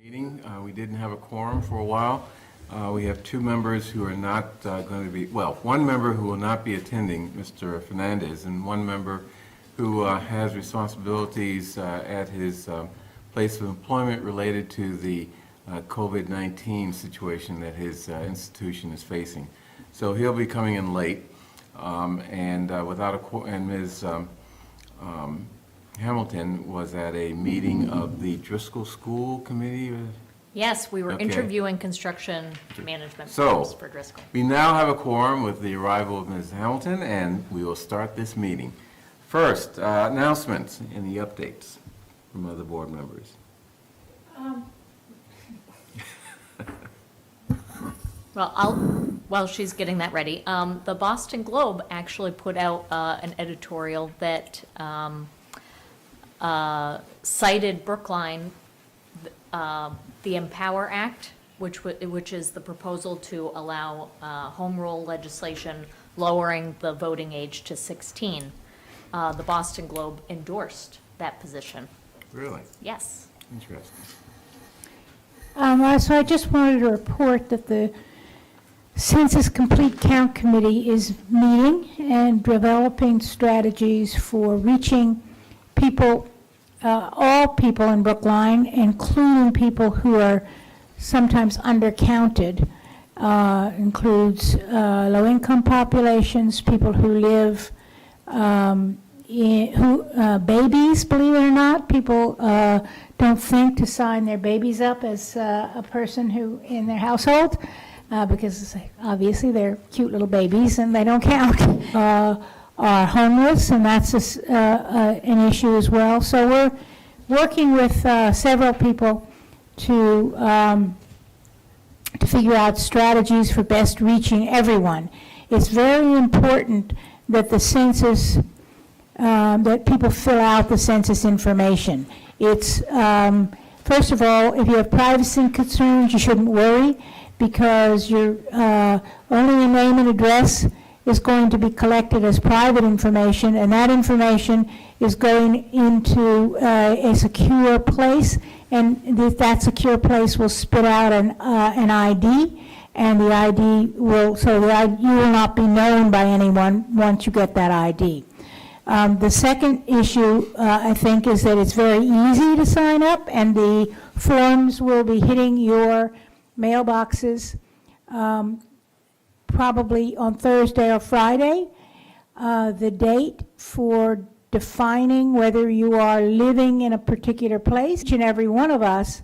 Meeting. We didn't have a quorum for a while. We have two members who are not going to be, well, one member who will not be attending, Mr. Fernandez, and one member who has responsibilities at his place of employment related to the COVID-19 situation that his institution is facing. So he'll be coming in late, and without a quorum, and Ms. Hamilton was at a meeting of the Driscoll School Committee. Yes, we were Okay. interviewing construction management So, firms for Driscoll. we now have a quorum with the arrival of Ms. Hamilton, and we will start this meeting. First, announcements and the updates from other board members. Well, while she's getting that ready, the Boston Globe actually put out an editorial that cited Brookline, the Empower Act, which is the proposal to allow home rule legislation lowering the voting age to 16. The Boston Globe endorsed that position. Really? Yes. Interesting. So I just wanted to report that the Census Complete Count Committee is meeting and developing strategies for reaching people, all people in Brookline, including people who are sometimes undercounted. Includes low-income populations, people who live, babies, believe it or not. People don't think to sign their babies up as a person who in their household. Because obviously they're cute little babies and they don't count, are homeless, and that's an issue as well. So we're working with several people to figure out strategies for best reaching everyone. It's very important that the census, that people fill out the census information. It's, first of all, if you have privacy concerns, you shouldn't worry, because your only your name and address is going to be collected as private information, and that information is going into a secure place, and that secure place will spit out an ID, and the ID will, you will not be known by anyone once you get that ID. The second issue, I think, is that it's very easy to sign up, and the forms will be hitting your mailboxes probably on Thursday or Friday. The date for defining whether you are living in a particular place, each and every one of us,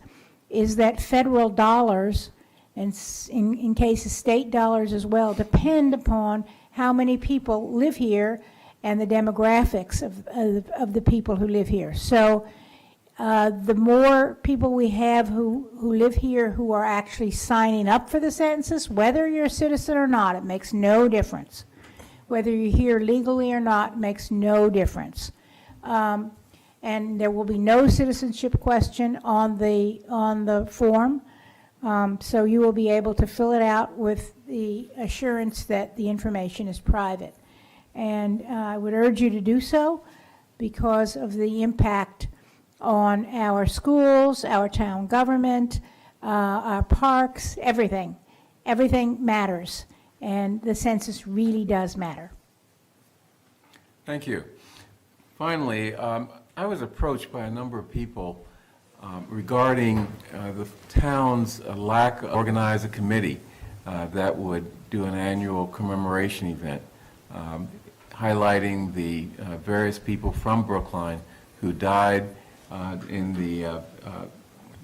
is that federal dollars, and in cases state dollars as well, depend upon how many people live here and the demographics of the people who live here. So the more people we have who live here who are actually signing up for the census, whether you're a citizen or not, it makes no difference. Whether you're here legally or not makes no difference. And there will be no citizenship question on the form. So you will be able to fill it out with the assurance that the information is private. And I would urge you to do so because of the impact on our schools, our town government, our parks, everything. Everything matters, and the census really does matter. Thank you. Finally, I was approached by a number of people regarding the town's lack of organize a committee that would do an annual commemoration event, highlighting the various people from Brookline who died in the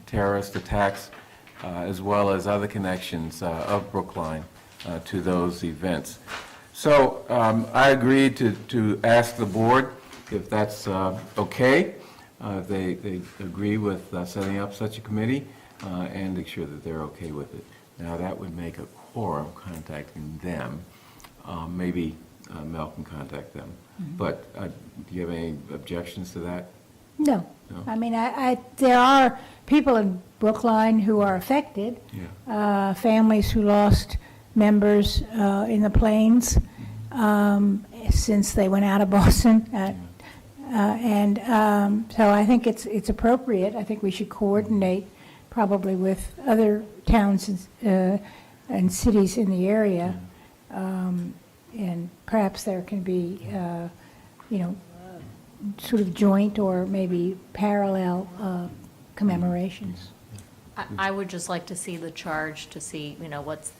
terrorist attacks, as well as other connections of Brookline to those events. So I agreed to ask the board if that's okay. They agree with setting up such a committee and make sure that they're okay with it. Now that would make a quorum contacting them. Maybe Mel can contact them. Mm-hmm. But do you have any objections to that? No. No? I mean, there are people in Brookline who are affected, Yeah. Families who lost members in the plains since they went out of Boston. So I think it's appropriate. I think we should coordinate probably with other towns and cities in the area. And perhaps there can be, sort of joint or maybe parallel commemorations. I would just like to see the charge to see, what's,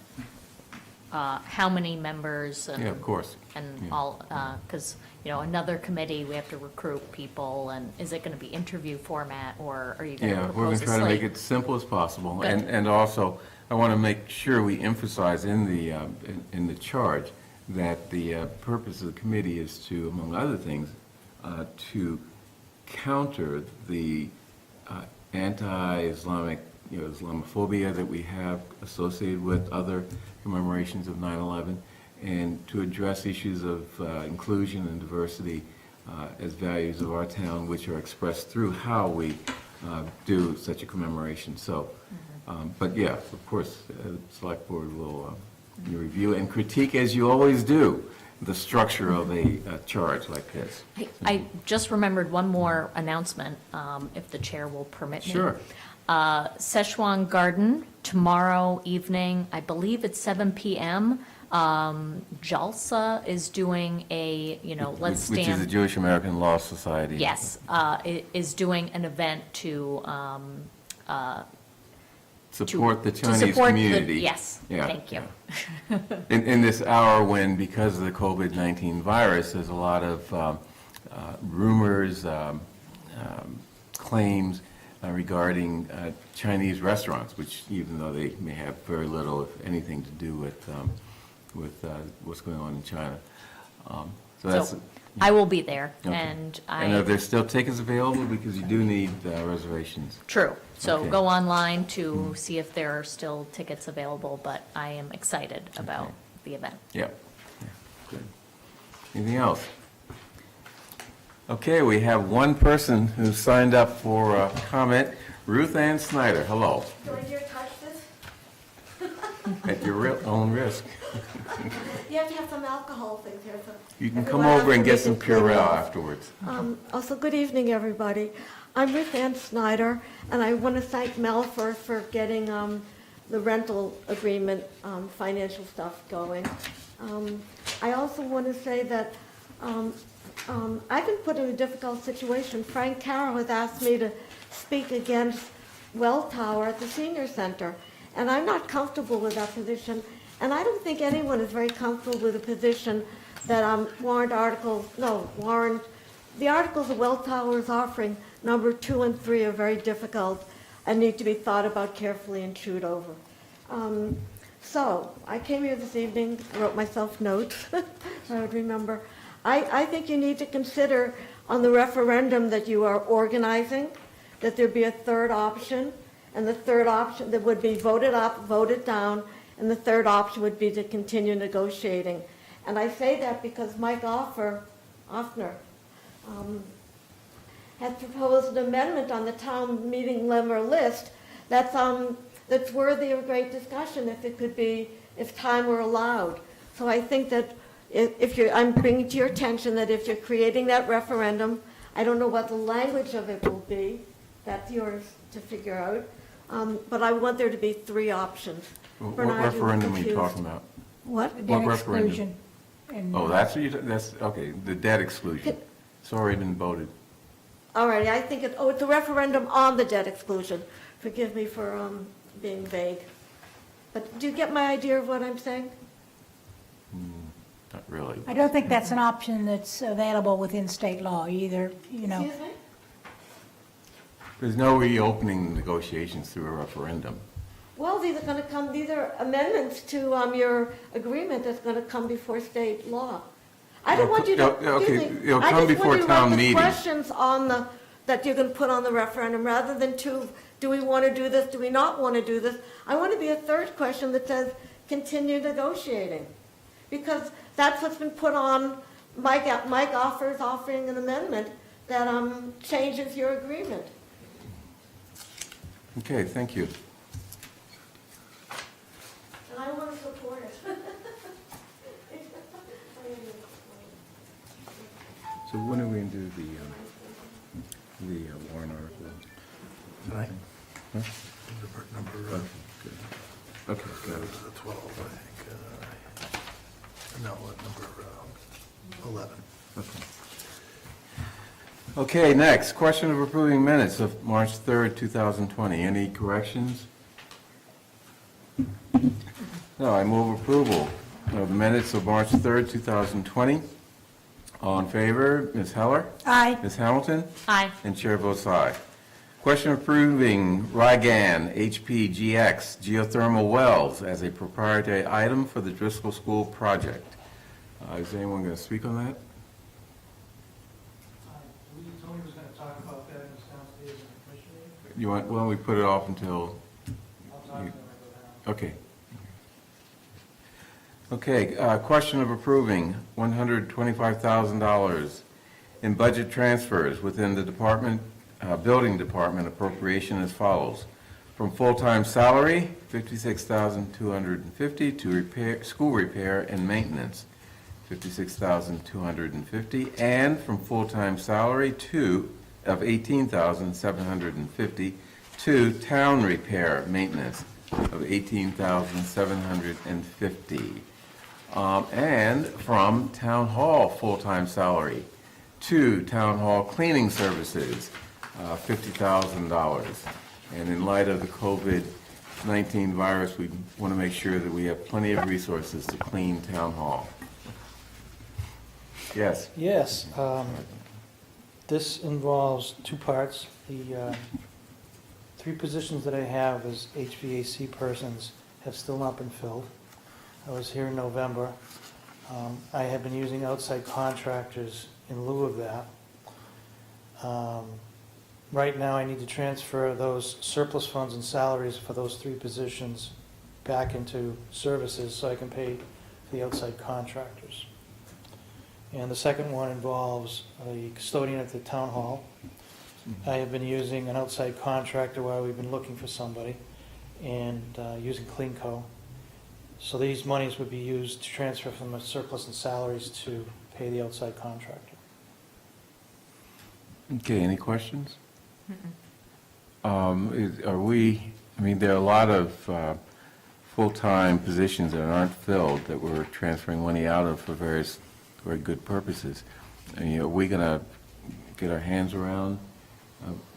how many members and. Yeah, of course. And Yeah. all, because, another committee, we have to recruit people, and is it going to be interview format, or are you going to Yeah, we're going propose to a try to make slate? it simple as possible. Good. And also, I want to make sure we emphasize in the charge that the purpose of the committee is to, among other things, to counter the anti-Islamic, Islamophobia that we have associated with other commemorations of 9/11, and to address issues of inclusion and diversity as values of our town, which are expressed through how we do such a commemoration. So, but yeah, of course, the select board will review and critique, as you always do, the structure of a charge like this. I just remembered one more announcement, if the chair will permit me. Sure. Szechuan Garden, tomorrow evening, I believe it's 7 PM. JALSA is doing a, let's stand. Which is the Jewish American Law Society. Yes, is doing an event to. Support the to Chinese support the- community. Yes, Yeah. thank you. In this hour when, because of the COVID-19 virus, there's a lot of rumors, claims regarding Chinese restaurants, which even though they may have very little, if anything, to do with what's going on in China. So that's. So I will be there, Okay. and And are there still tickets available? Because you do need reservations. True. So Okay. go online to see if there are still tickets available, but I am excited about the event. Yeah. Yeah, good. Anything else? Okay, we have one person who signed up for a comment, Ruth Ann Snyder. Hello. Do I dare touch this? At your own risk. You have to have some alcohol things here. So You can come everyone over and get else can some be clean Purell off. afterwards. Also, good evening, everybody. I'm Ruth Ann Snyder, and I want to thank Mel for getting the rental agreement financial stuff going. I also want to say that I've been put in a difficult situation. Frank Carroll has asked me to speak against Well Tower at the senior center, and I'm not comfortable with that position, and I don't think anyone is very comfortable with the position that the articles of Well Tower is offering, number 2 and 3 are very difficult and need to be thought about carefully and chewed over. So I came here this evening, wrote myself notes, so I would remember. I think you need to consider on the referendum that you are organizing, that there be a third option, and the third option that would be voted up, voted down, and the third option would be to continue negotiating. And I say that because Mike Offner had proposed an amendment on the town meeting member list that's worthy of great discussion if time were allowed. So I think that I'm bringing to your attention that if you're creating that referendum, I don't know what the language of it will be, that's yours to figure out, but I want there to be 3 options. What Bernard, you were referendum are you confused. talking about? What? Debt referendum? exclusion. And, Oh, that's what that's, okay, the debt exclusion. It's already been voted. All right, I think it's a referendum on the debt exclusion. Forgive me for being vague. But do you get my idea of what I'm saying? Not really. I don't think that's an option that's available within state law either, Excuse me? There's no reopening negotiations through a referendum. Well, these are amendments to your agreement that's going to come before state law. I don't want you to, Okay, excuse me, it'll I come just before want you to town write the meeting. questions that you're going to put on the referendum, rather than 2, do we want to do this, do we not want to do this? I want to be a third question that says, continue negotiating. Because that's what's been put on, Mike offering an amendment that changes your agreement. Okay, thank you. And I want to support it. So when are we going to do the warrant article? Tonight? Huh? number, Okay, got it it. was 12, I think. No, number 11. Okay, next, question of approving minutes of March 3rd, 2020. Any corrections? No, I move approval of the minutes of March 3rd, 2020. All in favor, Ms. Heller? Aye. Ms. Hamilton? Aye. And chair votes aye. Question approving RIGAN HPGX geothermal wells as a proprietary item for the Driscoll School project. Is anyone going to speak on that? Tony was going to talk about that in his downstairs in the commission meeting. You want, well, we put it off until, I'll talk to him when I go down. okay. Okay, question of approving $125,000 in budget transfers within the department, building department appropriation as follows. From full-time salary, $56,250 to repair, school repair and maintenance, $56,250, and from full-time salary of $18,750 to town repair maintenance of $18,750. And from town hall full-time salary to town hall cleaning services, $50,000. And in light of the COVID-19 virus, we want to make sure that we have plenty of resources to clean town hall. Yes. Yes, this involves two parts. The 3 positions that I have as HVAC persons have still not been filled. I was here in November. I have been using outside contractors in lieu of that. Right now, I need to transfer those surplus funds and salaries for those 3 positions back into services so I can pay the outside contractors. And the second one involves a custodian at the town hall. I have been using an outside contractor while we've been looking for somebody, and using CleanCo. So these monies would be used to transfer from the surplus and salaries to pay the outside contractor. Okay, any questions? Are we, I mean, there are a lot of full-time positions that aren't filled that we're transferring money out of for various very good purposes. I mean, are we going to get our hands around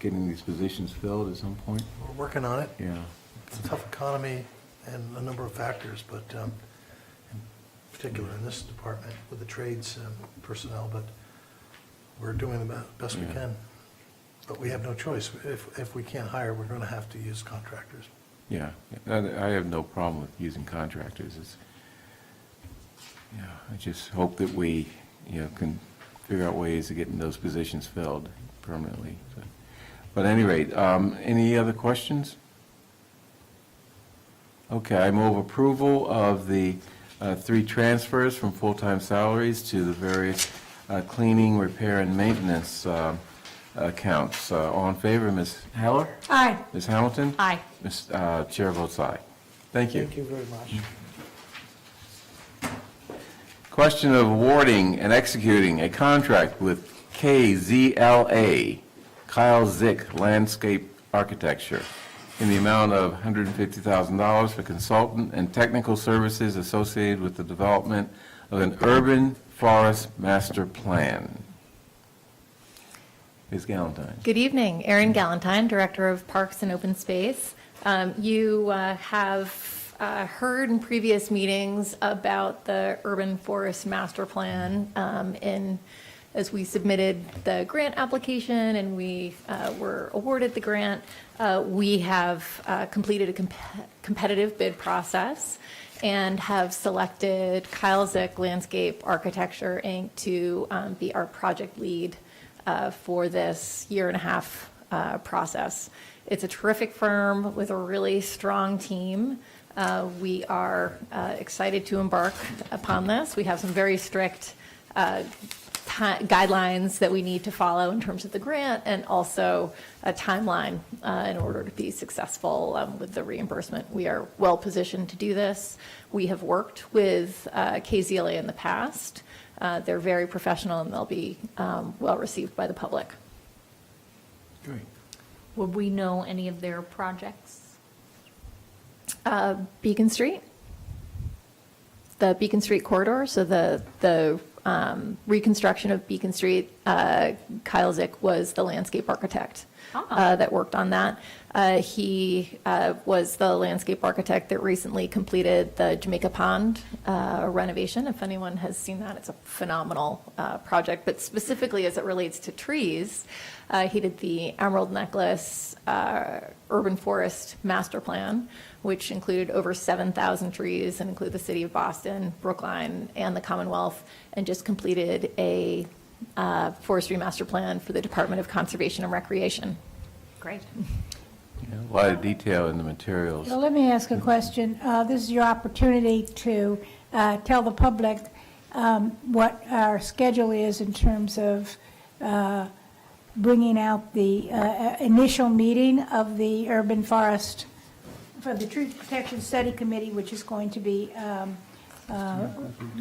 getting these positions filled at some point? We're working on it. Yeah. It's a tough economy and a number of factors, but in particular in this department with the trades personnel, but we're doing the best we Yeah. can. But we have no choice. If we can't hire, we're going to have to use contractors. Yeah, I have no problem with using contractors. Yeah, I just hope that we, can figure out ways of getting those positions filled permanently. So. But at any rate, any other questions? Okay, I move approval of the 3 transfers from full-time salaries to the various cleaning, repair, and maintenance accounts. All in favor, Ms. Heller? Aye. Ms. Hamilton? Aye. Ms. Chair votes aye. Thank you. Thank you very much. Question of awarding and executing a contract with KZLA, Kyle Zick Landscape Architecture, in the amount of $150,000 for consultant and technical services associated with the development of an urban forest master plan. Ms. Galantine. Good evening, Erin Galantine, Director of Parks and Open Space. You have heard in previous meetings about the Urban Forest Master Plan as we submitted the grant application and we were awarded the grant. We have completed a competitive bid process and have selected Kyle Zick Landscape Architecture, Inc. to be our project lead for this 1.5 year process. It's a terrific firm with a really strong team. We are excited to embark upon this. We have some very strict guidelines that we need to follow in terms of the grant and also a timeline in order to be successful with the reimbursement. We are well positioned to do this. We have worked with KZLA in the past. They're very professional and they'll be well received by the public. Great. Would we know any of their projects? Beacon Street, the Beacon Street corridor, so the reconstruction of Beacon Street, Kyle Zick was the landscape architect that worked on that. He was the landscape architect that recently completed the Jamaica Pond renovation. If anyone has seen that, it's a phenomenal project. But specifically as it relates to trees, he did the Emerald Necklace Urban Forest Master Plan, which included over 7,000 trees and include the city of Boston, Brookline, and the Commonwealth, and just completed a forestry master plan for the Department of Conservation and Recreation. Great. Yeah, a lot of detail in the materials. Well, let me ask a question. This is your opportunity to tell the public what our schedule is in terms of bringing out the initial meeting of the Urban Forest, for the Tree Protection Study Committee, which is going to be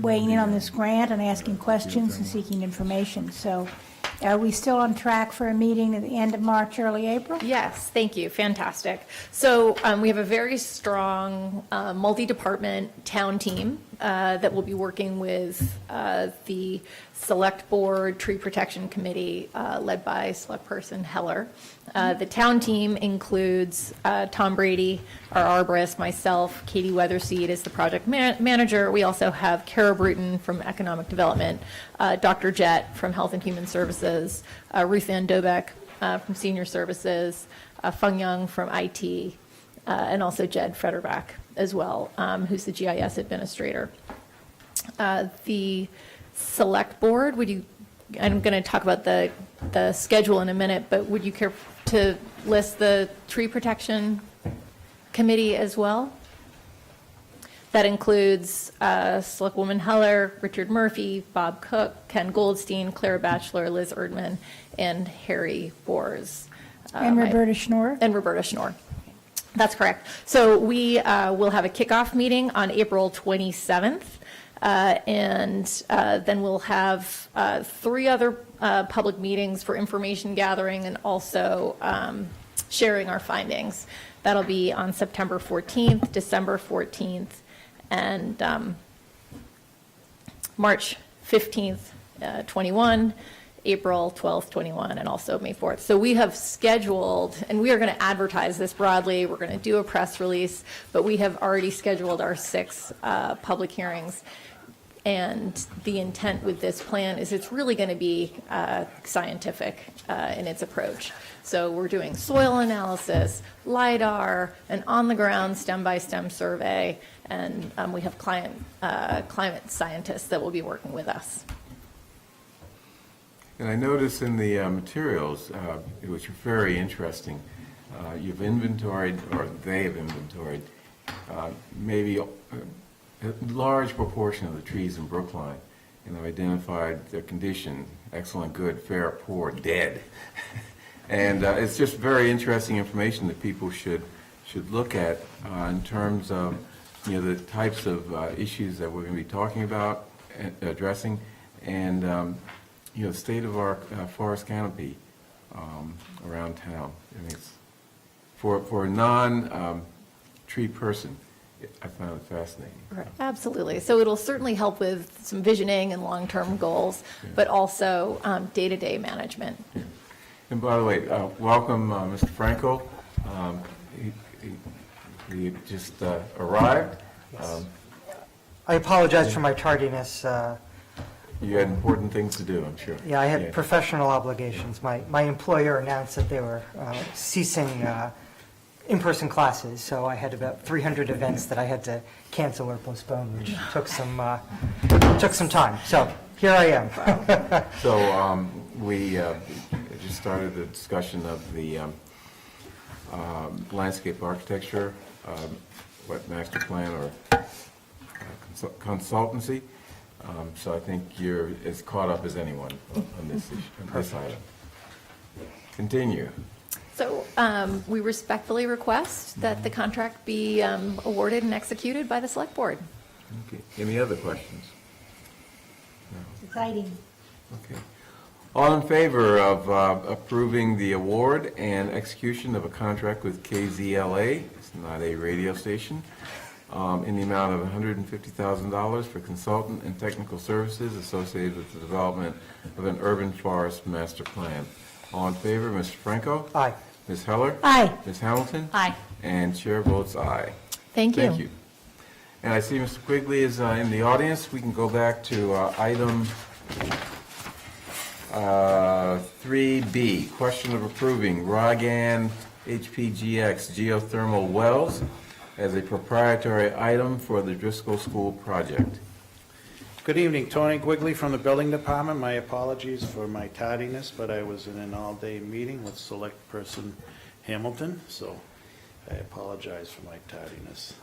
weighing in on this grant and asking questions and seeking information. So are we still on track for a meeting at the end of March, early April? Yes, thank you, fantastic. So we have a very strong multi-department town team that will be working with the Select Board Tree Protection Committee led by Select Person Heller. The town team includes Tom Brady, our arborist, myself, Katie Weatherseed is the project manager. We also have Kara Bruton from Economic Development, Dr. Jett from Health and Human Services, Ruth Ann Dobeck from Senior Services, Feng Young from IT, and also Jed Frederbach as well, who's the GIS administrator. The Select Board, I'm going to talk about the schedule in a minute, but would you care to list the Tree Protection Committee as well? That includes Selectwoman Heller, Richard Murphy, Bob Cook, Ken Goldstein, Clara Batchelor, Liz Erdman, and Harry Bors. And Roberta Schnorr? And Roberta Schnorr. That's correct. So we will have a kickoff meeting on April 27th. And then we'll have 3 other public meetings for information gathering and also sharing our findings. That'll be on September 14th, December 14th, and March 15th, 21, April 12th, 21, and also May 4th. So we have scheduled, and we are going to advertise this broadly. We're going to do a press release, but we have already scheduled our 6 public hearings. And the intent with this plan is it's really going to be scientific in its approach. So we're doing soil analysis, LIDAR, an on-the-ground stem-by-stem survey, and we have climate scientists that will be working with us. And I noticed in the materials, which are very interesting, you've inventoried, or they have inventoried, maybe a large proportion of the trees in Brookline, and have identified their condition: excellent, good, fair, poor, dead. And it's just very interesting information that people should look at in terms of the types of issues that we're going to be talking about, addressing, and the state of our forest canopy around town. I mean, it's, for a non-tree person, I found it fascinating. Right. Absolutely. So it'll certainly help with some visioning and long-term goals, but also day-to-day management. Yeah. And by the way, welcome, Mr. Franco. He just arrived. Yes. I apologize for my tardiness. You had important things to do, I'm sure. Yeah, I had professional obligations. My employer announced that they were ceasing in-person classes, so I had about 300 events that I had to cancel or postpone, which took some time. So here I am. So we just started the discussion of the landscape architecture, master plan or consultancy. So I think you're as caught up as anyone on this issue, on this item. Continue. So we respectfully request that the contract be awarded and executed by the Select Board. Okay. Any other questions? Exciting. Okay. All in favor of approving the award and execution of a contract with KZLA, it's not a radio station, in the amount of $150,000 for consultant and technical services associated with the development of an urban forest master plan. All in favor, Mr. Franco? Aye. Ms. Heller? Aye. Ms. Hamilton? Aye. And chair votes aye. Thank you. Thank you. And I see Mr. Quigley is in the audience. We can go back to item 3B, question of approving Ragan HPGX geothermal wells as a proprietary item for the Driscoll School project. Good evening, Tony Quigley from the Building Department. My apologies for my tardiness, but I was in an all-day meeting with Select Person Hamilton, so I apologize for my tardiness.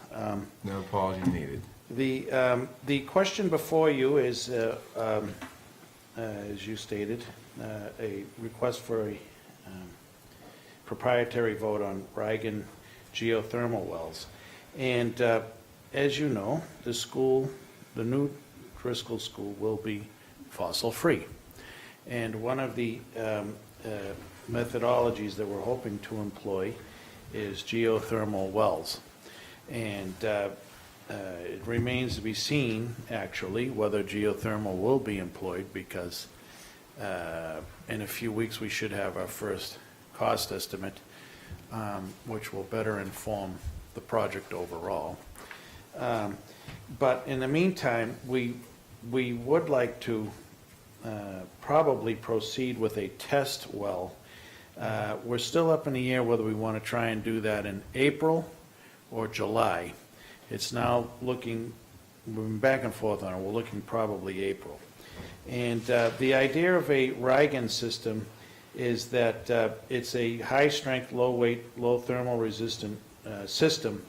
No apology needed. The question before you is, as you stated, a request for a proprietary vote on Ragan geothermal wells. And as you know, the new Driscoll School will be fossil-free. And one of the methodologies that we're hoping to employ is geothermal wells. And it remains to be seen, actually, whether geothermal will be employed, because in a few weeks we should have our first cost estimate, which will better inform the project overall. But in the meantime, we would like to probably proceed with a test well. We're still up in the air whether we want to try and do that in April or July. It's now looking, we've been back and forth on it, we're looking probably April. And the idea of a Ragan system is that it's a high-strength, low-weight, low-thermal resistant system.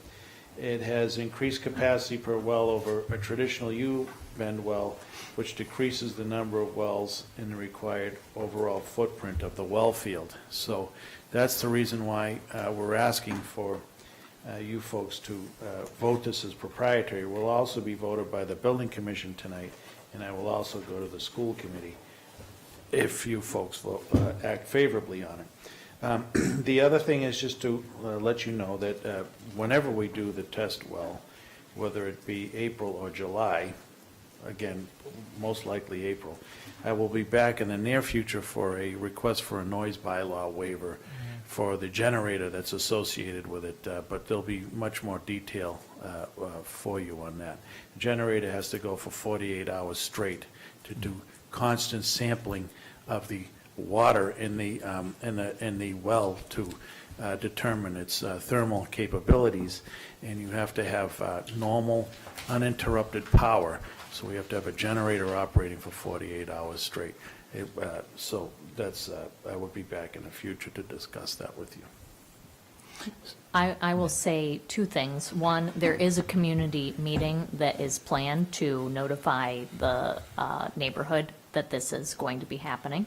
It has increased capacity per well over a traditional U-bend well, which decreases the number of wells in the required overall footprint of the well field. So that's the reason why we're asking for you folks to vote this as proprietary. It will also be voted by the Building Commission tonight, and I will also go to the school committee if you folks act favorably on it. The other thing is just to let you know that whenever we do the test well, whether it be April or July, again, most likely April, I will be back in the near future for a request for a noise bylaw waiver for the generator that's associated with it, but there'll be much more detail for you on that. The generator has to go for 48 hours straight to do constant sampling of the water in the well to determine its thermal capabilities, and you have to have normal, uninterrupted power. So we have to have a generator operating for 48 hours straight. So that's I will be back in the future to discuss that with you. I will say two things. One, there is a community meeting that is planned to notify the neighborhood that this is going to be happening.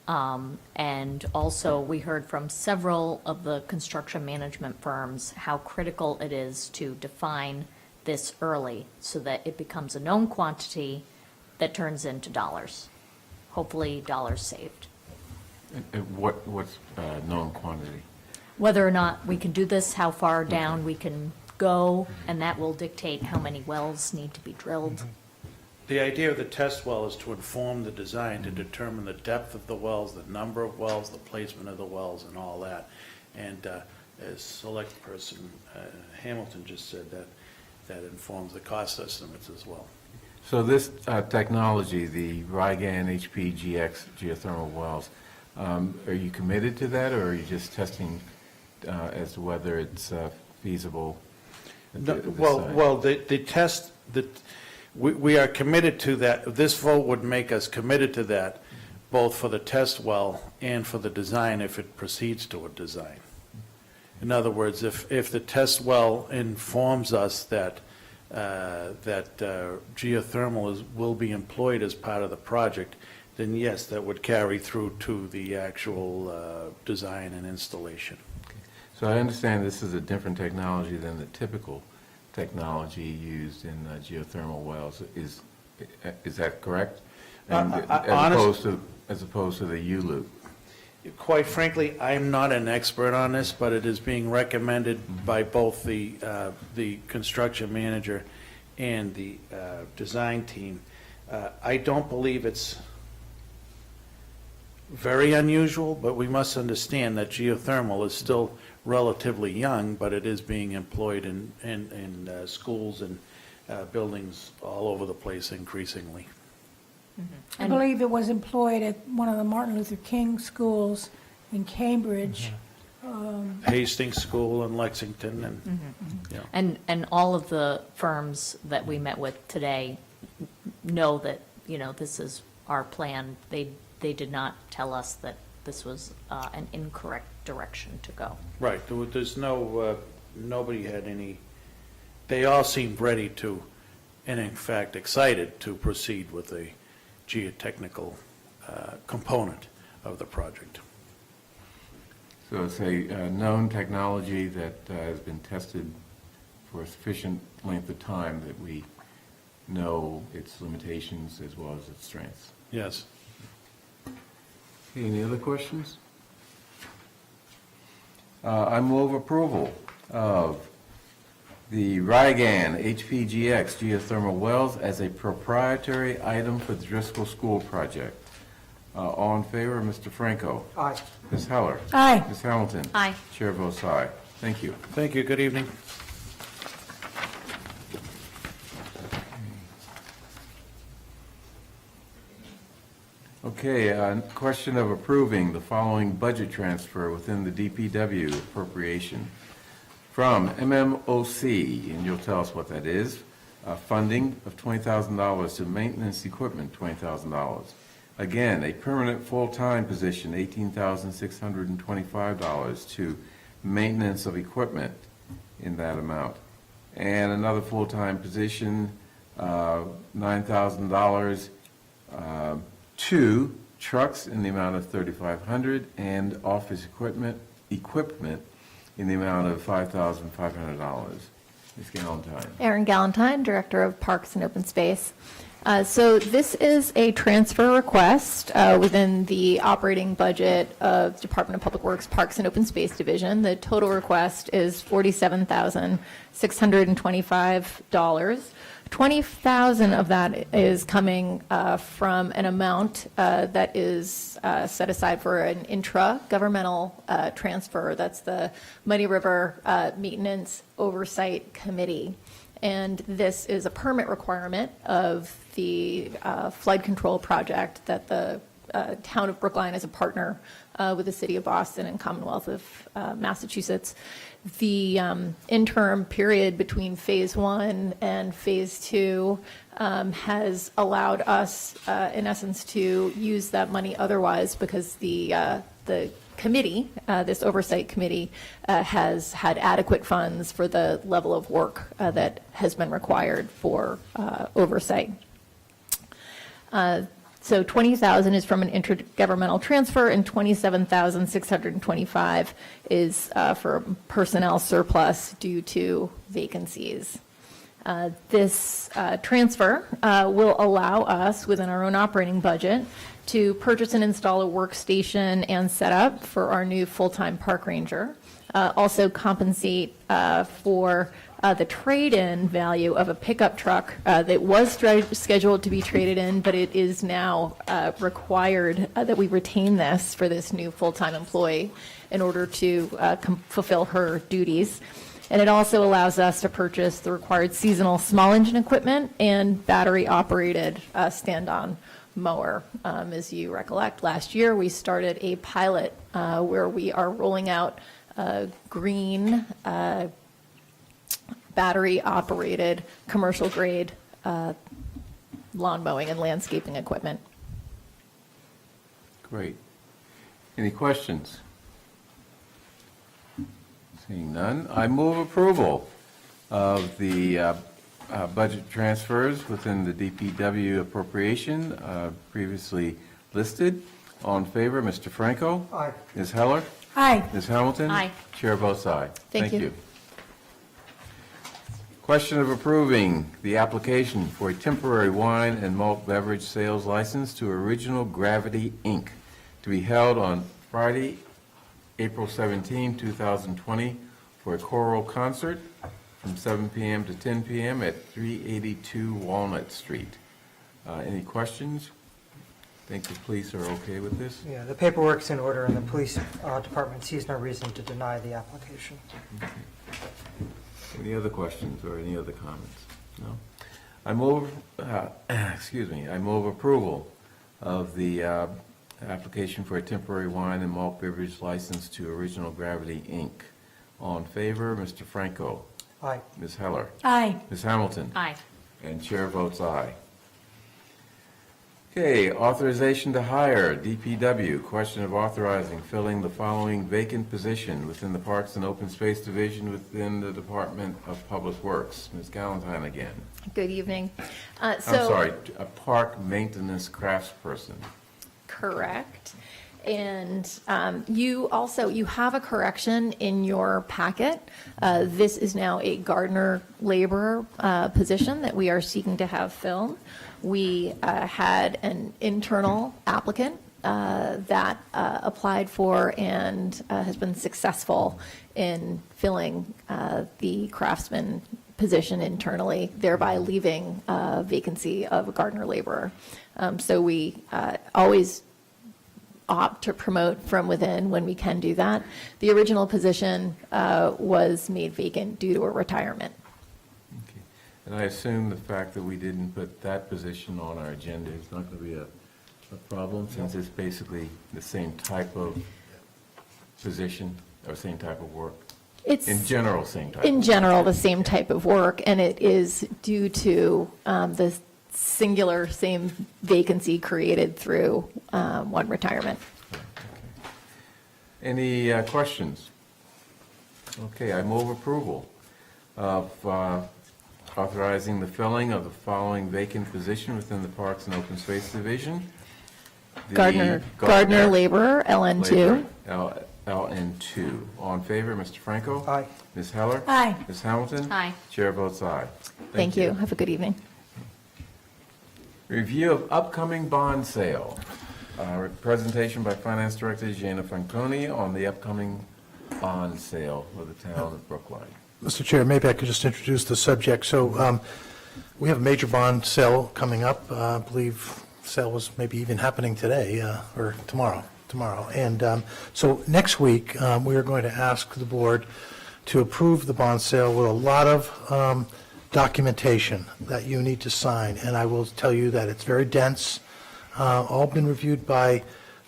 And also, we heard from several of the construction management firms how critical it is to define this early so that it becomes a known quantity that turns into dollars, hopefully dollars saved. And what's known quantity? Whether or not we can do this, how far down we can go, and that will dictate how many wells need to be drilled. The idea of the test well is to inform the design, to determine the depth of the wells, the number of wells, the placement of the wells, and all that. And as Select Person Hamilton just said, that informs the cost estimates as well. So this technology, the Ragan HPGX geothermal wells, are you committed to that, or are you just testing as to whether it's feasible? No, well, the test, we are committed to that. This vote would make us committed to that, both for the test well and for the design if it proceeds to a design. In other words, if the test well informs us that geothermal will be employed as part of the project, then yes, that would carry through to the actual design and installation. So I understand this is a different technology than the typical technology used in geothermal wells. Is that correct? And as opposed to the U-loop? Quite frankly, I'm not an expert on this, but it is being recommended by both the construction manager and the design team. I don't believe it's very unusual, but we must understand that geothermal is still relatively young, but it is being employed in schools and buildings all over the place increasingly. I believe it was employed at one of the Martin Luther King schools in Cambridge. Hastings School in Lexington, and, yeah. And all of the firms that we met with today know that, this is our plan. They did not tell us that this was an incorrect direction to go. Right, there's nobody had any, they all seemed ready to, and in fact excited to proceed with a geotechnical component of the project. So it's a known technology that has been tested for a sufficient length of time that we know its limitations as well as its strengths. Yes. Okay, any other questions? I move approval of the Rygan HPGX geothermal wells as a proprietary item for the Driscoll School project. All in favor, Mr. Franco? Aye. Ms. Heller? Aye. Ms. Hamilton? Aye. Chair votes aye. Thank you. Thank you, good evening. Okay, question of approving the following budget transfer within the DPW appropriation. From MMOC, and you'll tell us what that is, funding of $20,000 to maintenance equipment, $20,000. Again, a permanent full-time position, $18,625 to maintenance of equipment in that amount. And another full-time position, $9,000 to trucks in the amount of $3,500 and office equipment in the amount of $5,500. Ms. Galentine. Erin Galentine, Director of Parks and Open Space. So this is a transfer request within the operating budget of Department of Public Works Parks and Open Space Division. The total request is $47,625. $20,000 of that is coming from an amount that is set aside for an intra-governmental transfer. That's the Muddy River Maintenance Oversight Committee. And this is a permit requirement of the flood control project that the town of Brookline is a partner with the city of Boston and Commonwealth of Massachusetts. The interim period between phase 1 and phase 2 has allowed us, in essence, to use that money otherwise because the committee, this oversight committee, has had adequate funds for the level of work that has been required for oversight. So $20,000 is from an intergovernmental transfer, and $27,625 is for personnel surplus due to vacancies. This transfer will allow us, within our own operating budget, to purchase and install a workstation and setup for our new full-time park ranger. Also compensate for the trade-in value of a pickup truck that was scheduled to be traded in, but it is now required that we retain this for this new full-time employee in order to fulfill her duties. And it also allows us to purchase the required seasonal small engine equipment and battery-operated stand-on mower. As you recollect, last year we started a pilot where we are rolling out green battery-operated commercial-grade lawn mowing and landscaping equipment. Great. Any questions? Seeing none, I move approval of the budget transfers within the DPW appropriation previously listed. All in favor, Mr. Franco? Aye. Ms. Heller? Aye. Ms. Hamilton? Aye. Chair votes aye. Thank you. Question of approving the application for a temporary wine and malt beverage sales license to Original Gravity, Inc., to be held on Friday, April 17, 2020, for a choral concert from 7 p.m. to 10 p.m. at 382 Walnut Street. Any questions? Think the police are okay with this? Yeah, the paperwork's in order, and the police department sees no reason to deny the application. Any other questions or any other comments? No? I move, I move approval of the application for a temporary wine and malt beverage license to Original Gravity, Inc. All in favor, Mr. Franco? Aye. Ms. Heller? Aye. Ms. Hamilton? Aye. And chair votes aye. Okay, authorization to hire, DPW, question of authorizing filling the following vacant position within the Parks and Open Space Division within the Department of Public Works. Ms. Galantine again. Good evening. I'm So- sorry, a park maintenance craftsperson. Correct. And you have a correction in your packet. This is now a gardener laborer position that we are seeking to have filled. We had an internal applicant that applied for and has been successful in filling the craftsman position internally, thereby leaving a vacancy of a gardener laborer. So we always opt to promote from within when we can do that. The original position was made vacant due to a retirement. Okay. And I assume the fact that we didn't put that position on our agenda is not going to be a problem, since it's basically the same type of position or same type of work? It's In general, same type? in of general the same type of work, and it is due to the singular same vacancy created through one retirement. Any questions? Okay, I move approval of authorizing the filling of the following vacant position within the Parks and Open Space Division. The Gardener laborer, LN2. Labor, LN2. All in favor, Mr. Franco? Aye. Ms. Heller? Aye. Ms. Hamilton? Aye. Chair votes aye. Thank you. Have a good evening. Review of upcoming bond sale. Presentation by Finance Director Gina Franconi on the upcoming bond sale for the town of Brookline. Mr. Chair, maybe I could just introduce the subject. So we have a major bond sale coming up. I believe sale was maybe even happening today or tomorrow. And so next week, we are going to ask the board to approve the bond sale with a lot of documentation that you need to sign. And I will tell you that it's very dense, all been reviewed by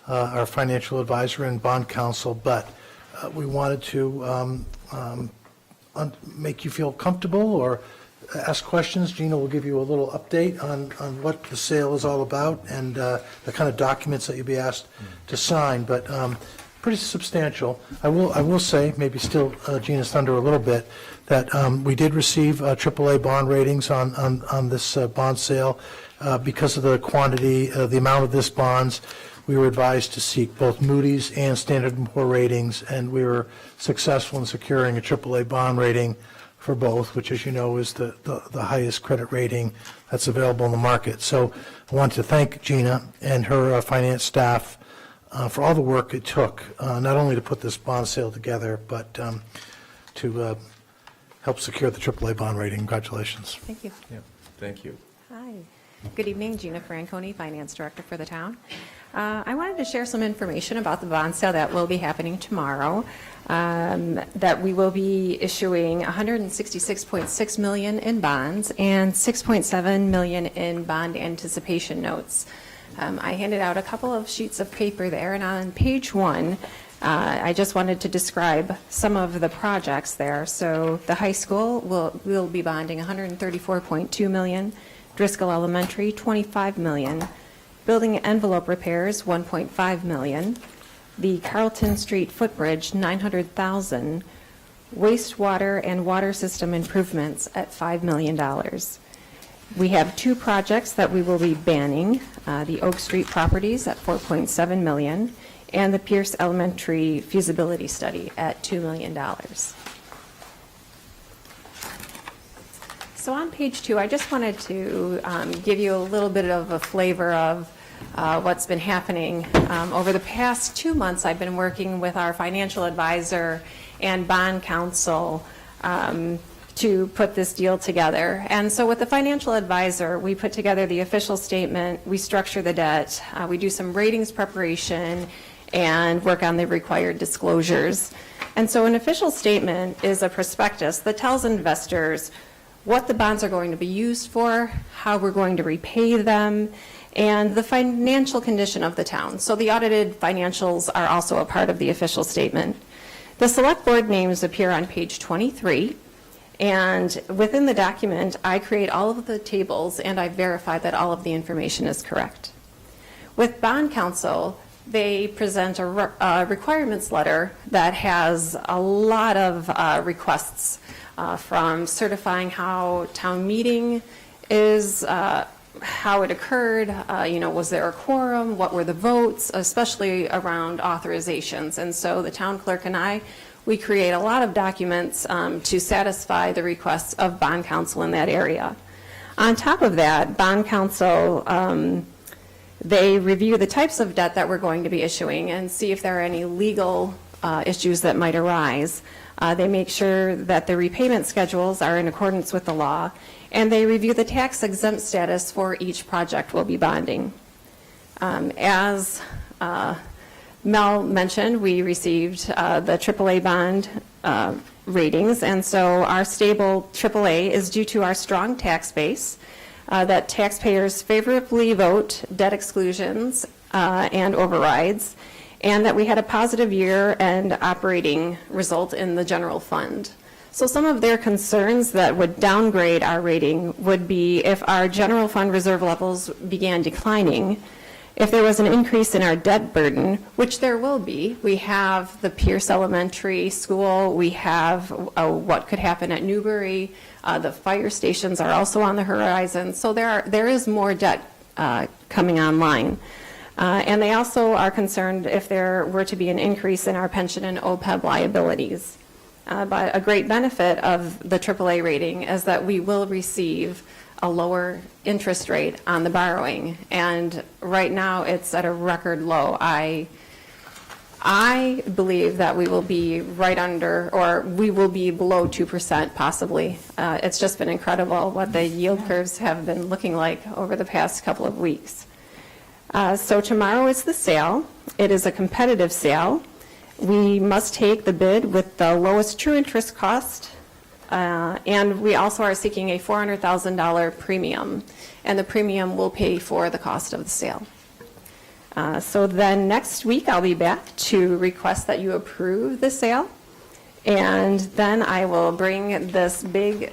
our financial advisor and bond counsel, but we wanted to make you feel comfortable or ask questions. Gina will give you a little update on what the sale is all about and the kind of documents that you'll be asked to sign, but pretty substantial. I will say, maybe still Gina's thunder a little bit, that we did receive AAA bond ratings on this bond sale. Because of the quantity, the amount of this bonds, we were advised to seek both Moody's and Standard & Poor ratings, and we were successful in securing a AAA bond rating for both, which, as you know, is the highest credit rating that's available in the market. So I want to thank Gina and her finance staff for all the work it took, not only to put this bond sale together, but to help secure the AAA bond rating. Congratulations. Thank you. Yeah, thank you. Hi. Good evening, Gina Franconi, Finance Director for the town. I wanted to share some information about the bond sale that will be happening tomorrow, that we will be issuing $166.6 million in bonds and $6.7 million in bond anticipation notes. I handed out a couple of sheets of paper there, and on page 1, I just wanted to describe some of the projects there. So the high school will be bonding $134.2 million, Driscoll Elementary, $25 million, building envelope repairs, $1.5 million, the Carlton Street footbridge, $900,000, wastewater and water system improvements at $5 million. We have 2 projects that we will be banning, the Oak Street properties at $4.7 million, and the Pierce Elementary feasibility study at $2 million. So on page 2, I just wanted to give you a little bit of a flavor of what's been happening. Over the past 2 months, I've been working with our financial advisor and bond counsel to put this deal together. And so with the financial advisor, we put together the official statement, we structure the debt, we do some ratings preparation, and work on the required disclosures. And so an official statement is a prospectus that tells investors what the bonds are going to be used for, how we're going to repay them, and the financial condition of the town. So the audited financials are also a part of the official statement. The select board names appear on page 23, and within the document, I create all of the tables and I verify that all of the information is correct. With bond counsel, they present a requirements letter that has a lot of requests from certifying how town meeting is, how it occurred, was there a quorum, what were the votes, especially around authorizations. And so the town clerk and I, we create a lot of documents to satisfy the requests of bond counsel in that area. On top of that, bond counsel, they review the types of debt that we're going to be issuing and see if there are any legal issues that might arise. They make sure that the repayment schedules are in accordance with the law, and they review the tax exempt status for each project we'll be bonding. As Mel mentioned, we received the AAA bond ratings, and so our stable AAA is due to our strong tax base, that taxpayers favorably vote debt exclusions and overrides, and that we had a positive year and operating result in the general fund. So some of their concerns that would downgrade our rating would be if our general fund reserve levels began declining, if there was an increase in our debt burden, which there will be. We have the Pierce Elementary School, we have what could happen at Newbury, the fire stations are also on the horizon, so there is more debt coming online. And they also are concerned if there were to be an increase in our pension and OPEB liabilities. But a great benefit of the AAA rating is that we will receive a lower interest rate on the borrowing, and right now it's at a record low. I believe that we will be right under, or we will be below 2% possibly. It's just been incredible what the yield curves have been looking like over the past couple of weeks. So tomorrow is the sale. It is a competitive sale. We must take the bid with the lowest true interest cost, and we also are seeking a $400,000 premium, and the premium will pay for the cost of the sale. So then next week I'll be back to request that you approve the sale, and then I will bring this big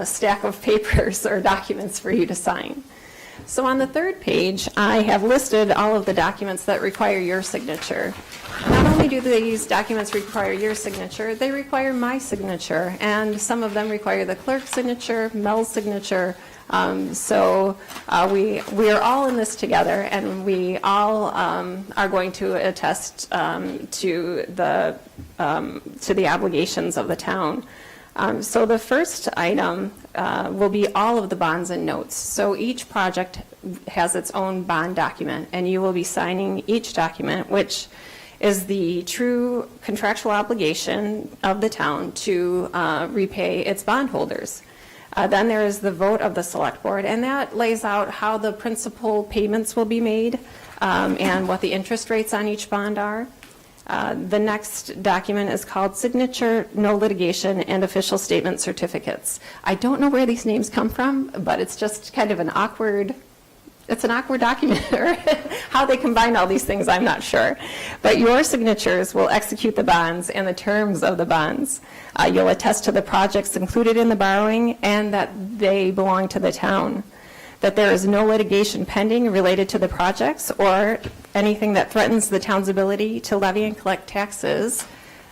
stack of papers or documents for you to sign. So on the third page, I have listed all of the documents that require your signature. Not only do these documents require your signature, they require my signature, and some of them require the clerk's signature, Mel's signature. So we are all in this together, and we all are going to attest to the obligations of the town. So the first item will be all of the bonds and notes. So each project has its own bond document, and you will be signing each document, which is the true contractual obligation of the town to repay its bondholders. Then there is the vote of the select board, and that lays out how the principal payments will be made and what the interest rates on each bond are. The next document is called Signature, No Litigation, and Official Statement Certificates. I don't know where these names come from, but it's just kind of an awkward document, or how they combine all these things, I'm not sure. But your signatures will execute the bonds and the terms of the bonds. You'll attest to the projects included in the borrowing and that they belong to the town, that there is no litigation pending related to the projects or anything that threatens the town's ability to levy and collect taxes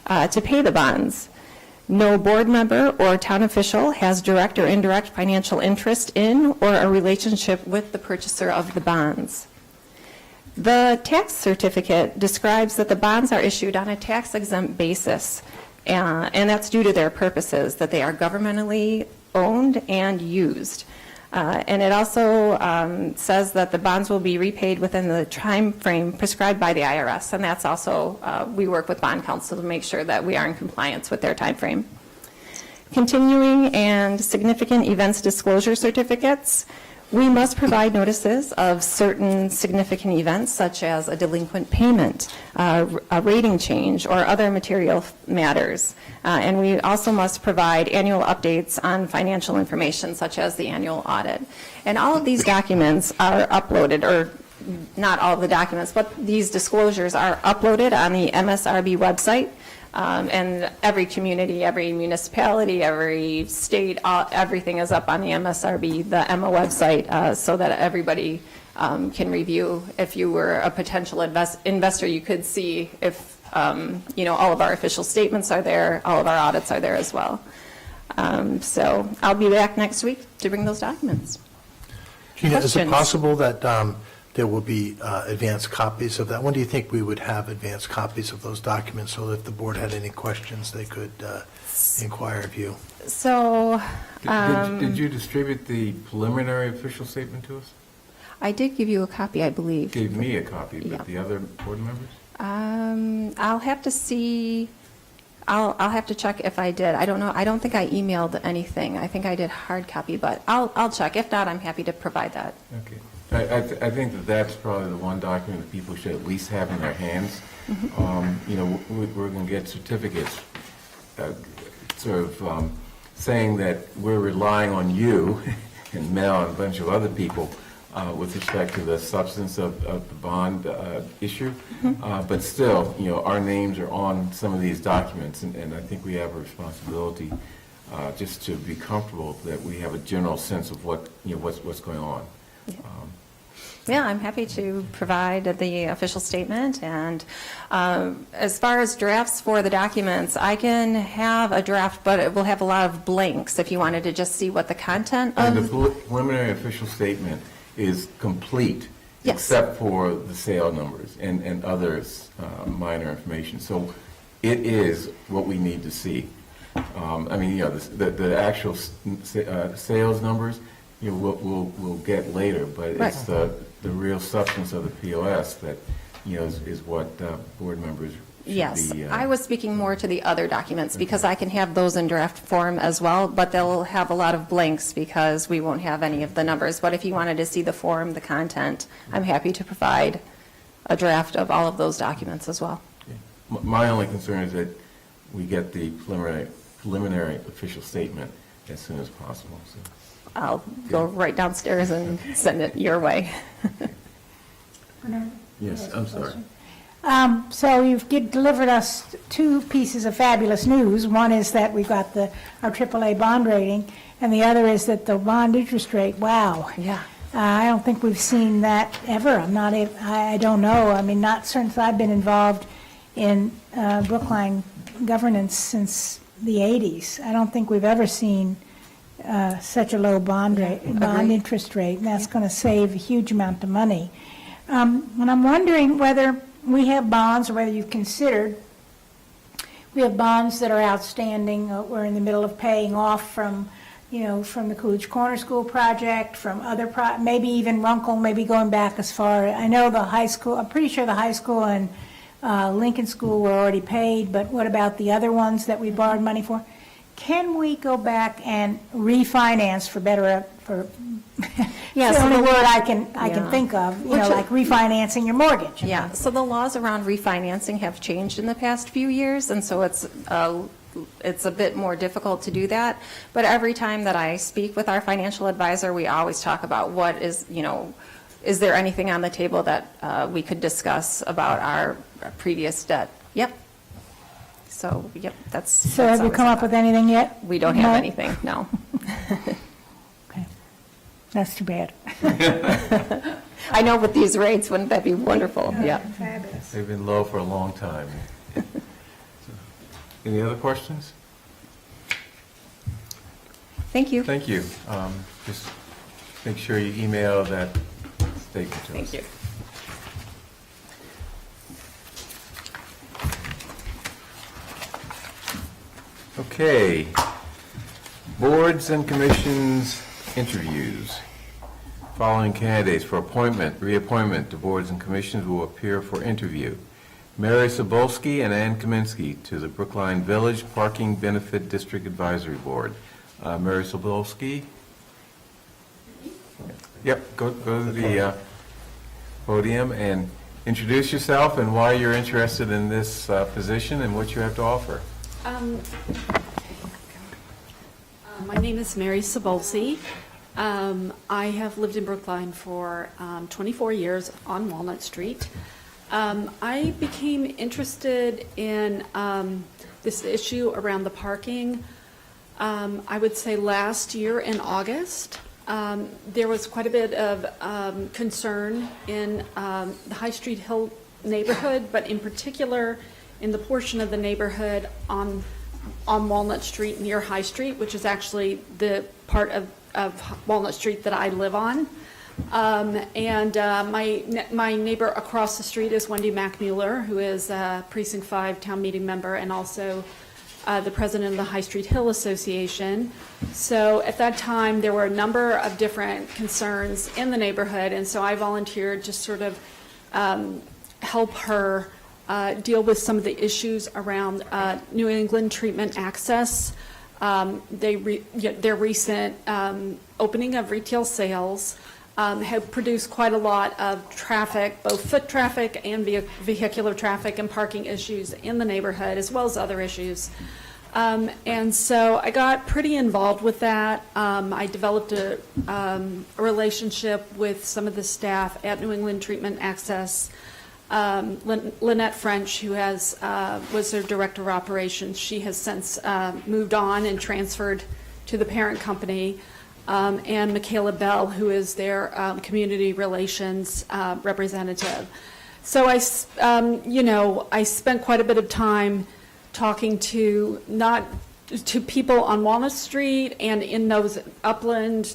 to pay the bonds. No board member or town official has direct or indirect financial interest in or a relationship with the purchaser of the bonds. The tax certificate describes that the bonds are issued on a tax-exempt basis, and that's due to their purposes, that they are governmentally owned and used. And it also says that the bonds will be repaid within the time frame prescribed by the IRS, and that's also, we work with bond counsel to make sure that we are in compliance with their time frame. Continuing and significant events disclosure certificates. We must provide notices of certain significant events, such as a delinquent payment, a rating change, or other material matters. And we also must provide annual updates on financial information, such as the annual audit. And all of these documents are uploaded, or not all of the documents, but these disclosures are uploaded on the MSRB website. And every community, every municipality, every state, everything is up on the MSRB, the EMA website, so that everybody can review. If you were a potential investor, you could see if, all of our official statements are there, all of our audits are there as well. So I'll be back next week to bring those documents. Gina, is it Questions? possible that there will be advanced copies of that? When do you think we would have advanced copies of those documents so that if the board had any questions, they could inquire of you? So Did you distribute the preliminary official statement to us? I did give you a copy, I believe. Gave me a copy, Yeah. but the other board members? I'll have to see, I'll have to check if I did. I don't know, I don't think I emailed anything. I think I did hard copy, but I'll check. If not, I'm happy to provide that. Okay. I think that that's probably the one document that people should at least have in their hands. We're going to get certificates saying that we're relying on you and Mel and a bunch of other people with respect to the substance of the bond issue. But still, our names are on some of these documents, and I think we have a responsibility just to be comfortable that we have a general sense of what's going on. Yeah, I'm happy to provide the official statement. And as far as drafts for the documents, I can have a draft, but it will have a lot of blanks if you wanted to just see what the content And the of. preliminary official statement is complete, Yes. except for the sale numbers and others, minor information. So it is what we need to see. The actual sales numbers, we'll get later, but Right. it's the real substance of the POS that, is what board members should be. Yes, I was speaking more to the other documents because I can have those in draft form as well, but they'll have a lot of blanks because we won't have any of the numbers. But if you wanted to see the form, the content, I'm happy to provide a draft of all of those documents as well. My only concern is that we get the preliminary official statement as soon as possible, so. I'll go right downstairs and send it your way. Yes, I'm sorry. So you've delivered us two pieces of fabulous news. One is that we've got our AAA bond rating, and the other is that the bond interest rate, wow. Yeah. I don't think we've seen that ever. I don't know. I mean, not since I've been involved in Brookline governance since the 80s. I don't think we've ever seen such a low bond interest rate, and that's going to save a huge amount of money. And I'm wondering whether we have bonds, or whether you've considered, we have bonds that are outstanding, we're in the middle of paying off from the Coolidge Corner School project, from other, maybe even Runkle, maybe going back as far, I know the high school, I'm pretty sure the high school and Lincoln School were already paid, but what about the other ones that we borrowed money for? Can we go back and refinance Yeah, it's the so only the- word I can Yeah. think of, Which- like refinancing your mortgage. Yeah, so the laws around refinancing have changed in the past few years, and so it's a bit more difficult to do that. But every time that I speak with our financial advisor, we always talk about what is there anything on the table that we could discuss about our previous debt? Yep. So, yep, that's. So have you come up with anything yet? We don't have No? anything, no. Okay. That's too bad. I know with these rates, wouldn't that be wonderful? Yeah. Fabulous. They've been low for a long time. Any other questions? Thank you. Thank you. Just make sure you email that statement to us. Thank you. Okay. Boards and commissions interviews. Following candidates for appointment, reappointment to boards and commissions will appear for interview. Mary Sobolski and Ann Kaminsky to the Brookline Village Parking Benefit District Advisory Board. Mary Sobolski? Yep, go to the podium and introduce yourself and why you're interested in this position and what you have to offer. My name is Mary Sobolsi. I have lived in Brookline for 24 years on Walnut Street. I became interested in this issue around the parking, I would say last year in August. There was quite a bit of concern in the High Street Hill neighborhood, but in particular in the portion of the neighborhood on Walnut Street near High Street, which is actually the part of Walnut Street that I live on. My neighbor across the street is Wendy McMuller, who is a Precinct 5 town meeting member and also the president of the High Street Hill Association. So at that time, there were a number of different concerns in the neighborhood, and so I volunteered to sort of help her deal with some of the issues around New England treatment access. Their recent opening of retail sales have produced quite a lot of traffic, both foot traffic and vehicular traffic and parking issues in the neighborhood, as well as other issues. And so I got pretty involved with that. I developed a relationship with some of the staff at New England Treatment Access. Lynette French, who was their director of operations, she has since moved on and transferred to the parent company, and Michaela Bell, who is their community relations representative. So I spent quite a bit of time talking to people on Walnut Street and in those upland,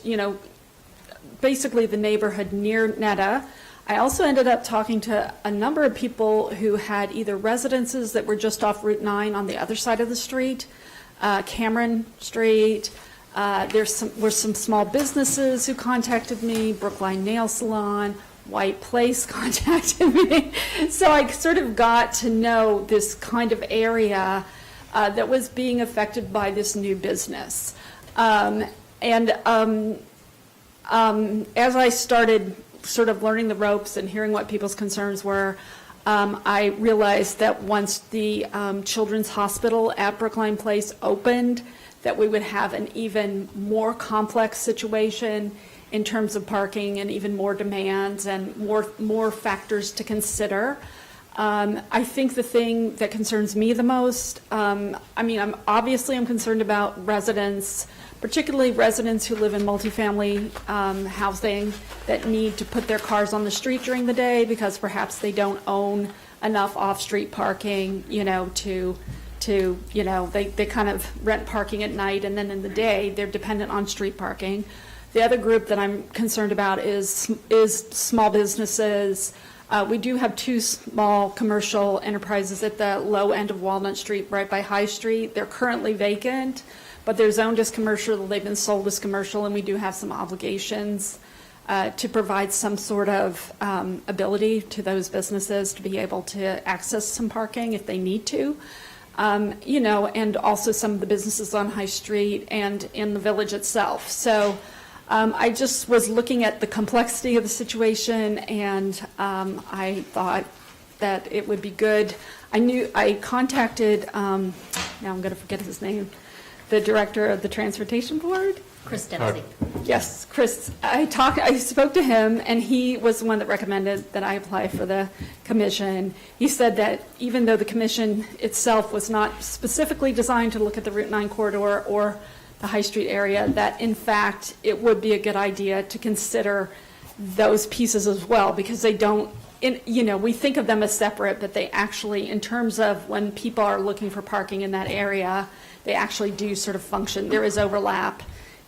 basically the neighborhood near Netta. I also ended up talking to a number of people who had either residences that were just off Route 9 on the other side of the street, Cameron Street. Were some small businesses who contacted me, Brookline Nail Salon, White Place contacted me. So I sort of got to know this kind of area that was being affected by this new business. As I started sort of learning the ropes and hearing what people's concerns were, I realized that once the Children's Hospital at Brookline Place opened, that we would have an even more complex situation in terms of parking and even more demands and more factors to consider. I think the thing that concerns me the most, I'm concerned about residents, particularly residents who live in multifamily housing that need to put their cars on the street during the day because perhaps they don't own enough off-street parking, they kind of rent parking at night, and then in the day they're dependent on street parking. The other group that I'm concerned about is small businesses. We do have two small commercial enterprises at the low end of Walnut Street, right by High Street. They're currently vacant, but they're zoned as commercial. They've been sold as commercial, and we do have some obligations to provide some sort of ability to those businesses to be able to access some parking if they need to. And also some of the businesses on High Street and in the village itself. So I just was looking at the complexity of the situation, and I thought that it would be good. I contacted, now I'm going to forget his name, the director of the Transportation Board. Chris Dempsey. Yes, Chris. I spoke to him, and he was the one that recommended that I apply for the commission. He said that even though the commission itself was not specifically designed to look at the Route 9 corridor or the High Street area, that in fact it would be a good idea to consider those pieces as well, because they don't, we think of them as separate, but they actually, in terms of when people are looking for parking in that area, they actually do sort of function. There is overlap,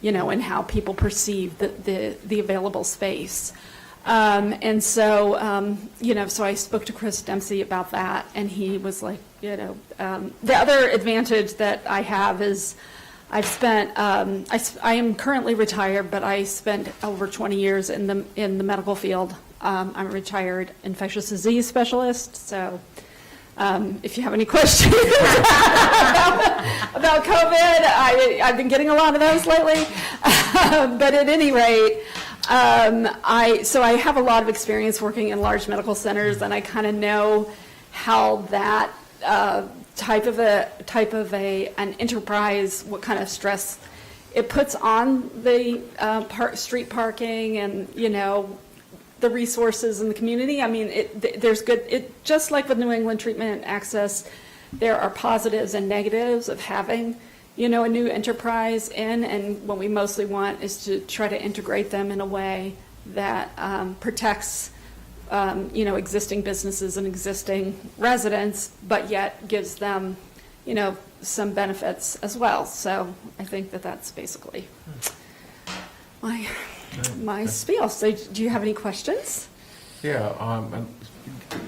in how people perceive the available space. So I spoke to Chris Dempsey about that, and he was like, the other advantage that I have is I've spent, I am currently retired, but I spent over 20 years in the medical field. I'm a retired infectious disease specialist, so if you have any questions about COVID, I've been getting a lot of those lately. But at any rate, I have a lot of experience working in large medical centers, and I kind of know how that type of an enterprise, what kind of stress it puts on the street parking and, you know, the resources in the community. I mean, just like with New England Treatment Access, there are positives and negatives of having, you know, a new enterprise in, and what we mostly want is to try to integrate them in a way that protects, you know, existing businesses and existing residents, but yet gives them, you know, some benefits as well. So I think that that's basically my spiel. So do you have any questions? Yeah, and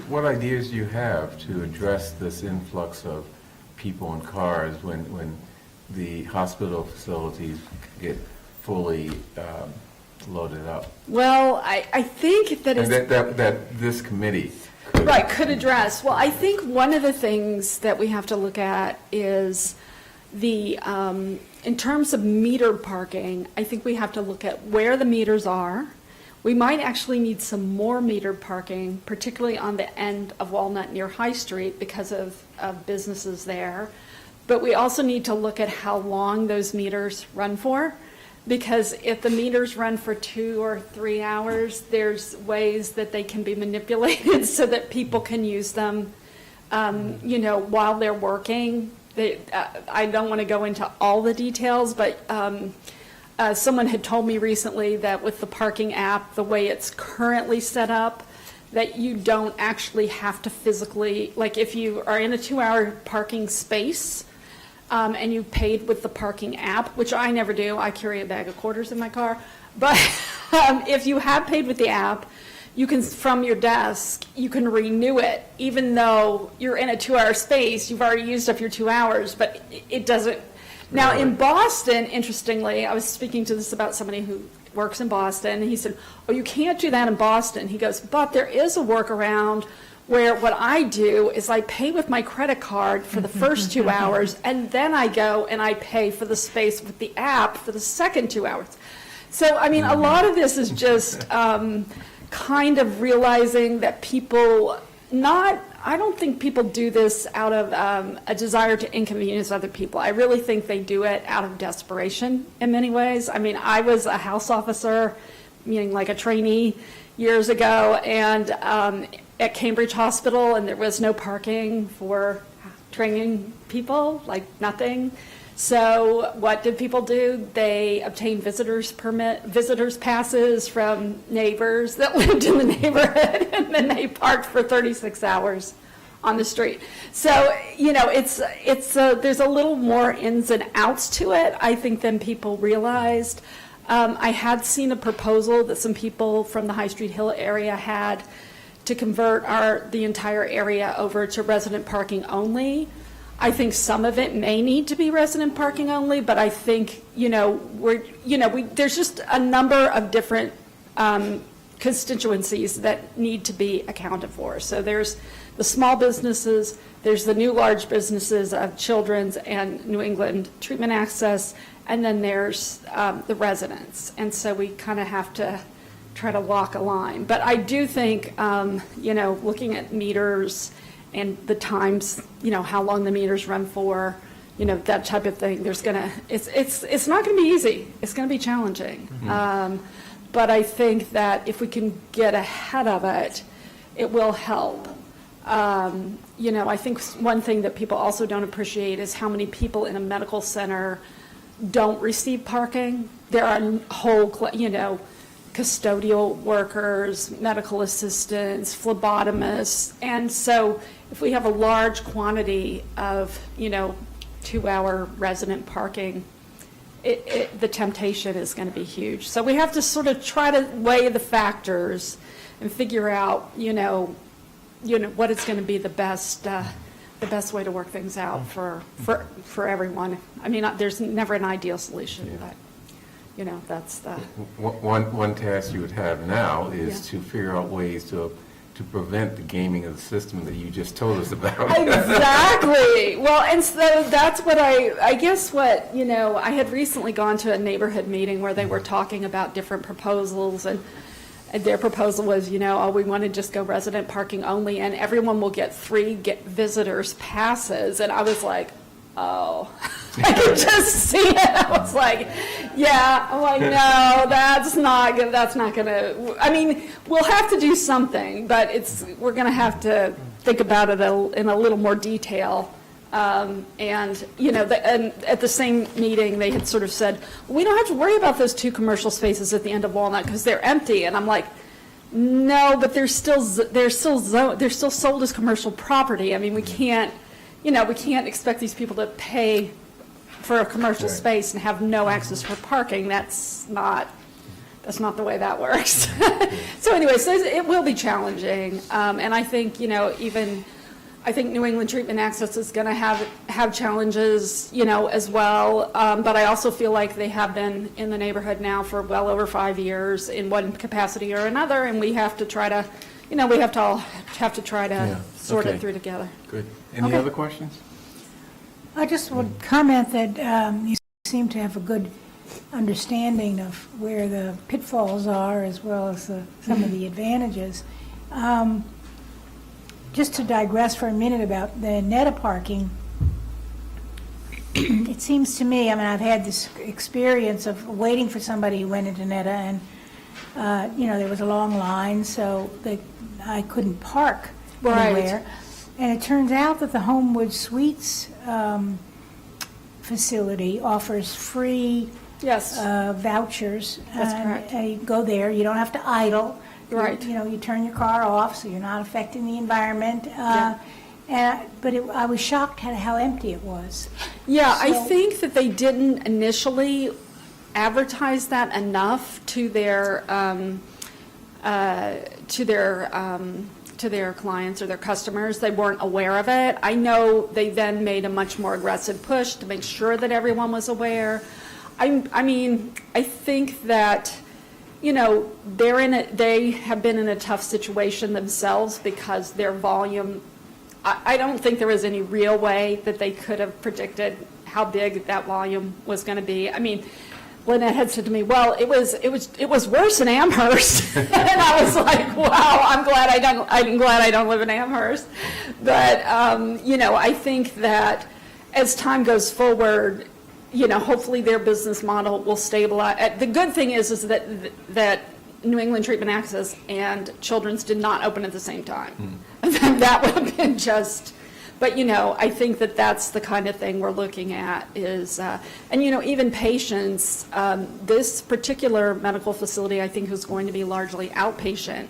what ideas do you have to address this influx of people and cars when the hospital facilities get fully loaded up? Well, I think that And it's... that this committee could address. Well, I think one of the things that we have to look at is the, in terms of metered parking, I think we have to look at where the meters are. We might actually need some more metered parking, particularly on the end of Walnut near High Street because of businesses there. But we also need to look at how long those meters run for. Because if the meters run for 2 or 3 hours, there's ways that they can be manipulated so that people can use them, you know, while they're working. I don't want to go into all the details, but someone had told me recently that with the parking app, the way it's currently set up, that you don't actually have to physically, like if you are in a 2-hour parking space, and you paid with the parking app, which I never do. I carry a bag of quarters in my car. But if you have paid with the app, you can, from your desk, you can renew it, even though you're in a 2-hour space. You've already used up your 2 hours, but it doesn't. Now, in Boston, interestingly, I was speaking to this about somebody who works in Boston, and he said, oh, you can't do that in Boston. He goes, but there is a workaround where what I do is I pay with my credit card for the first 2 hours, and then I go and I pay for the space with the app for the second 2 hours. So, I mean, a lot of this is just kind of realizing that people I don't think people do this out of a desire to inconvenience other people. I really think they do it out of desperation in many ways. I mean, I was a house officer, meaning like a trainee years ago, and at Cambridge Hospital, and there was no parking for training people, like nothing. So what did people do? They obtained visitors passes from neighbors that lived in the neighborhood, and then they parked for 36 hours on the street. So, you know, there's a little more ins and outs to it, I think, than people realized. I had seen a proposal that some people from the High Street Hill area had to convert the entire area over to resident parking only. I think some of it may need to be resident parking only, but I think, you know, there's just a number of different constituencies that need to be accounted for. So there's the small businesses, there's the new large businesses of Children's and New England Treatment Access, and then there's the residents. And so we kind of have to try to walk a line. But I do think, you know, looking at meters and the times, you know, how long the meters run for, you know, that type of thing, it's not going to be easy. It's going to be challenging. But I think that if we can get ahead of it, it will help. You know, I think one thing that people also don't appreciate is how many people in a medical center don't receive parking. There are whole, you know, custodial workers, medical assistants, phlebotomists. And so if we have a large quantity of, you know, 2-hour resident parking, the temptation is going to be huge. So we have to sort of try to weigh the factors and figure out, you know, what is going to be the best the best way to work things out for everyone. I mean, there's never an ideal solution, but, you know, that's the, One task you would have now is Yeah. to figure out ways to prevent the gaming of the system that you just told us about. Exactly. Well, and so that's what I guess what, you know, I had recently gone to a neighborhood meeting where they were talking about different proposals, and their proposal was, you know, oh, we want to just go resident parking only, and everyone will get visitors passes. And I was like, oh, I could just see it. I was like, yeah, I'm like, no, that's not gonna, I mean, we'll have to do something, but we're gonna have to think about it in a little more detail. And, you know, and at the same meeting, they had sort of said, we don't have to worry about those 2 commercial spaces at the end of Walnut because they're empty. And I'm like, no, but they're still sold as commercial property. I mean, we can't expect these people to pay for a commercial space and have no access for parking. That's not the way that works. So anyway, so it will be challenging. And I think, you know, I think New England Treatment Access is going to have challenges, you know, as well. But I also feel like they have been in the neighborhood now for well over 5 years in one capacity or another, and we have to try to, you know, try to sort okay. it through together. Good. Any Okay. other questions? I just would comment that you seem to have a good understanding of where the pitfalls are as well as some of the advantages. Just to digress for a minute about the Netta parking, it seems to me, I mean, I've had this experience of waiting for somebody who went into Netta, and, you know, there was a long line, so I couldn't park Right. anywhere. And it turns out that the Homewood Suites facility offers free Yes. vouchers. That's and, correct. You go there, you don't have to idle. Right. You know, you turn your car off, so you're not affecting the environment. Yeah. But I was shocked at how empty it was. Yeah, I So- think that they didn't initially advertise that enough to their clients or their customers. They weren't aware of it. I know they then made a much more aggressive push to make sure that everyone was aware. I mean, I think that, you know, they have been in a tough situation themselves because their volume, I don't think there was any real way that they could have predicted how big that volume was going to be. I mean, Lynette had said to me, well, it was worse in Amherst. And I was like, wow, I'm glad I don't live in Amherst. But, you know, I think that as time goes forward, you know, hopefully their business model will stabilize. The good thing is that New England Treatment Access and Children's did not open at the same time. That would have been just, but, you know, I think that that's the kind of thing we're looking at is, and, you know, even patients, this particular medical facility, I think, is going to be largely outpatient.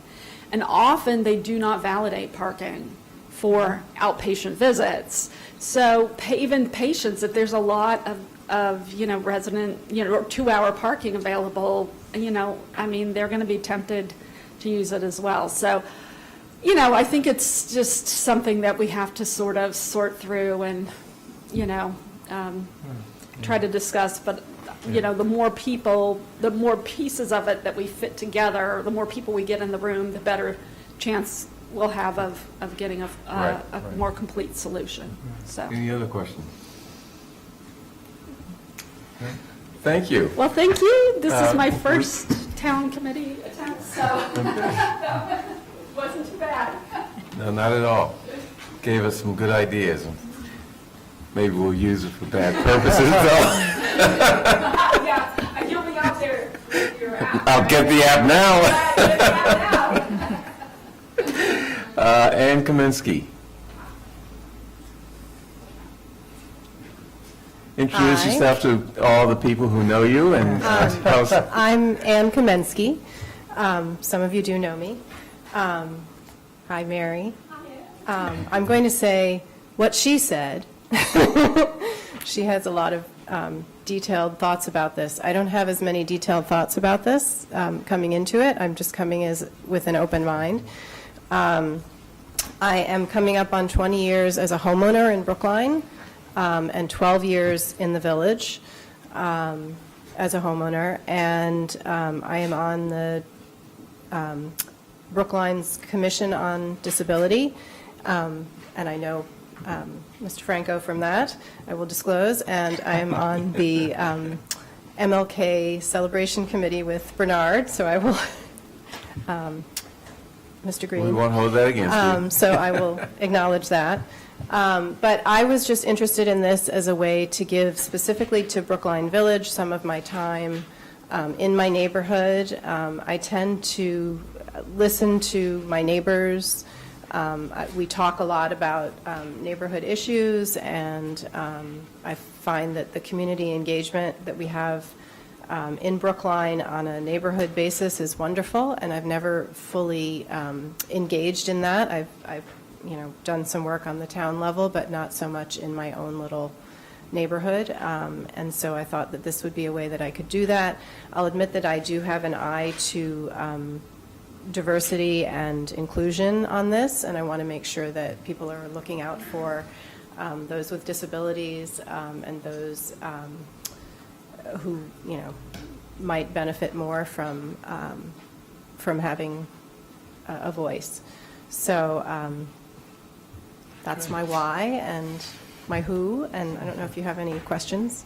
And often they do not validate parking for outpatient visits. So even patients, if there's a lot of, you know, resident, you know, 2-hour parking available, you know, I mean, they're going to be tempted to use it as well. So, you know, I think it's just something that we have to sort of sort through and, you know, try to discuss. But, you know, the more pieces of it that we fit together, the more people we get in the room, the better chance we'll have of getting a Right. more complete solution. So. Any other questions? Okay. Thank you. Well, thank you. This is my we- first town committee attempt, so wasn't too bad. No, not at all. Gave us some good ideas. Maybe we'll use it for bad purposes, though. Yeah, you'll be out there with your app. I'll get the app now. Ann Kaminsky. Introduce Hi. yourself to all the people who know you and tell us. I'm Ann Kaminsky. Some of you do know me. Hi, Mary. I'm going to say what she said. She has a lot of detailed thoughts about this. I don't have as many detailed thoughts about this coming into it. I'm just coming with an open mind. I am coming up on 20 years as a homeowner in Brookline, and 12 years in the village as a homeowner, and I am on the Brookline's Commission on Disability, and I know Mr. Franco from that, I will disclose, and I am on the MLK Celebration Committee with Bernard, so I will, Mr. Green. We won't hold that against you. So I will acknowledge that. But I was just interested in this as a way to give specifically to Brookline Village some of my time in my neighborhood. I tend to listen to my neighbors. We talk a lot about neighborhood issues, and I find that the community engagement that we have in Brookline on a neighborhood basis is wonderful, and I've never fully engaged in that. I've done some work on the town level, but not so much in my own little neighborhood, and so I thought that this would be a way that I could do that. I'll admit that I do have an eye to diversity and inclusion on this, and I want to make sure that people are looking out for those with disabilities and those who might benefit more from having a voice. So that's my why and my who, and I don't know if you have any questions.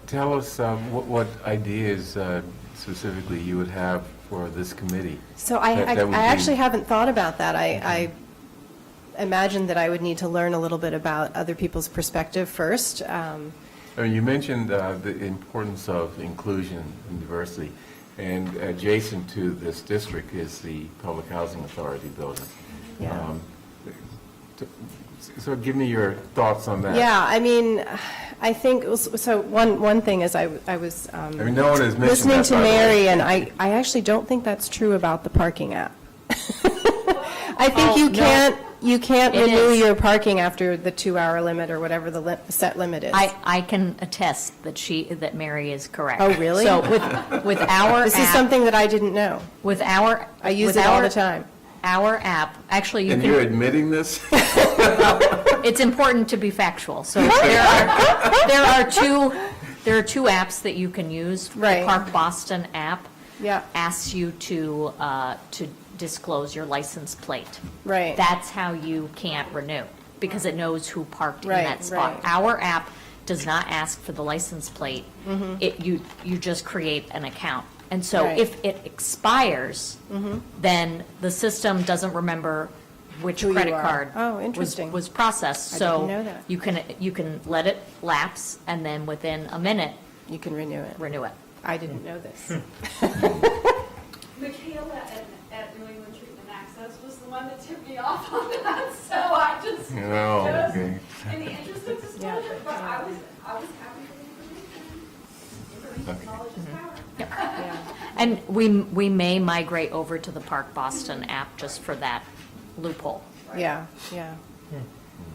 Tell us what ideas specifically you would have for this committee. So I That would be- actually haven't thought about that. I imagined that I would need to learn a little bit about other people's perspective first. You mentioned the importance of inclusion and diversity, and adjacent to this district is the Public Housing Authority building. Yeah. So give me your thoughts on that. Yeah, I mean, I think, so one thing is I was No one has mentioned listening that, to by the way. Mary, and I actually don't think that's true about the parking app. I think you can't It renew is. your parking after the 2-hour limit or whatever the set limit is. I can attest that Mary is correct. Oh, really? So with our This is app, something that I didn't know. with our. I use with it all our- the time. Our app, actually, you And you're can, admitting this? it's important to be factual. So there are two apps that you can use. Right. The Park Boston app Yeah, asks you to disclose your license plate. right. That's how you can't renew, because it knows who parked in Right, that spot. right. Our app does not ask for the license plate. You just create an account. And so Right. if it expires, then the system doesn't remember which Who you credit are. card Oh, interesting. was processed. I So didn't know that. you can let it lapse, and then within a minute, You can renew it. renew it. I didn't know this. Michaela at New England Treatment Access was the one that tipped me off on that, so I just, No, just okay. in the interest of disclosure, but I was happy for the information. Knowledge is power. Yeah. And we may migrate over to the Park Boston app just for that loophole. Yeah, yeah.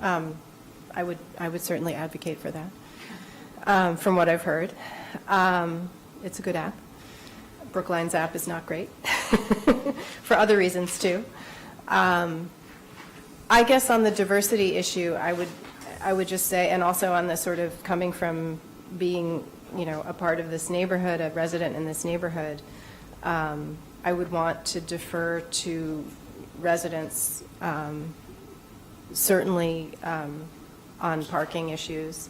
I would certainly advocate for that, from what I've heard. It's a good app. Brookline's app is not great, for other reasons, too. I guess on the diversity issue, I would just say, and also on the sort of coming from being, a part of this neighborhood, a resident in this neighborhood, I would want to defer to residents, certainly on parking issues.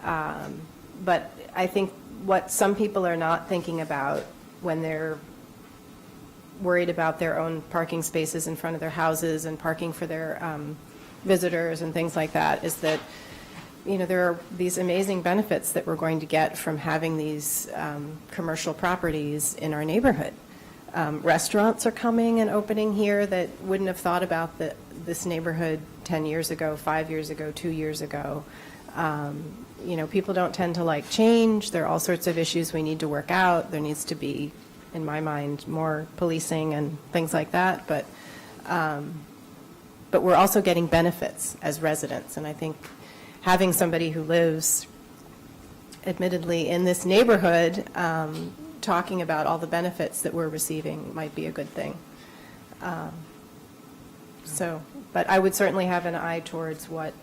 But I think what some people are not thinking about when they're worried about their own parking spaces in front of their houses and parking for their visitors and things like that is that, there are these amazing benefits that we're going to get from having these commercial properties in our neighborhood. Restaurants are coming and opening here that wouldn't have thought about this neighborhood 10 years ago, 5 years ago, 2 years ago. People don't tend to like change. There are all sorts of issues we need to work out. There needs to be, in my mind, more policing and things like that. But we're also getting benefits as residents. And I think having somebody who lives admittedly in this neighborhood talking about all the benefits that we're receiving might be a good thing. So, but I would certainly have an eye towards what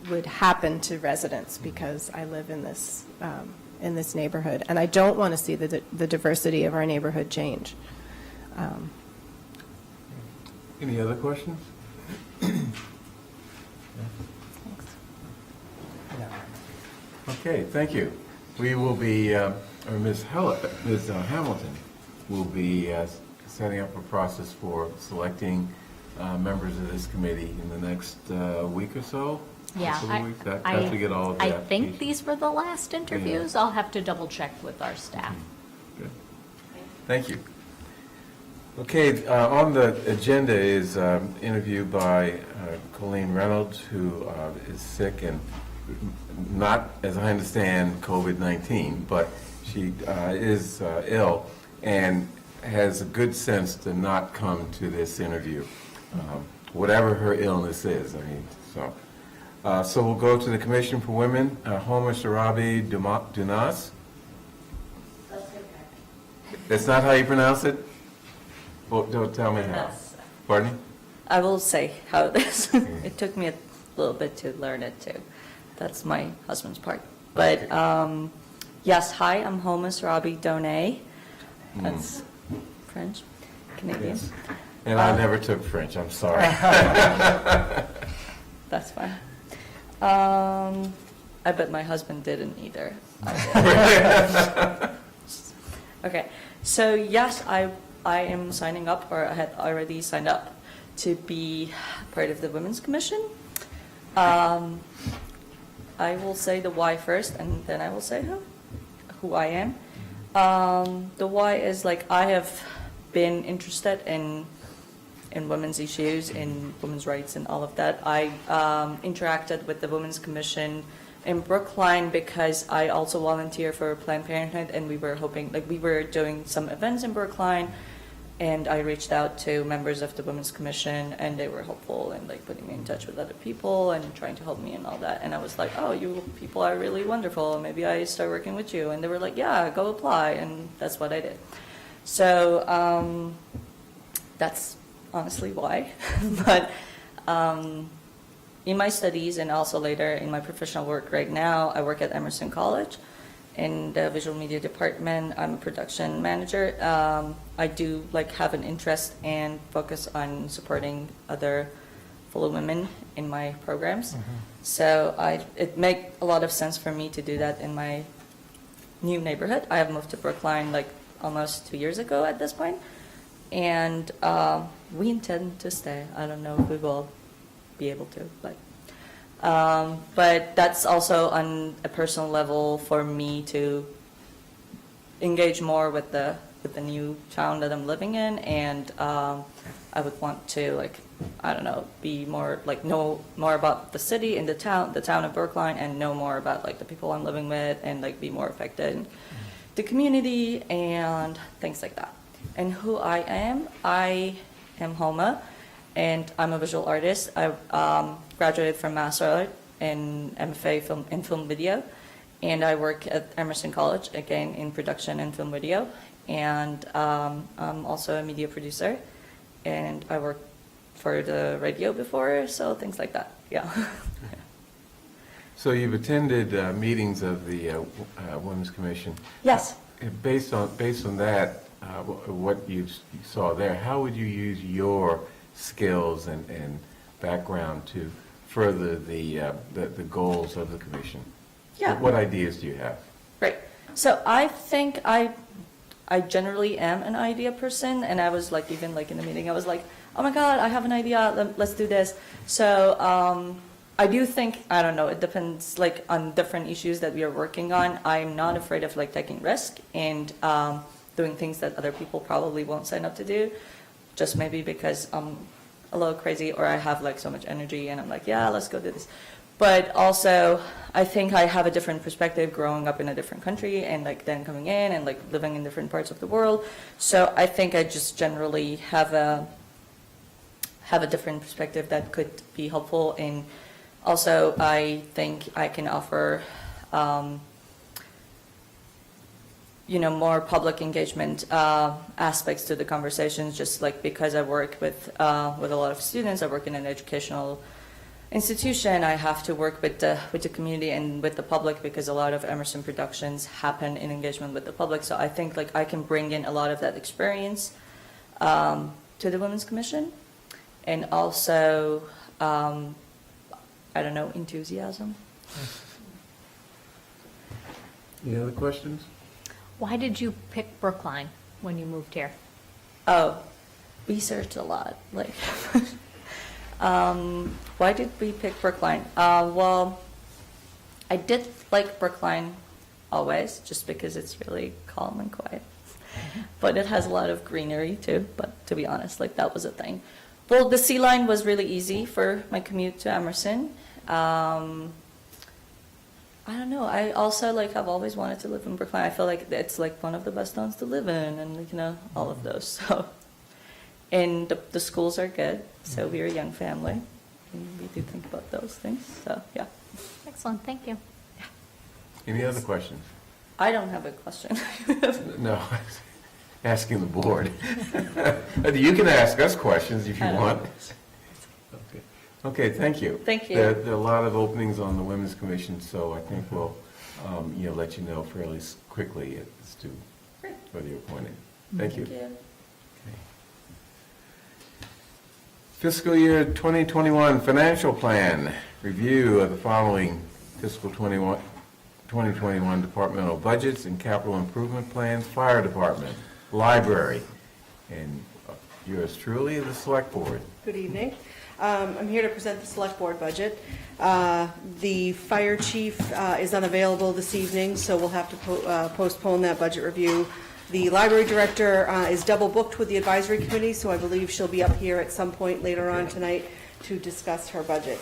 would happen to residents, because I live in this neighborhood, and I don't want to see the diversity of our neighborhood change. Any other questions? Okay, thank you. We will be, or Ms. Hamilton will be setting up a process for selecting members of this committee in the next week or so. Yeah, Couple of weeks, after we get all of the I think applications. these were the last interviews. I'll have to double check with our staff. Good. Thank you. Okay, on the agenda is interview by Colleen Reynolds, who is sick and not, as I understand, COVID-19, but she is ill and has a good sense to not come to this interview, whatever her illness is. I mean, so. So we'll go to the Commission for Women, Homer Sarabi Dunas. That's not how you pronounce it? Well, don't tell me how. Pardon me? I will say how it is. It took me a little bit to learn it too. That's my husband's part. But yes, hi, I'm Homer Sarabi Donay. That's French, Canadian. Yes. And I never took French, I'm sorry. That's fine. I bet my husband didn't either. Okay, so yes, I am signing up, or I had already signed up to be part of the Women's Commission. I will say the why first, and then I will say who I am. The why is like I have been interested in women's issues, in women's rights and all of that. I interacted with the Women's Commission in Brookline because I also volunteer for Planned Parenthood, and we were hoping, like we were doing some events in Brookline, and I reached out to members of the Women's Commission, and they were helpful in like putting me in touch with other people and trying to help me and all that. And I was like, oh, you people are really wonderful. Maybe I start working with you. And they were like, yeah, go apply. And that's what I did. So that's honestly why. But in my studies and also later in my professional work right now, I work at Emerson College in the visual media department. I'm a production manager. I do like have an interest and focus on supporting other fellow women in my programs. So it makes a lot of sense for me to do that in my new neighborhood. I have moved to Brookline like almost 2 years ago at this point. And we intend to stay. I don't know if we will be able to, but that's also on a personal level for me to engage more with the new town that I'm living in, and I would want to be more know more about the city and the town of Brookline, and know more about the people I'm living with, and be more affected in the community and things like that. And who I am Homa, and I'm a visual artist. I graduated from Master Art and MFA in film video, and I work at Emerson College, again, in production and film video. And I'm also a media producer, and I worked for the radio before, so things like that, yeah. So you've attended meetings of the Women's Commission. Yes. Based on that, what you saw there, how would you use your skills and background to further the goals of the commission? Yeah. What ideas do you have? Right. So I think I generally am an idea person, and I was even in the meeting, I was like, oh my God, I have an idea, let's do this. So I do think, I don't know, it depends on different issues that we are working on. I'm not afraid of taking risk and doing things that other people probably won't sign up to do, just maybe because I'm a little crazy, or I have so much energy and I'm like, yeah, let's go do this. But also, I think I have a different perspective growing up in a different country, and then coming in and living in different parts of the world. So I think I just generally have a different perspective that could be helpful. And also, I think I can offer more public engagement aspects to the conversations, just like because I work with a lot of students, I work in an educational institution, I have to work with the community and with the public because a lot of Emerson productions happen in engagement with the public. So I think like I can bring in a lot of that experience to the Women's Commission, and also, enthusiasm. Any other questions? Why did you pick Brookline when you moved here? Oh, researched a lot. Like, why did we pick Brookline? Well, I did like Brookline always, just because it's really calm and quiet. But it has a lot of greenery too. But to be honest, like that was a thing. Well, the Sea Line was really easy for my commute to Emerson. I don't know. I also I've always wanted to live in Brookline. I feel like it's like one of the best towns to live in, and all of those. So, and the schools are good. So we're a young family, and we do think about those things. So yeah. Excellent, thank you. Any other questions? I don't have a question. No, asking the board. You can ask us questions if you I don't want. know. Okay, thank you. Thank you. There are a lot of openings on the Women's Commission, so I think we'll, let you know fairly quickly as to Great. whether you're appointed. Thank you. Thank you. Fiscal year 2021 financial plan, review of the following fiscal 2021 departmental budgets and capital improvement plans, fire department, library, and yours truly, the select board. Good evening. I'm here to present the Select Board budget. The fire chief is unavailable this evening, so we'll have to postpone that budget review. The library director is double booked with the advisory committee, so I believe she'll be up here at some point later on tonight to discuss her budget.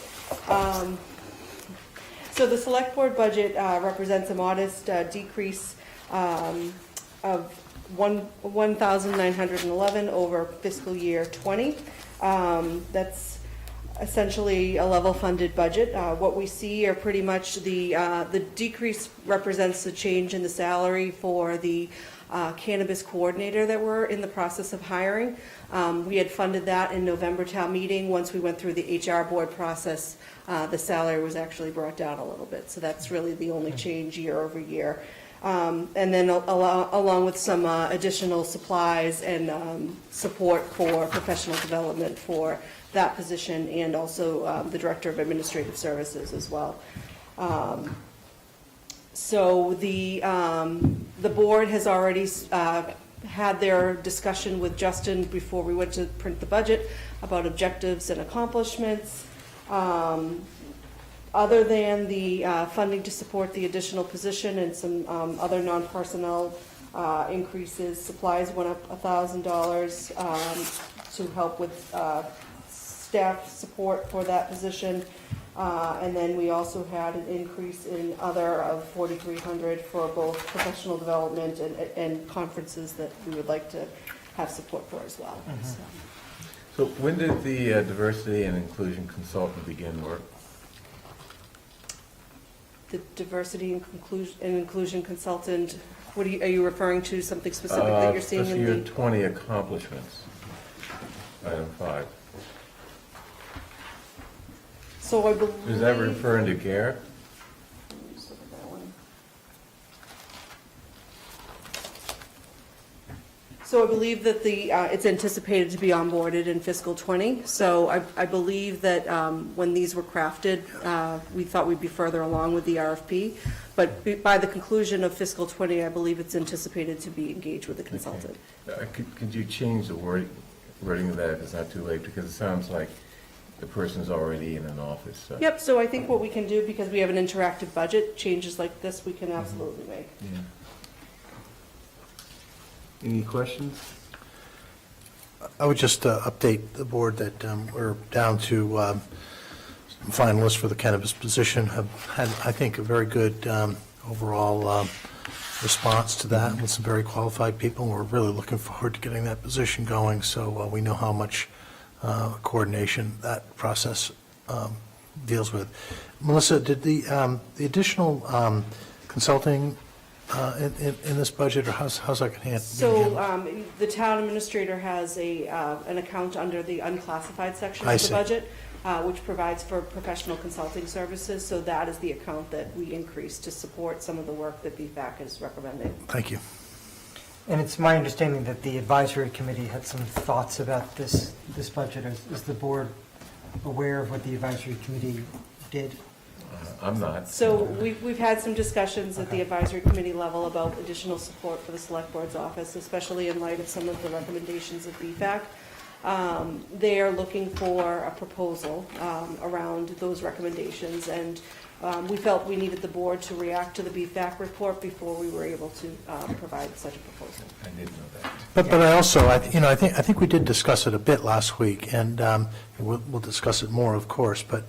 So the Select Board budget represents a modest decrease of $1,911 over fiscal year 20. That's essentially a level-funded budget. What we see are pretty much the decrease represents the change in the salary for the cannabis coordinator that we're in the process of hiring. We had funded that in November town meeting. Once we went through the HR board process, the salary was actually brought down a little bit. So that's really the only change year over year. And then along with some additional supplies and support for professional development for that position, and also the Director of Administrative Services as well. So the board has already had their discussion with Justin before we went to print the budget about objectives and accomplishments. Other than the funding to support the additional position and some other non-personnel increases, supplies went up $1,000 to help with staff support for that position. And then we also had an increase in other of $4,300 for both professional development and conferences that we would like to have support for as well. So when did the diversity and inclusion consultant begin work? The diversity and inclusion consultant, are you referring to something specific that you're seeing in Fiscal year the? 20 accomplishments, item 5. So I believe. Is that referring to Garrett? Just look at that one. So I believe that it's anticipated to be onboarded in fiscal 20. So I believe that when these were crafted, we thought we'd be further along with the RFP. But by the conclusion of fiscal 20, I believe it's anticipated to be engaged with the consultant. Could you change the wording of that if it's not too late? Because it sounds like the person's already in an office. So. Yep, so I think what we can do, because we have an interactive budget, changes like this we can absolutely make. Yeah. Any questions? I would just update the board that we're down to finalists for the cannabis position. Have had, I think, a very good overall response to that with some very qualified people. We're really looking forward to getting that position going, so we know how much coordination that process deals with. Melissa, did the additional consulting in this budget, or how's that going to handle? So the town administrator has an account under the unclassified section I of the see. budget, which provides for professional consulting services. So that is the account that we increased to support some of the work that BFAC is recommending. Thank you. And it's my understanding that the advisory committee had some thoughts about this budget. Is the board aware of what the advisory committee did? I'm not. So we've had some discussions at the advisory committee level about additional support for the select board's office, especially in light of some of the recommendations of BFAC. They are looking for a proposal around those recommendations, and we felt we needed the board to react to the BFAC report before we were able to provide such a proposal. I didn't know that. But I also, I think we did discuss it a bit last week, and we'll discuss it more, of course, but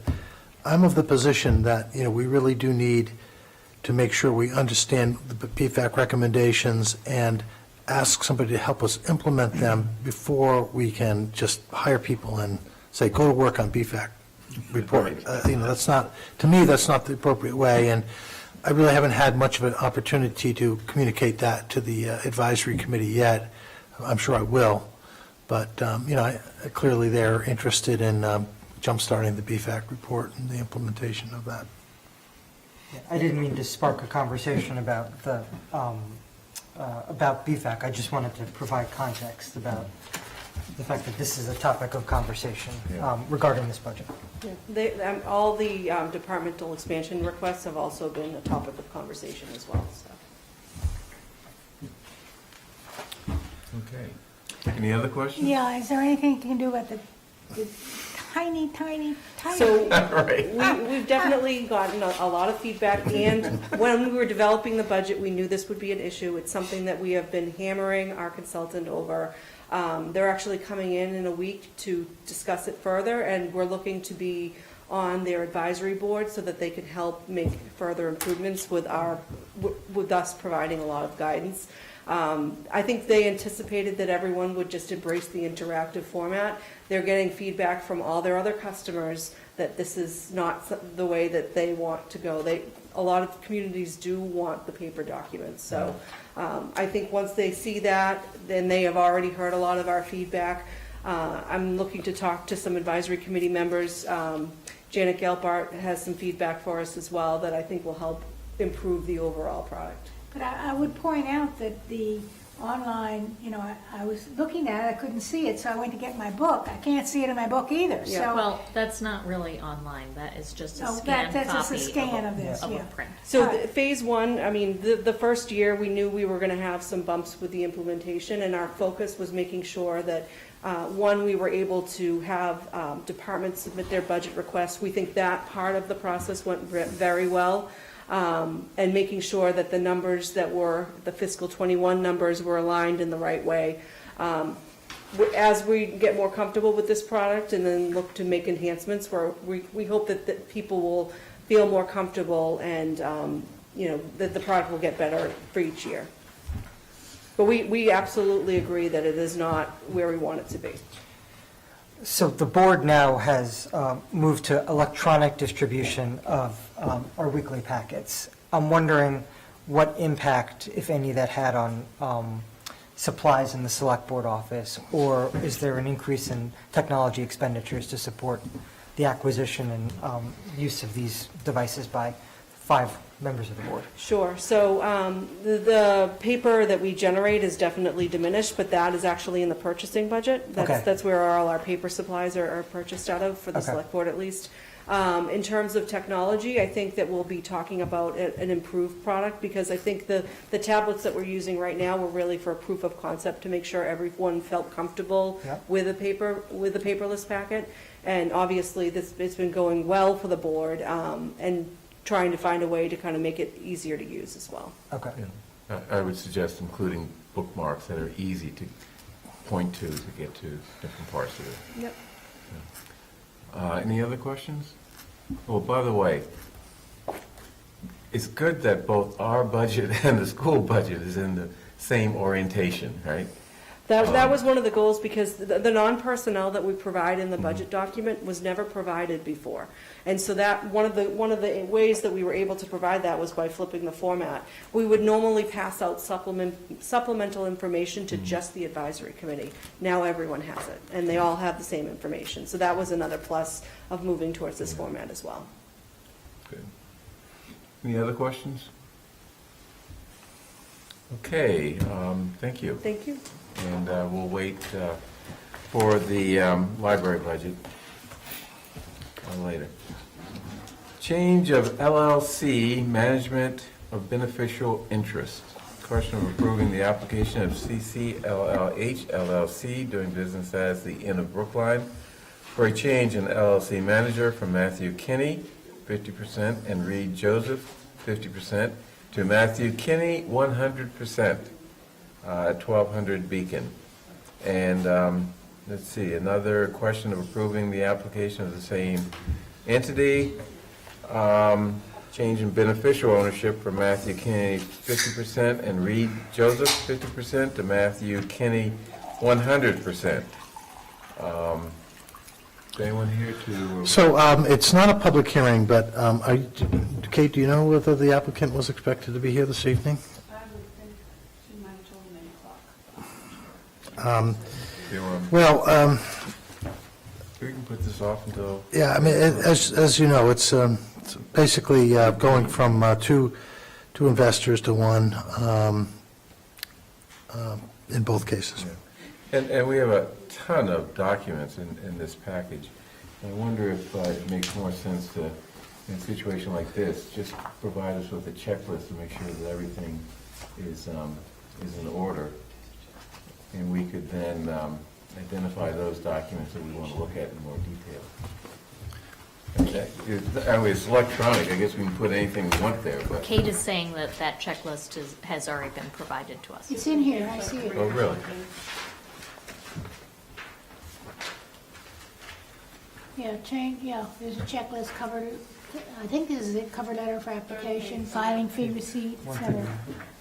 I'm of the position that, we really do need to make sure we understand the PFAC recommendations and ask somebody to help us implement them before we can just hire people and say, go to work on PFAC report. That's not, to me, that's not the appropriate way, and I really haven't had much of an opportunity to communicate that to the advisory committee yet. I'm sure I will, but, clearly they're interested in jumpstarting the BFAC report and the implementation of that. I didn't mean to spark a conversation about about BFAC. I just wanted to provide context about the fact that this is a topic of conversation regarding this budget. All the departmental expansion requests have also been a topic of conversation as well, so. Okay. Any other questions? Yeah, is there anything you can do about the tiny? So Right. we've definitely gotten a lot of feedback, and when we were developing the budget, we knew this would be an issue. It's something that we have been hammering our consultant over. They're actually coming in a week to discuss it further, and we're looking to be on their advisory board so that they can help make further improvements with us providing a lot of guidance. I think they anticipated that everyone would just embrace the interactive format. They're getting feedback from all their other customers that this is not the way that they want to go. A lot of communities do want the paper documents. So I think once they see that, then they have already heard a lot of our feedback. I'm looking to talk to some advisory committee members. Janet Gelbart has some feedback for us as well that I think will help improve the overall product. But I would point out that the online, I was looking at it, I couldn't see it, so I went to get my book. I can't see it in my book either, so. Well, that's not really online, that is just a Oh, scanned that's just a copy scan of this, of a yeah. print. So All right. phase one, the first year, we knew we were going to have some bumps with the implementation, and our focus was making sure that, one, we were able to have departments submit their budget requests. We think that part of the process went very well. And making sure that the numbers that were, the fiscal 21 numbers were aligned in the right way. As we get more comfortable with this product and then look to make enhancements, we hope that people will feel more comfortable and, that the product will get better for each year. But we absolutely agree that it is not where we want it to be. So the board now has moved to electronic distribution of our weekly packets. I'm wondering what impact, if any, that had on supplies in the select board office, or is there an increase in technology expenditures to support the acquisition and use of these devices by 5 members of the board? Sure. So the paper that we generate is definitely diminished, but that is actually in the purchasing budget. That's where all our paper supplies are purchased out of, for the select board at least. In terms of technology, I think that we'll be talking about an improved product, because I think the tablets that we're using right now were really for a proof of concept to make sure everyone felt comfortable with the paperless packet. And obviously, it's been going well for the board, and trying to find a way to kind of make it easier to use as well. Okay. I would suggest including bookmarks that are easy to point to get to different parts of it. Yep. Any other questions? Oh, by the way, it's good that both our budget and the school budget is in the same orientation, right? That was one of the goals, because the non-personnel that we provide in the budget document was never provided before. And so that, one of the ways that we were able to provide that was by flipping the format. We would normally pass out supplemental information to just the advisory committee. Now everyone has it, and they all have the same information. So that was another plus of moving towards this format as well. Good. Any other questions? Okay, thank you. Thank you. And we'll wait for the library budget later. Change of LLC, management of beneficial interest. Question of approving the application of CCLLH LLC, doing business as the Inn of Brookline, for a change in LLC manager from Matthew Kinney, 50%, and Reed Joseph, 50%, to Matthew Kinney, 100%, at 1200 Beacon. And let's see, another question of approving the application of the same entity, change in beneficial ownership from Matthew Kinney, 50%, and Reed Joseph, 50%, to Matthew Kinney, 100%. Is anyone here to? So it's not a public hearing, but Kate, do you know whether the applicant was expected to be here this evening? I would think she might have told me 8 o'clock. Well, We can put this off until. yeah, I mean, as you know, it's basically going from two investors to one in both cases. And we have a ton of documents in this package. I wonder if it makes more sense to, in a situation like this, just provide us with a checklist to make sure that everything is in order. And we could then identify those documents that we want to look at in more detail. I mean, it's electronic, I guess we can put anything we want there, but. Kate is saying that that checklist has already been provided to us. It's in here, I see it. Oh, really? Yeah, there's a checklist covered, I think this is it, cover letter for application, filing fee receipt, et cetera.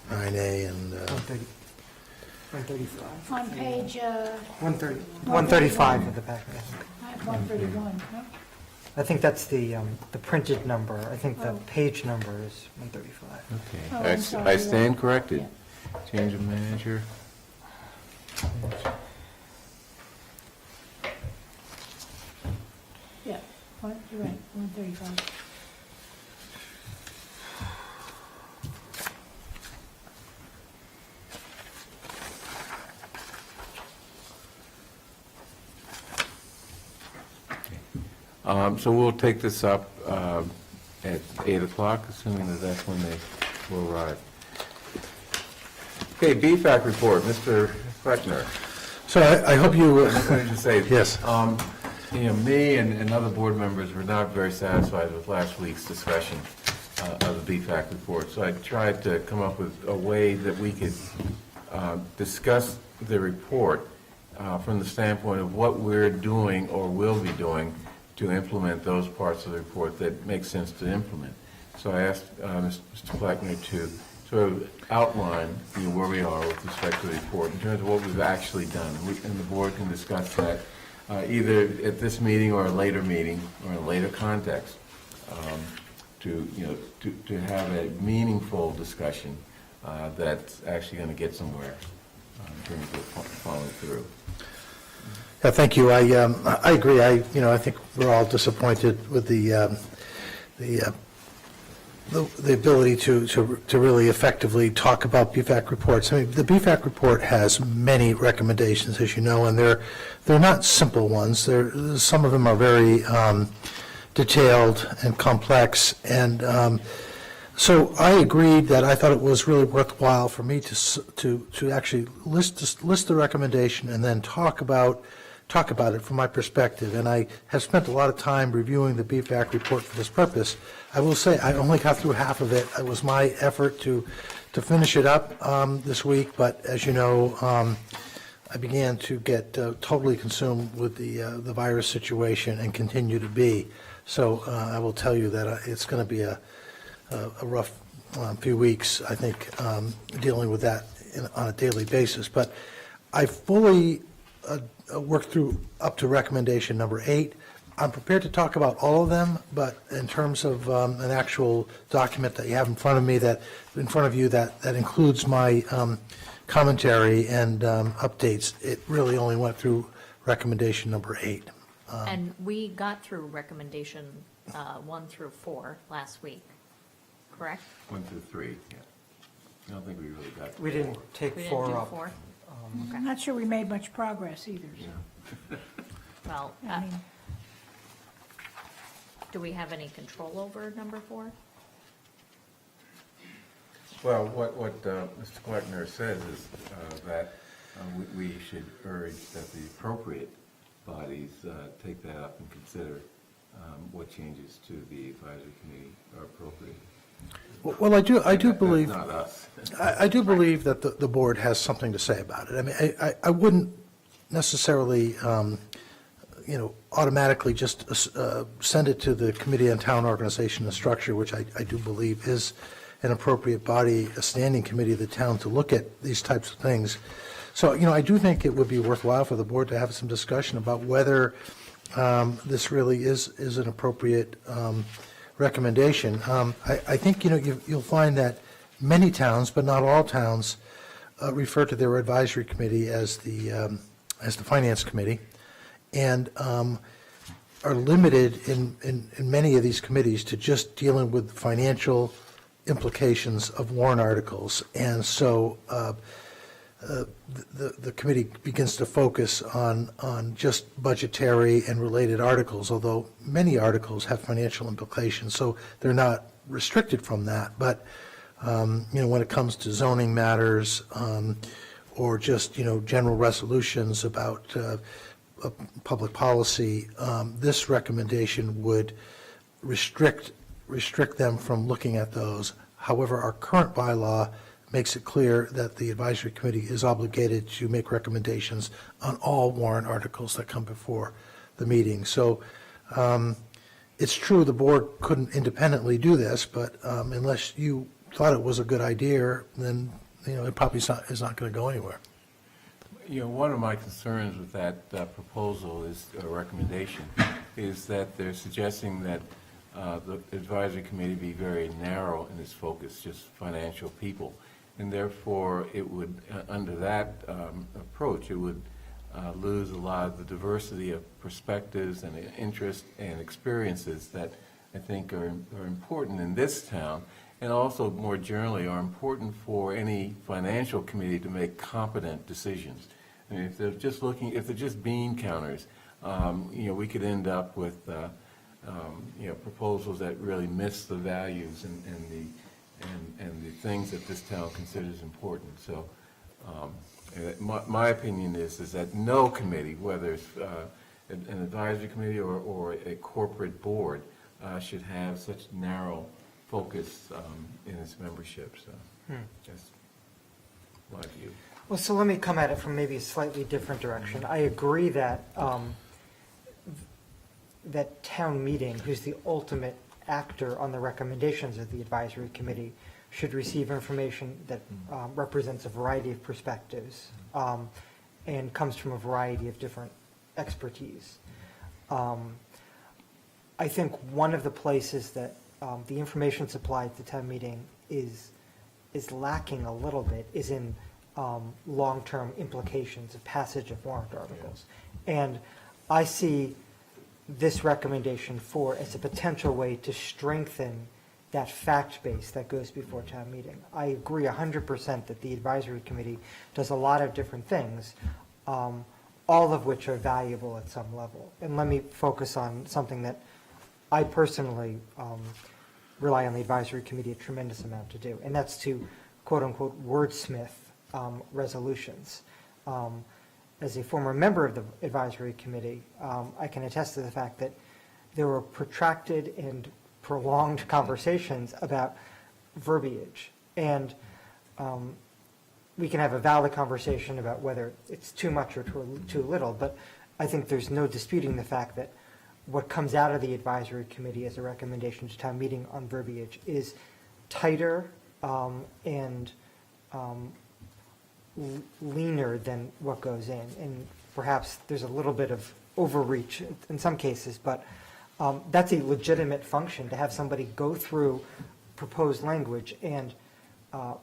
9A and 135. On page, 135 of the packet. I have 131, huh? I think that's the printed number. I think the Oh. page number is 135. Oh, Okay, I'm sorry, I you're stand right. corrected. Change of manager. Yeah, you're right, 135. So we'll take this up at 8 o'clock, assuming that that's when they will arrive. Okay, BFAC report, Mr. Fleckner. So I hope you, I just wanted to say. Yes. Me and other board members were not very satisfied with last week's discussion of the BFAC report. So I tried to come up with a way that we could discuss the report from the standpoint of what we're doing or will be doing to implement those parts of the report that make sense to implement. So I asked Mr. Fleckner to sort of outline where we are with respect to the report in terms of what we've actually done. And the board can discuss that either at this meeting or a later meeting or in a later context to have a meaningful discussion that's actually going to get somewhere in terms of following through. yeah, thank you. I agree. I think we're all disappointed with the ability to really effectively talk about BFAC reports. I mean, the BFAC report has many recommendations, as you know, and they're not simple ones. Some of them are very detailed and complex, and so I agreed that I thought it was really worthwhile for me to actually list the recommendation and then talk about it from my perspective. And I have spent a lot of time reviewing the BFAC report for this purpose. I will say I only got through half of it. It was my effort to finish it up this week, but as you know, I began to get totally consumed with the virus situation and continue to be. So I will tell you that it's going to be a rough few weeks, I think, dealing with that on a daily basis. But I fully worked through up to recommendation number 8. I'm prepared to talk about all of them, but in terms of an actual document that you have in front of me, that includes my commentary and updates, it really only went through recommendation number 8. And we got through recommendation 1 through 4 last week, correct? 1 through 3, yeah. I don't think we really got. We didn't take We didn't 4 do up. 4? I'm not sure we made much progress either. so. Well, I mean, do we have any control over number 4? Well, what Mr. Kleckner says is that we should urge that the appropriate bodies take that up and consider what changes to the advisory committee are appropriate. Well, I do believe. That's not us. I do believe that the board has something to say about it. I mean, I wouldn't necessarily, automatically just send it to the Committee on Town Organization and Structure, which I do believe is an appropriate body, a standing committee of the town to look at these types of things. So, I do think it would be worthwhile for the board to have some discussion about whether this really is an appropriate recommendation. I think, you'll find that many towns, but not all towns, refer to their advisory committee as the finance committee, and are limited in many of these committees to just dealing with financial implications of warrant articles. And so the committee begins to focus on just budgetary and related articles, although many articles have financial implications, so they're not restricted from that. But, when it comes to zoning matters or just, general resolutions about public policy, this recommendation would restrict them from looking at those. However, our current bylaw makes it clear that the advisory committee is obligated to make recommendations on all warrant articles that come before the meeting. So it's true the board couldn't independently do this, but unless you thought it was a good idea, then it probably is not going to go anywhere. One of my concerns with that proposal is, a recommendation, is that they're suggesting that the advisory committee be very narrow in its focus, just financial people. And therefore, it would, under that approach, it would lose a lot of the diversity of perspectives and interest and experiences that I think are important in this town, and also more generally are important for any financial committee to make competent decisions. I mean, if they're just bean counters, we could end up with proposals that really miss the values and the things that this town considers important. So my opinion is that no committee, whether it's an advisory committee or a corporate board, should have such narrow focus in its membership. So that's my view. Well, so let me come at it from maybe a slightly different direction. I agree that that town meeting, who's the ultimate actor on the recommendations of the advisory committee, should receive information that represents a variety of perspectives and comes from a variety of different expertise. I think one of the places that the information supplied to town meeting is lacking a little bit is in long-term implications of passage of warrant articles. And I see this recommendation as a potential way to strengthen that fact base that goes before town meeting. I agree 100% that the advisory committee does a lot of different things, all of which are valuable at some level. And let me focus on something that I personally rely on the advisory committee a tremendous amount to do, and that's to, quote-unquote, wordsmith resolutions. As a former member of the advisory committee, I can attest to the fact that there were protracted and prolonged conversations about verbiage. And we can have a valid conversation about whether it's too much or too little, but I think there's no disputing the fact that what comes out of the advisory committee as a recommendation to town meeting on verbiage is tighter and leaner than what goes in. And perhaps there's a little bit of overreach in some cases, but that's a legitimate function to have somebody go through proposed language and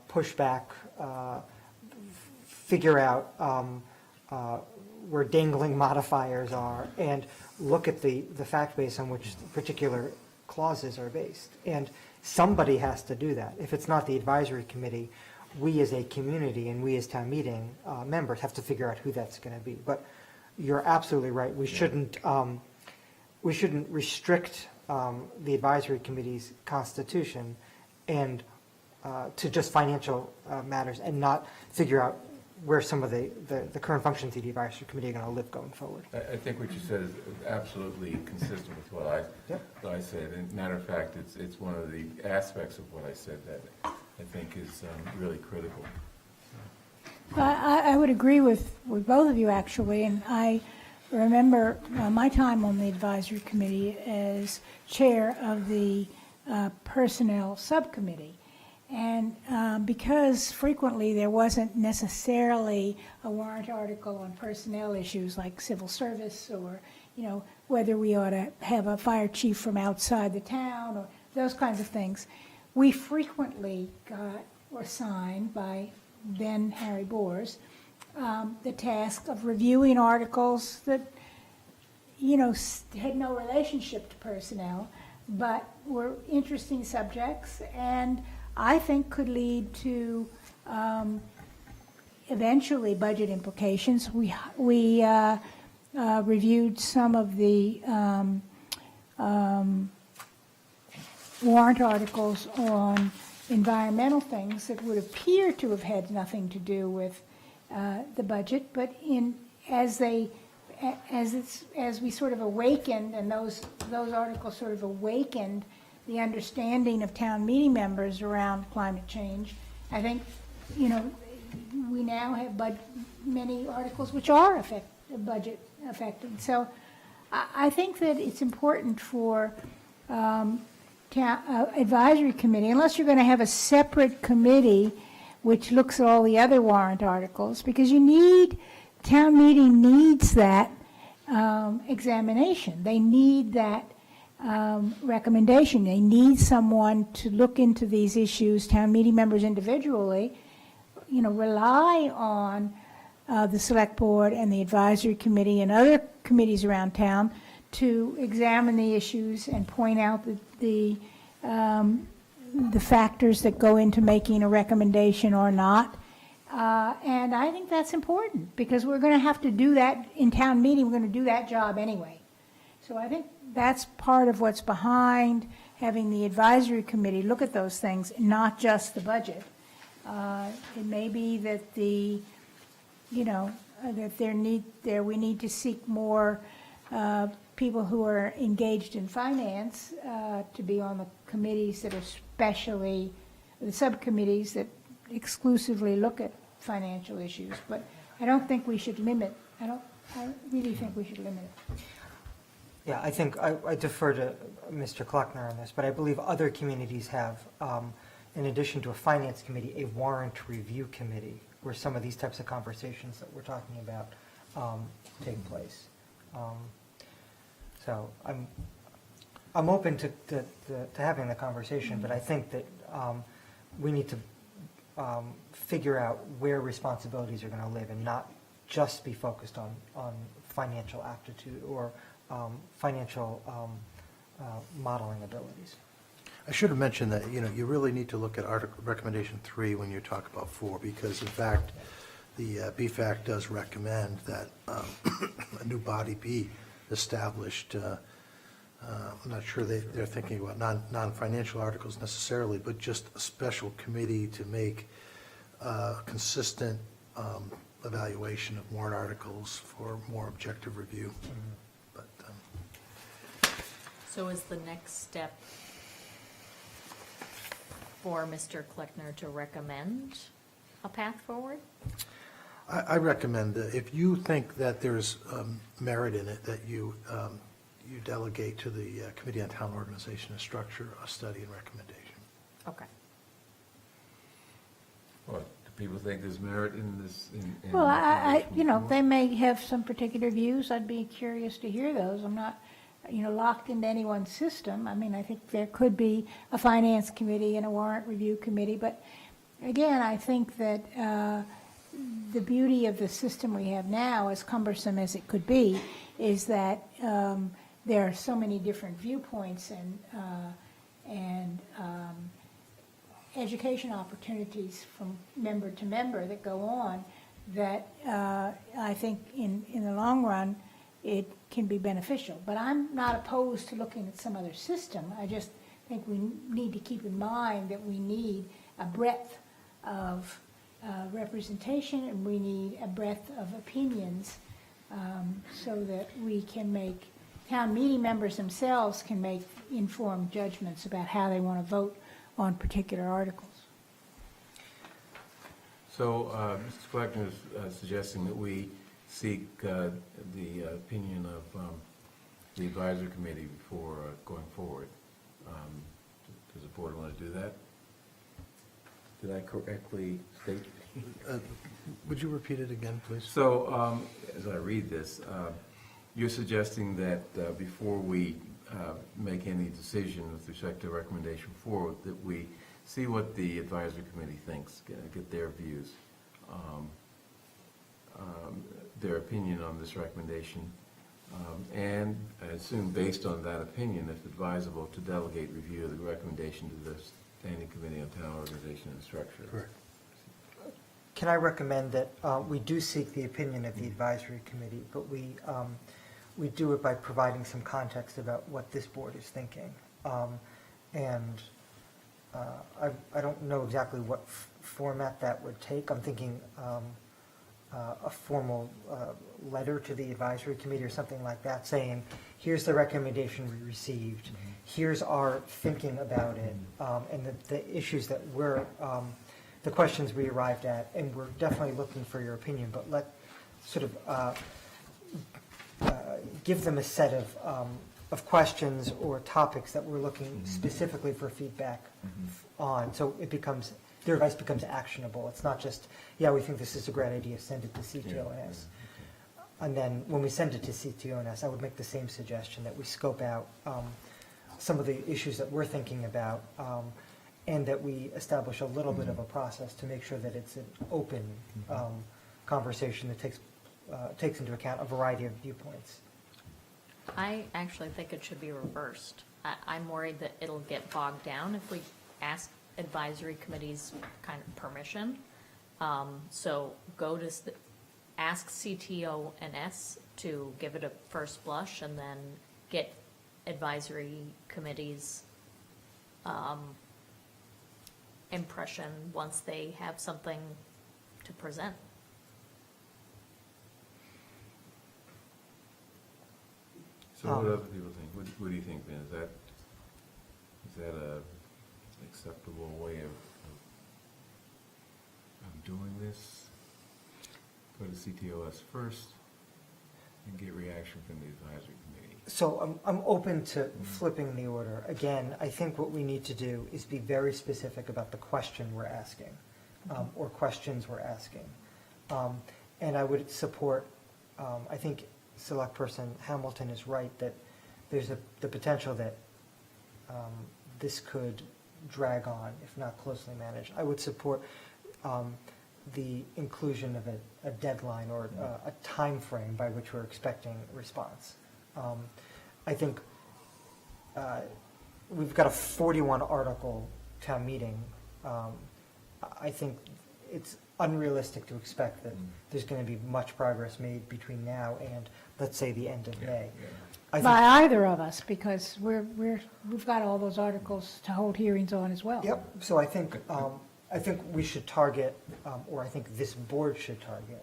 push back, figure out where dangling modifiers are, and look at the fact base on which particular clauses are based. And somebody has to do that. If it's not the advisory committee, we as a community and we as town meeting members have to figure out who that's going to be. But you're absolutely right. We shouldn't restrict the advisory committee's constitution and to just financial matters and not figure out where some of the current functions of the advisory committee are going to live going forward. I think what you said is absolutely consistent with what I said. And matter of fact, it's one of the aspects of what I said that I think is really critical. I would agree with both of you, actually, and I remember my time on the advisory committee as chair of the personnel subcommittee. And because frequently there wasn't necessarily a warrant article on personnel issues like civil service or, whether we ought to have a fire chief from outside the town or those kinds of things, we frequently got or signed by then Harry Boers the task of reviewing articles that, had no relationship to personnel, but were interesting subjects and I think could lead to eventually budget implications. We reviewed some of the warrant articles on environmental things that would appear to have had nothing to do with the budget, but as we sort of awakened, and those articles sort of awakened the understanding of town meeting members around climate change, I think, we now have many articles which are budget affected. So I think that it's important for advisory committee, unless you're going to have a separate committee which looks at all the other warrant articles, because town meeting needs that examination. They need that recommendation. They need someone to look into these issues. Town meeting members individually, rely on the select board and the advisory committee and other committees around town to examine the issues and point out the factors that go into making a recommendation or not. And I think that's important because we're going to have to do that in town meeting. We're going to do that job anyway. So I think that's part of what's behind having the advisory committee look at those things, not just the budget. It may be that we need to seek more people who are engaged in finance to be on the committees that are the subcommittees that exclusively look at financial issues. But I don't think we should limit. I really think we should limit it. Yeah, I think I defer to Mr. Kleckner on this, but I believe other communities have, in addition to a finance committee, a warrant review committee where some of these types of conversations that we're talking about take place. So I'm open to having the conversation, but I think that we need to figure out where responsibilities are going to live and not just be focused on financial aptitude or financial modeling abilities. I should have mentioned that, you really need to look at recommendation 3 when you talk about 4, because in fact, the BFAC does recommend that a new body be established. I'm not sure they're thinking about non-financial articles necessarily, but just a special committee to make consistent evaluation of warrant articles for more objective review. But So is the next step for Mr. Kleckner to recommend a path forward? I recommend that if you think that there's merit in it, that you delegate to the Committee on Town Organization and Structure a study and recommendation. Okay. Well, it people think there's merit in this? in Well, recommendation you know, four? they may have some particular views. I'd be curious to hear those. I'm not, you know, locked into any one system. I mean, I think there could be a finance committee and a warrant review committee, but again, I think that the beauty of the system we have now, as cumbersome as it could be, is that there are so many different viewpoints and education opportunities from member to member that go on, that I think in the long run, it can be beneficial. But I'm not opposed to looking at some other system. I just think we need to keep in mind that we need a breadth of representation, and we need a breadth of opinions, so that we can make, town meeting members themselves can make informed judgments about how they want to vote on particular articles. So, Mr. Fleckner is suggesting that we seek the opinion of the advisory committee before going forward. Does the board want to do that? Did I correctly state? Would you repeat it again, please? So, as I read this, you're suggesting that before we make any decision with respect to recommendation 4, that we see what the advisory committee thinks, get their views, their opinion on this recommendation, and I assume based on that opinion, if advisable, to delegate review of the recommendation to the Standing Committee on Town Organization and Structure. Correct. Can I recommend that we do seek the opinion of the advisory committee, but we do it by providing some context about what this board is thinking. And I don't know exactly what format that would take. I'm thinking a formal letter to the advisory committee or something like that, saying, here's the recommendation we received, here's our thinking about it, and the issues that we're, the questions we arrived at, and we're definitely looking for your opinion, but let sort of give them a set of questions or topics that we're looking specifically for feedback on, so it becomes, their advice becomes actionable. It's not just, yeah, we think this is a great idea, send it to CTONS. And then when we send it to CTONS, I would make the same suggestion that we scope out some of the issues that we're thinking about, and that we establish a little bit of a process to make sure that it's an open conversation that takes into account a variety of viewpoints. I actually think it should be reversed. I'm worried that it'll get bogged down if we ask advisory committees kind of permission. So go to, ask CTONS to give it a first blush, and then get advisory committees' impression once they have something to present. So what do other people think? What do you think, Ben? Is that a acceptable way of doing this? Go to CTOS first and get reaction from the advisory committee. So I'm open to flipping the order. Again, I think what we need to do is be very specific about the question we're asking, or questions we're asking. And I would support, I think Select Person Hamilton is right, that there's the potential that this could drag on if not closely managed. I would support the inclusion of a deadline or a time frame by which we're expecting response. I think we've got a 41 article town meeting. I think it's unrealistic to expect that there's going to be much progress made between now and, let's say, the end of May. I think, By either of us, because we've got all those articles to hold hearings on as well. yep, so I think we should target, or I think this board should target,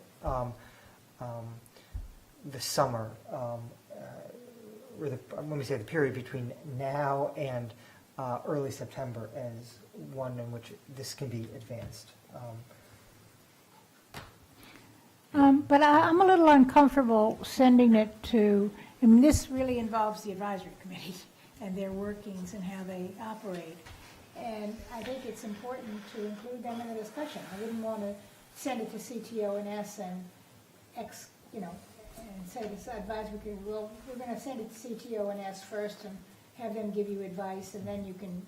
the summer, or let me say the period between now and early September as one in which this can be advanced. But I'm a little uncomfortable sending it to, I mean, this really involves the advisory committee and their workings and how they operate. And I think it's important to include them in the discussion. I wouldn't want to send it to CTO and S and and say to the advisory committee, well, we're going to send it to CTO and S first and have them give you advice, and then you can,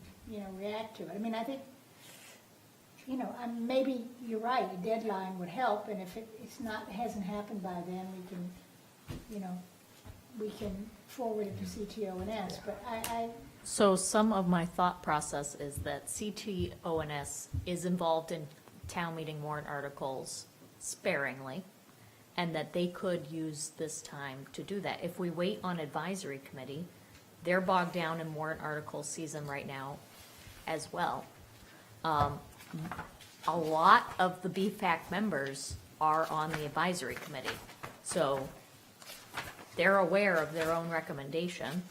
react to it. I mean, I think, maybe you're right, a deadline would help, and if hasn't happened by then, we can forward it to CTO and S, but So some of my thought process is that CTO&S is involved in town meeting warrant articles sparingly, and that they could use this time to do that. If we wait on advisory committee, they're bogged down in warrant article season right now as well. A lot of the BFAC members are on the advisory committee, so they're aware of their own recommendation.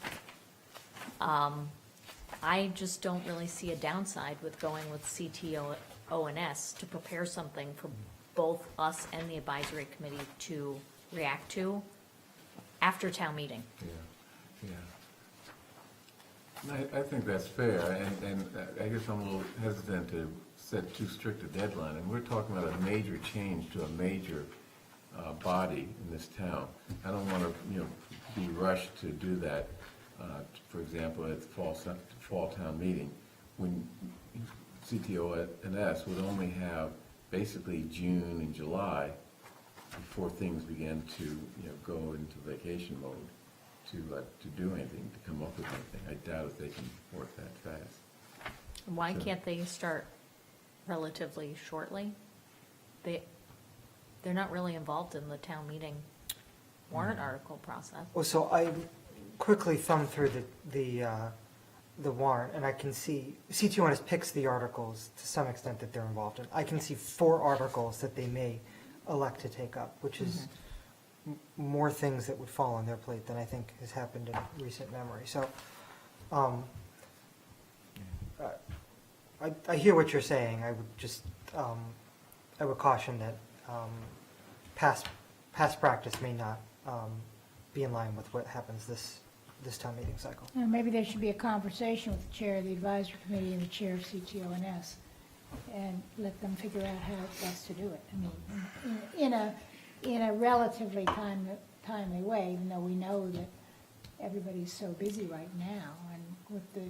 I just don't really see a downside with going with CTO&S to prepare something for both us and the advisory committee to react to after town meeting. I think that's fair, and I guess I'm a little hesitant to set too strict a deadline. And we're talking about a major change to a major body in this town. I don't want to, be rushed to do that. For example, at the fall town meeting, when CTO and S would only have basically June and July before things began to, go into vacation mode to do anything, to come up with anything. I doubt if they can work that fast. Why So- can't they start relatively shortly? They're not really involved in the town meeting warrant article process. Well, so I quickly thumbed through the warrant, and I can see, CTO&S picks the articles to some extent that they're involved in. I can see 4 articles that they may elect to take up, which is more things that would fall on their plate than I think has happened in recent memory. So, I hear what you're saying. I would just, I would caution that past practice may not be in line with what happens this town meeting cycle. maybe there should be a conversation with the chair of the advisory committee and the chair of CTO and S, and let them figure out how best to do it. I mean, in a relatively timely way, even though we know that everybody's so busy right now, and with the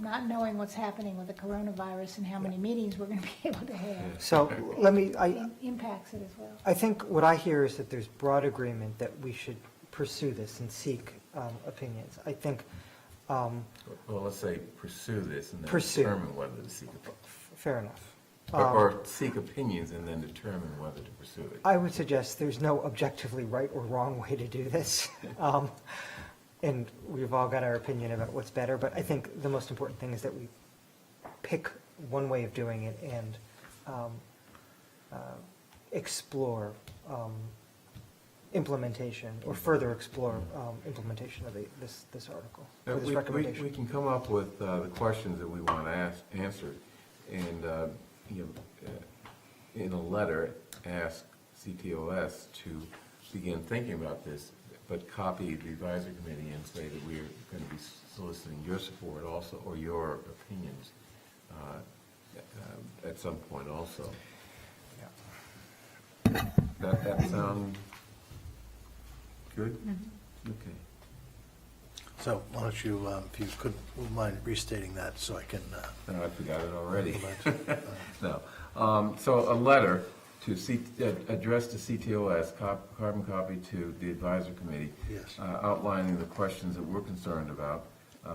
not knowing what's happening with the coronavirus and how many meetings we're going to be able to have, So let me, impacts it as well. I think what I hear is that there's broad agreement that we should pursue this and seek opinions. I think, Well, let's say pursue this and then Pursue. determine whether to seek fair enough. or seek opinions and then determine whether to pursue it. I would suggest there's no objectively right or wrong way to do this. And we've all got our opinion about what's better, but I think the most important thing is that we pick one way of doing it and explore implementation, or further explore implementation of this article, or this We recommendation. can come up with the questions that we want to answer, and, in a letter, ask CTOS to begin thinking about this, but copy the advisory committee and say that we're going to be soliciting your support also, or your opinions at some point also. That sound good? Okay. So why don't you, if you wouldn't mind restating that so I can. No, I forgot it already. implement. No. So a letter to addressed to CTOS, carbon copy to the advisory committee. Yes. Outlining the questions that we're concerned about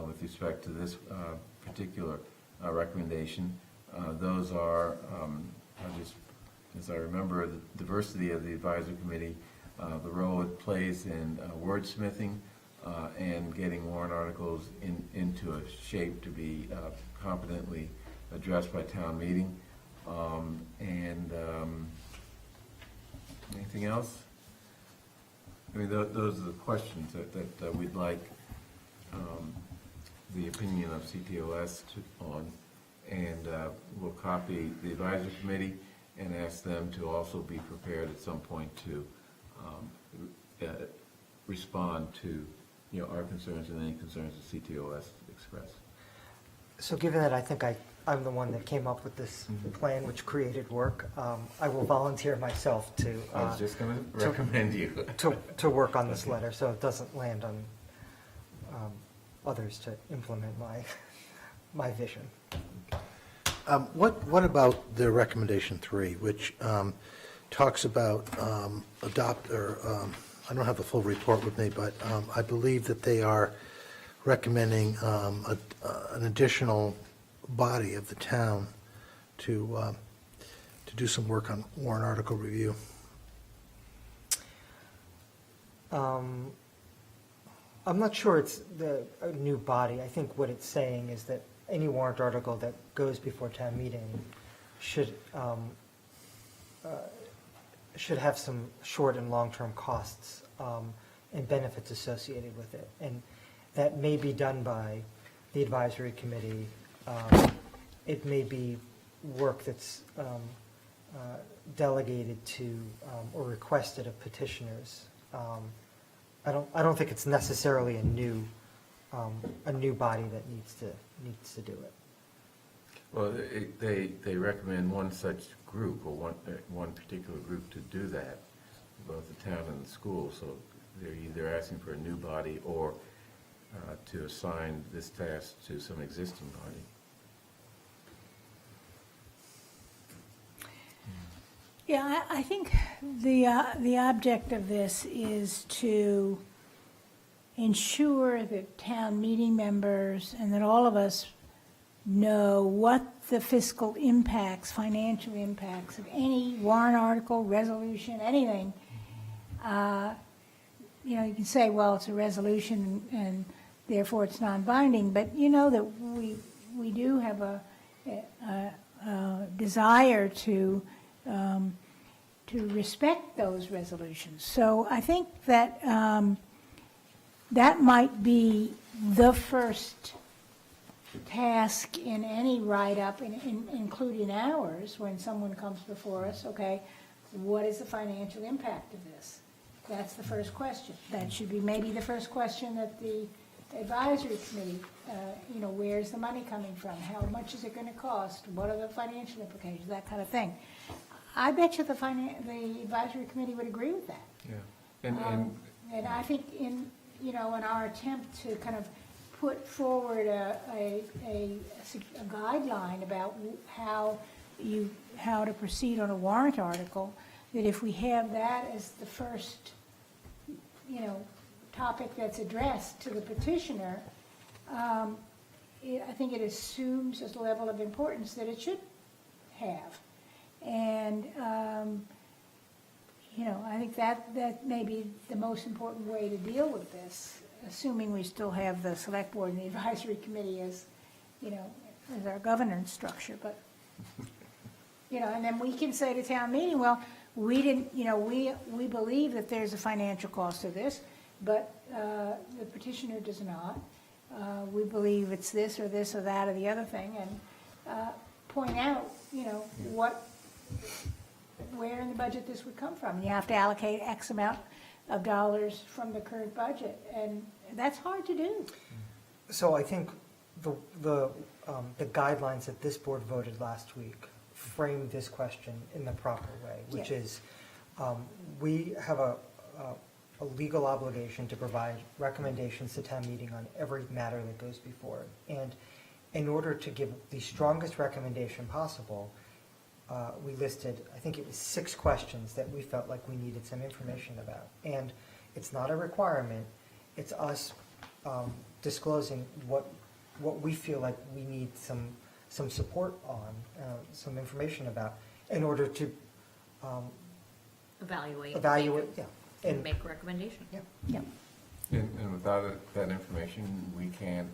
with respect to this particular recommendation. Those are, as I remember, the diversity of the advisory committee, the role it plays in wordsmithing, and getting warrant articles into a shape to be competently addressed by town meeting. Anything else? I mean, those are the questions that we'd like the opinion of CTOS on, and we'll copy the advisory committee and ask them to also be prepared at some point to respond to, our concerns and any concerns that CTOS express. So given that I think I'm the one that came up with this plan, which created work, I will volunteer myself to, I was just going to recommend you. to work on this letter, so it doesn't land on others to implement my vision. What about the recommendation 3, which talks about I don't have the full report with me, but I believe that they are recommending an additional body of the town to do some work on warrant article review. I'm not sure it's a new body. I think what it's saying is that any warrant article that goes before town meeting should have some short and long-term costs and benefits associated with it. And that may be done by the advisory committee. It may be work that's delegated to or requested of petitioners. I don't think it's necessarily a new body that needs to do it. Well, they recommend one such group, or one particular group to do that, both the town and the school, so they're either asking for a new body or to assign this task to some existing body. Yeah, I think the object of this is to ensure that town meeting members and that all of us know what the fiscal impacts, financial impacts of any warrant article, resolution, anything. You can say, well, it's a resolution and therefore it's non-binding, but you know that we do have a desire to respect those resolutions. So I think that that might be the first task in any write-up, including ours, when someone comes before us, okay, what is the financial impact of this? That's the first question. That should be maybe the first question that the advisory committee, where's the money coming from? How much is it going to cost? What are the financial implications? That kind of thing. I bet you the advisory committee would agree with that. Yeah. And I think in our attempt to kind of put forward a guideline about how to proceed on a warrant article, that if we have that as the first, topic that's addressed to the petitioner, I think it assumes a level of importance that it should have. And, I think that may be the most important way to deal with this, assuming we still have the select board and the advisory committee as our governance structure. But, and then we can say to town meeting, well, we didn't, we believe that there's a financial cost to this, but the petitioner does not. We believe it's this or that or the other thing, and point out, where in the budget this would come from. You have to allocate X amount of dollars from the current budget, and that's hard to do. So I think the guidelines that this board voted last week frame this question in the proper way, which is we have a legal obligation to provide recommendations to town meeting on every matter that goes before it. And in order to give the strongest recommendation possible, we listed, I think it was 6 questions that we felt like we needed some information about. And it's not a requirement, it's us disclosing what we feel like we need some support on, some information about, in order to Evaluate. yeah. And make a recommendation. Yeah. And without that information, we can't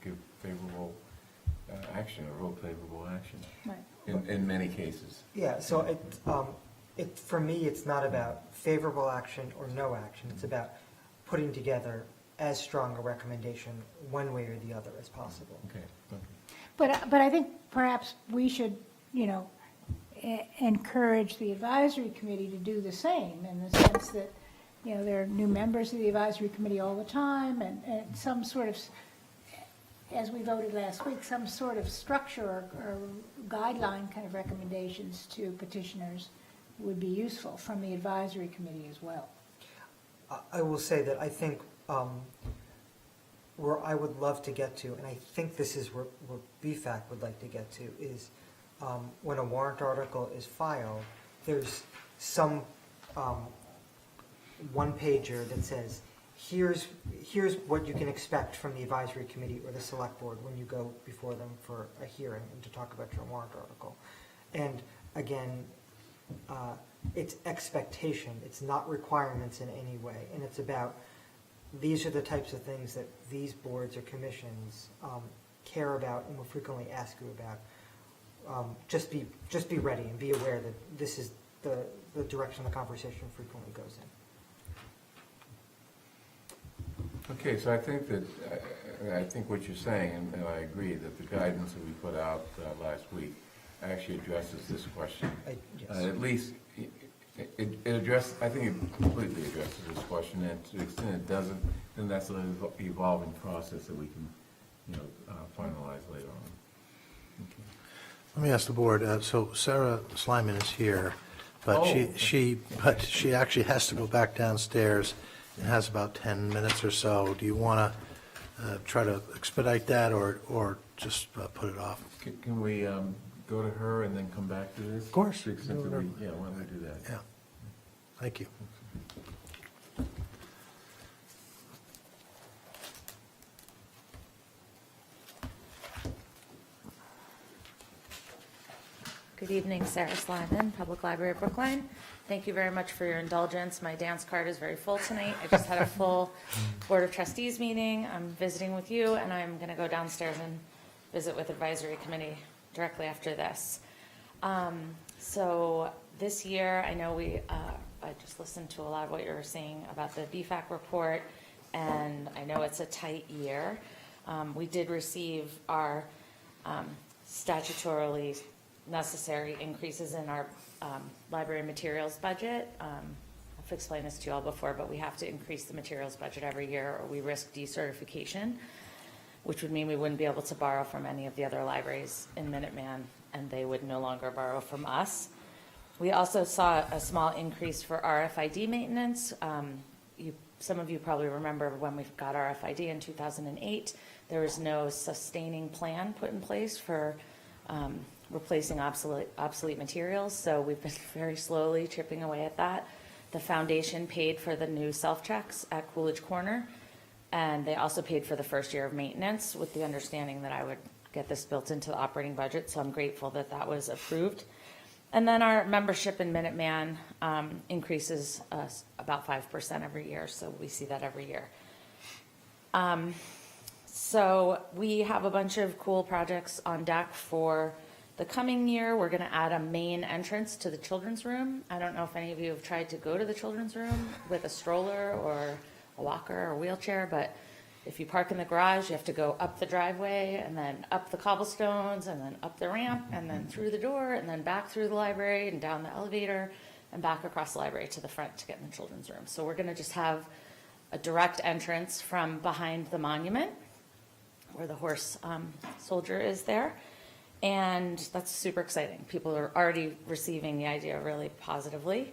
give favorable action or vote favorable action. Right. In many cases. Yeah, so for me, it's not about favorable action or no action. It's about putting together as strong a recommendation one way or the other as possible. Okay. But I think perhaps we should, encourage the advisory committee to do the same, in the sense that, there are new members of the advisory committee all the time, and some sort of as we voted last week, some sort of structure or guideline kind of recommendations to petitioners would be useful from the advisory committee as well. I will say that I think where I would love to get to, and I think this is where BFAC would like to get to, is when a warrant article is filed, there's some one-pager that says, here's what you can expect from the advisory committee or the select board when you go before them for a hearing and to talk about your warrant article. And again, it's expectation, it's not requirements in any way, and it's about, these are the types of things that these boards or commissions care about and will frequently ask you about. Just be ready and be aware that this is the direction the conversation frequently goes in. Okay, so I think what you're saying, and I agree, that the guidance that we put out last week actually addresses this question. Yes. At least, it addresses, I think it completely addresses this question, and to the extent it doesn't, then that's an evolving process that we can, finalize later on. Okay. Let me ask the board, so Sarah Slyman is here, but she actually has to go back downstairs and has about 10 minutes or so. Do you want to try to expedite that or just put it off? Can we go to her and then come back to this? Of course. To the extent that why don't we do that? Yeah, thank you. Good evening, Sarah Slyman, Public Library of Brookline. Thank you very much for your indulgence. My dance card is very full tonight. I just had a full Board of Trustees meeting. I'm visiting with you, and I'm going to go downstairs and visit with Advisory Committee directly after this. So this year, I know I just listened to a lot of what you were saying about the BFAC report, and I know it's a tight year. We did receive our statutorily necessary increases in our library materials budget. I've explained this to you all before, but we have to increase the materials budget every year or we risk decertification, which would mean we wouldn't be able to borrow from any of the other libraries in Minuteman, and they would no longer borrow from us. We also saw a small increase for RFID maintenance. Some of you probably remember when we got RFID in 2008, there was no sustaining plan put in place for replacing obsolete materials, so we've been very slowly chipping away at that. The foundation paid for the new self-checks at Coolidge Corner, and they also paid for the first year of maintenance with the understanding that I would get this built into the operating budget, so I'm grateful that that was approved. And then our membership in Minuteman increases about 5% every year, so we see that every year. So we have a bunch of cool projects on deck for the coming year. We're going to add a main entrance to the children's room. I don't know if any of you have tried to go to the children's room with a stroller or a walker or wheelchair, but if you park in the garage, you have to go up the driveway and then up the cobblestones and then up the ramp and then through the door and then back through the library and down the elevator and back across the library to the front to get in the children's room. So we're going to just have a direct entrance from behind the monument where the horse soldier is there. And that's super exciting. People are already receiving the idea really positively.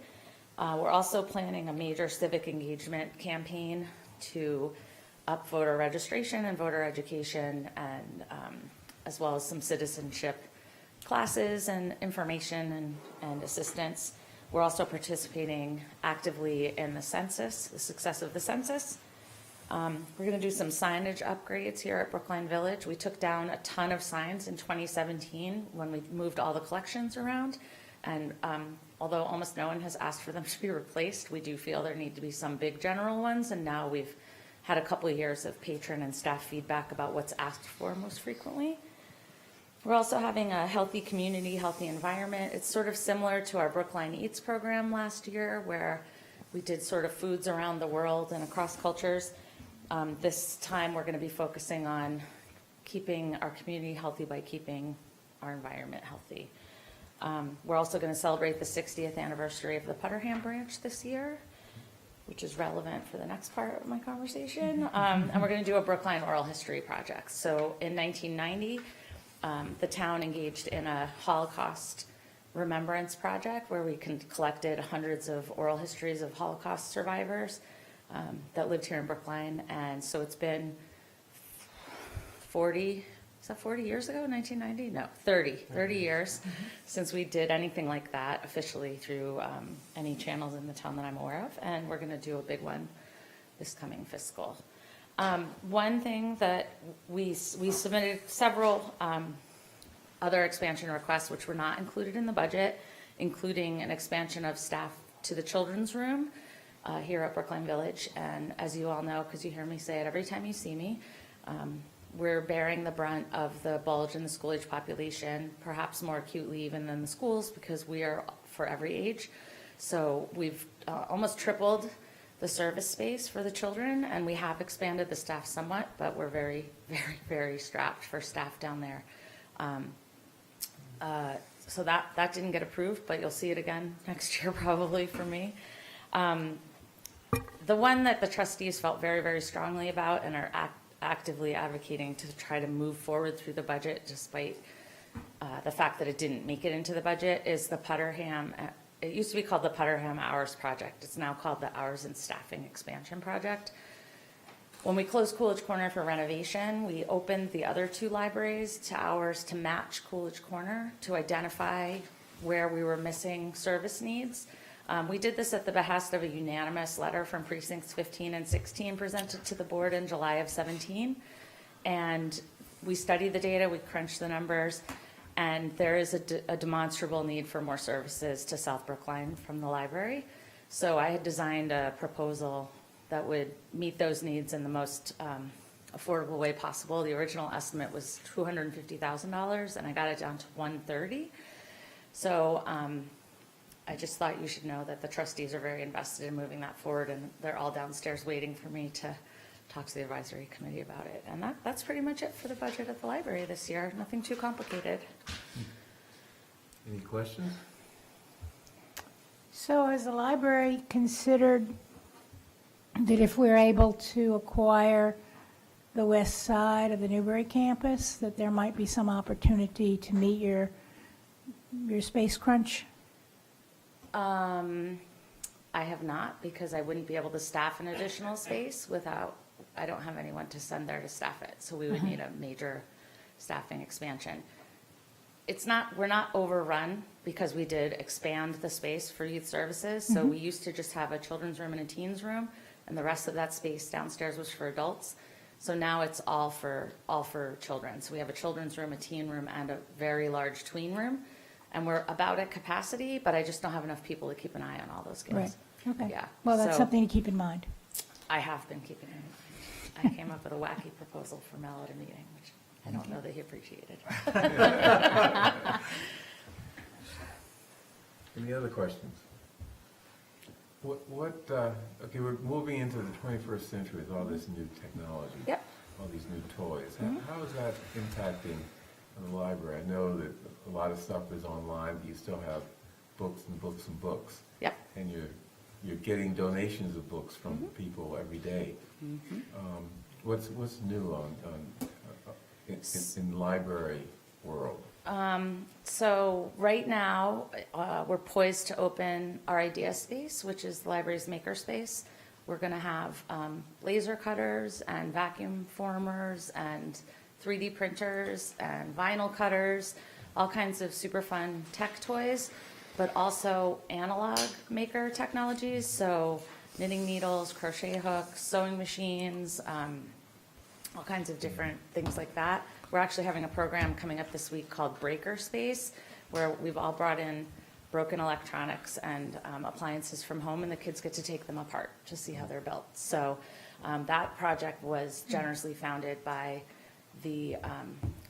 We're also planning a major civic engagement campaign to up voter registration and voter education, and as well as some citizenship classes and information and assistance. We're also participating actively in the census, the success of the census. We're going to do some signage upgrades here at Brookline Village. We took down a ton of signs in 2017 when we moved all the collections around. And although almost no one has asked for them to be replaced, we do feel there need to be some big general ones. And now we've had a couple of years of patron and staff feedback about what's asked for most frequently. We're also having a healthy community, healthy environment. It's sort of similar to our Brookline Eats program last year, where we did sort of foods around the world and across cultures. This time we're going to be focusing on keeping our community healthy by keeping our environment healthy. We're also going to celebrate the 60th anniversary of the Putterham branch this year. which is relevant for the next part of my conversation. And we're going to do a Brookline oral history project. So in 1990, the town engaged in a Holocaust remembrance project where we collected hundreds of oral histories of Holocaust survivors that lived here in Brookline. And so it's been 40 years ago, 1990? No, 30 years since we did anything like that officially through any channels in the town that I'm aware of. And we're going to do a big one this coming fiscal. One thing that we submitted several other expansion requests which were not included in the budget, including an expansion of staff to the children's room here at Brookline Village. And as you all know, because you hear me say it every time you see me, we're bearing the brunt of the bulge in the school age population, perhaps more acutely even than the schools, because we are for every age. So we've almost tripled the service space for the children, and we have expanded the staff somewhat, but we're very, very, very strapped for staff down there. So that didn't get approved, but you'll see it again next year probably for me. The one that the trustees felt very, very strongly about and are actively advocating to try to move forward through the budget despite the fact that it didn't make it into the budget is the Putterham. It used to be called the Putterham Hours Project. It's now called the Hours and Staffing Expansion Project. When we closed Coolidge Corner for renovation, we opened the other two libraries to hours to match Coolidge Corner to identify where we were missing service needs. We did this at the behest of a unanimous letter from precincts 15 and 16 presented to the board in July of 17. And we studied the data, we crunched the numbers, and there is a demonstrable need for more services to South Brookline from the library. So I had designed a proposal that would meet those needs in the most affordable way possible. The original estimate was $250,000, and I got it down to $130,000. So I just thought you should know that the trustees are very invested in moving that forward, and they're all downstairs waiting for me to talk to the advisory committee about it. And that's pretty much it for the budget at the library this year. Nothing too complicated. Any questions? So has the library considered that if we're able to acquire the west side of the Newbury campus, that there might be some opportunity to meet your space crunch? I have not, because I wouldn't be able to staff an additional space I don't have anyone to send there to staff it. So we would need a major staffing expansion. We're not overrun because we did expand the space for youth services. So we used to just have a children's room and a teens room, and the rest of that space downstairs was for adults. So now it's all for children. So we have a children's room, a teen room, and a very large tween room. And we're about at capacity, but I just don't have enough people to keep an eye on all those kids. Right, okay. Yeah. Well, that's So something to keep in mind. I have been keeping it in mind. I came up with a wacky proposal for Mel at a meeting, which I don't know that he appreciated. Any other questions? Okay, we're moving into the 21st century with all this new technology. Yep. All these new toys. How is that impacting the library? I know that a lot of stuff is online, but you still have books and books and books. Yep. And you're getting donations of books from people every day. What's new in library world? So right now, we're poised to open our idea space, which is the library's maker space. We're going to have laser cutters and vacuum formers and 3D printers and vinyl cutters, all kinds of super fun tech toys, but also analog maker technologies. So knitting needles, crochet hooks, sewing machines, all kinds of different things like that. We're actually having a program coming up this week called Breaker Space, where we've all brought in broken electronics and appliances from home, and the kids get to take them apart to see how they're built. So that project was generously founded by the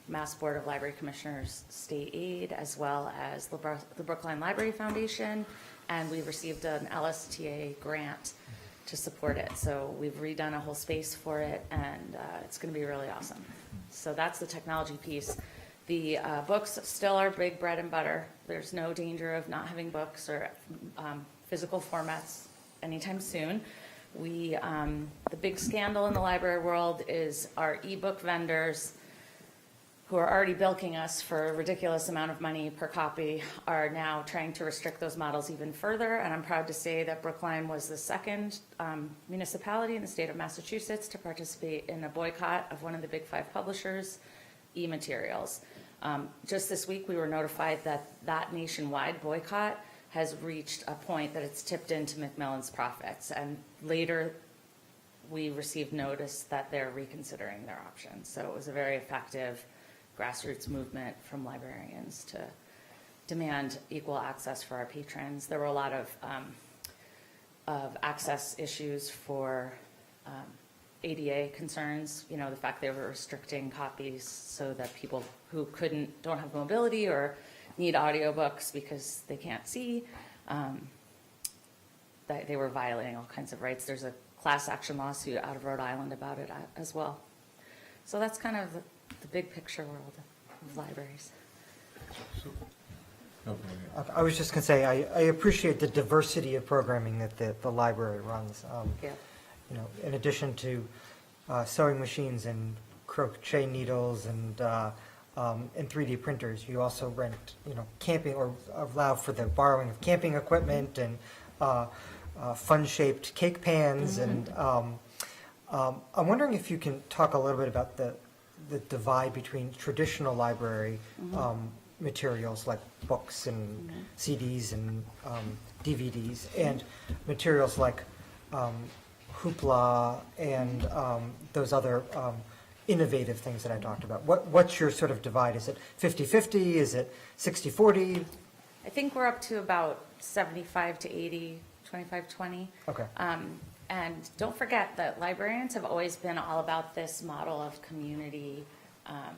Mass Board of Library Commissioners State Aid, as well as the Brookline Library Foundation, and we received an LSTA grant to support it. So we've redone a whole space for it, and it's going to be really awesome. So that's the technology piece. The books still are big bread and butter. There's no danger of not having books or physical formats anytime soon. The big scandal in the library world is our ebook vendors, who are already bilking us for a ridiculous amount of money per copy, are now trying to restrict those models even further. And I'm proud to say that Brookline was the second municipality in the state of Massachusetts to participate in a boycott of one of the big 5 publishers, eMaterials. Just this week, we were notified that that nationwide boycott has reached a point that it's tipped into Macmillan's profits. And later, we received notice that they're reconsidering their options. So it was a very effective grassroots movement from librarians to demand equal access for our patrons. There were a lot of access issues for ADA concerns, you know, the fact they were restricting copies so that people who don't have mobility or need audiobooks because they can't see, that they were violating all kinds of rights. There's a class action lawsuit out of Rhode Island about it as well. So that's kind of the big picture world of libraries. Oh, go ahead. I was just going to say, I appreciate the diversity of programming that the library runs. Yeah. You know, in addition to sewing machines and crochet needles and 3D printers, you also rent, you know, camping or allow for the borrowing of camping equipment and fun-shaped cake pans. And I'm wondering if you can talk a little bit about the divide between traditional library materials like books and CDs and DVDs and materials like Hoopla and those other innovative things that I talked about. What's your sort of divide? Is it 50-50? Is it 60-40? I think we're up to about 75 to 80, 25-20. Okay. And don't forget that librarians have always been all about this model of community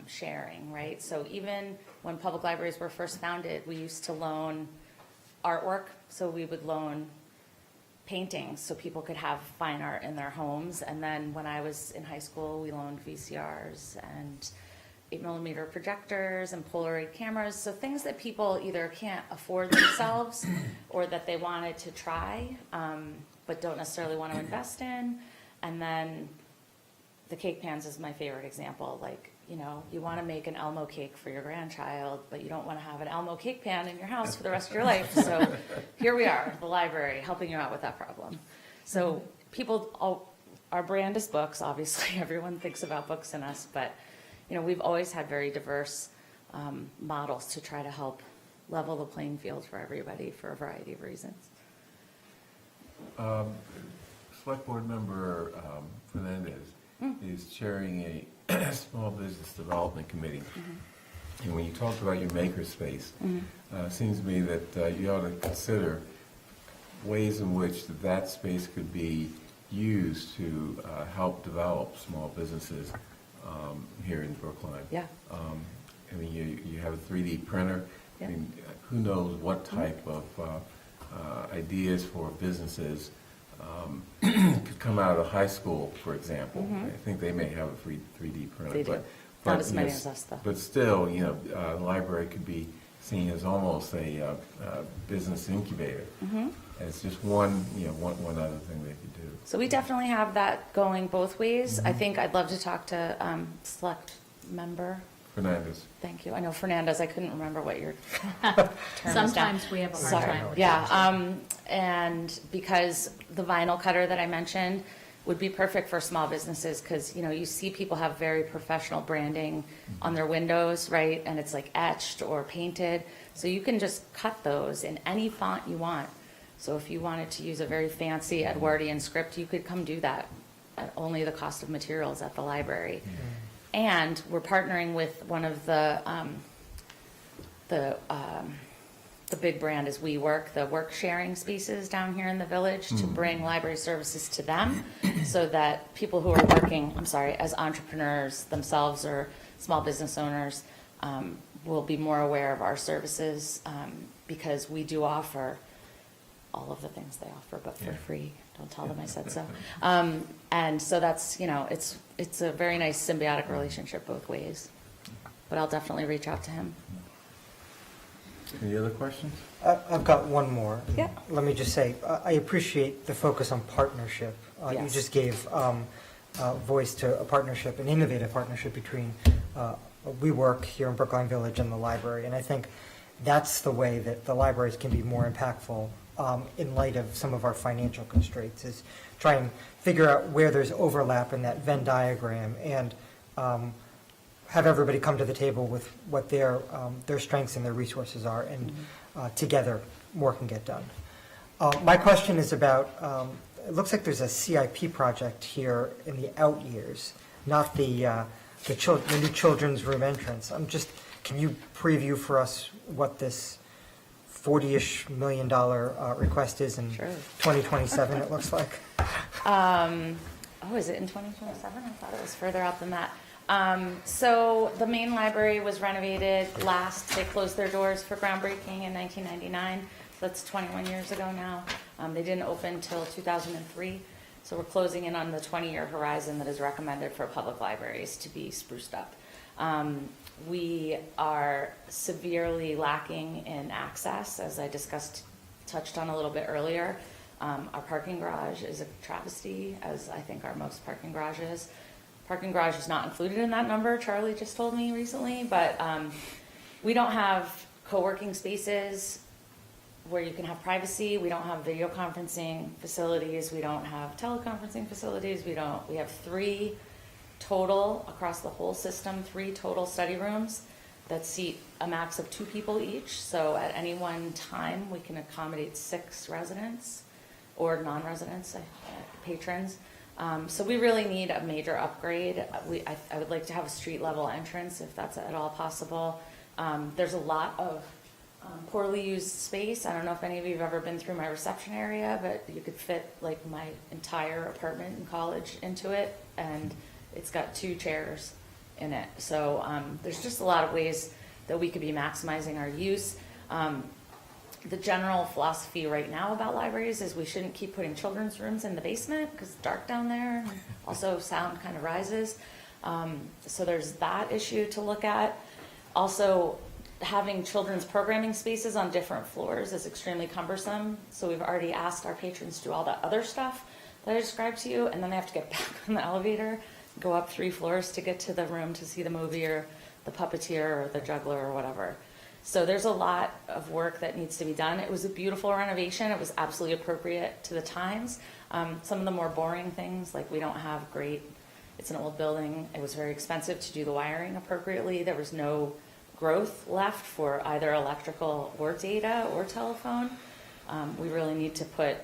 sharing, right? So even when public libraries were first founded, we used to loan artwork. So we would loan paintings so people could have fine art in their homes. And then when I was in high school, we loaned VCRs and 8mm projectors and Polaroid cameras. So things that people either can't afford themselves or that they wanted to try, but don't necessarily want to invest in. And then the cake pans is my favorite example. Like, you know, you want to make an Elmo cake for your grandchild, but you don't want to have an Elmo cake pan in your house for the rest of your life. So here we are, the library, helping you out with that problem. So our brand is books, obviously. Everyone thinks about books in us, but, you know, we've always had very diverse models to try to help level the playing field for everybody for a variety of reasons. Select Board Member Fernandez is chairing a small business development committee. And when you talked about your makerspace, it seems to me that you ought to consider ways in which that space could be used to help develop small businesses here in Brookline. Yeah. I mean, you have a 3D printer. Yeah. I mean, who knows what type of ideas for businesses could come out of high school, for example. I think they may have a 3D printer. They do. But, Not as many yes, as us, though. But still, you know, the library could be seen as almost a business incubator. It's just one other thing they could do. So we definitely have that going both ways. I think I'd love to talk to select member. Fernandez. Thank you. I know Fernandez, I couldn't remember what your term is now. Sometimes we have a hard Sorry. time with Yeah, and because the vinyl cutter that I mentioned would be perfect for small businesses because, you know, you see people have very professional branding on their windows, right? And it's like etched or painted. So you can just cut those in any font you want. So if you wanted to use a very fancy Edwardian script, you could come do that at only the cost of materials at the library. And we're partnering with one of the big brand is WeWork, the work sharing spaces down here in the village, to bring library services to them so that people who are working, as entrepreneurs themselves or small business owners will be more aware of our services because we do offer all of the things they offer, but for free. Don't tell them I said so. And so that's, you know, it's a very nice symbiotic relationship both ways. But I'll definitely reach out to him. Any other questions? I've got one more. Yeah. Let me just say, I appreciate the focus on partnership. You Yes. just gave voice to a partnership, an innovative partnership between WeWork here in Brookline Village and the library. And I think that's the way that the libraries can be more impactful in light of some of our financial constraints, is try and figure out where there's overlap in that Venn diagram and have everybody come to the table with what their strengths and their resources are, and together more can get done. My question is about, it looks like there's a CIP project here in the out years, not the new children's room entrance. Can you preview for us what this $40-ish million request is in Sure. 2027, it looks like? Oh, is it in 2027? I thought it was further out than that. So the main library was renovated last. They closed their doors for groundbreaking in 1999. So that's 21 years ago now. They didn't open till 2003. So we're closing in on the 20-year horizon that is recommended for public libraries to be spruced up. We are severely lacking in access, as I touched on a little bit earlier. Our parking garage is a travesty, as I think our most parking garages. Parking garage is not included in that number, Charlie just told me recently, but we don't have co-working spaces where you can have privacy. We don't have video conferencing facilities. We don't have teleconferencing facilities. We have 3 total, across the whole system, 3 total study rooms that seat a max of 2 people each. So at any one time, we can accommodate 6 residents or non-residents, patrons. So we really need a major upgrade. I would like to have a street level entrance if that's at all possible. There's a lot of poorly used space. I don't know if any of you have ever been through my reception area, but you could fit like my entire apartment in college into it, and it's got 2 chairs in it. So there's just a lot of ways that we could be maximizing our use. The general philosophy right now about libraries is we shouldn't keep putting children's rooms in the basement because it's dark down there. Also, sound kind of rises. So there's that issue to look at. Also, having children's programming spaces on different floors is extremely cumbersome. So we've already asked our patrons to do all that other stuff that I described to you, and then they have to get back on the elevator, go up 3 floors to get to the room to see the movie or the puppeteer or the juggler or whatever. So there's a lot of work that needs to be done. It was a beautiful renovation. It was absolutely appropriate to the times. Some of the more boring things, like we don't have it's an old building. It was very expensive to do the wiring appropriately. There was no growth left for either electrical or data or telephone. We really need to put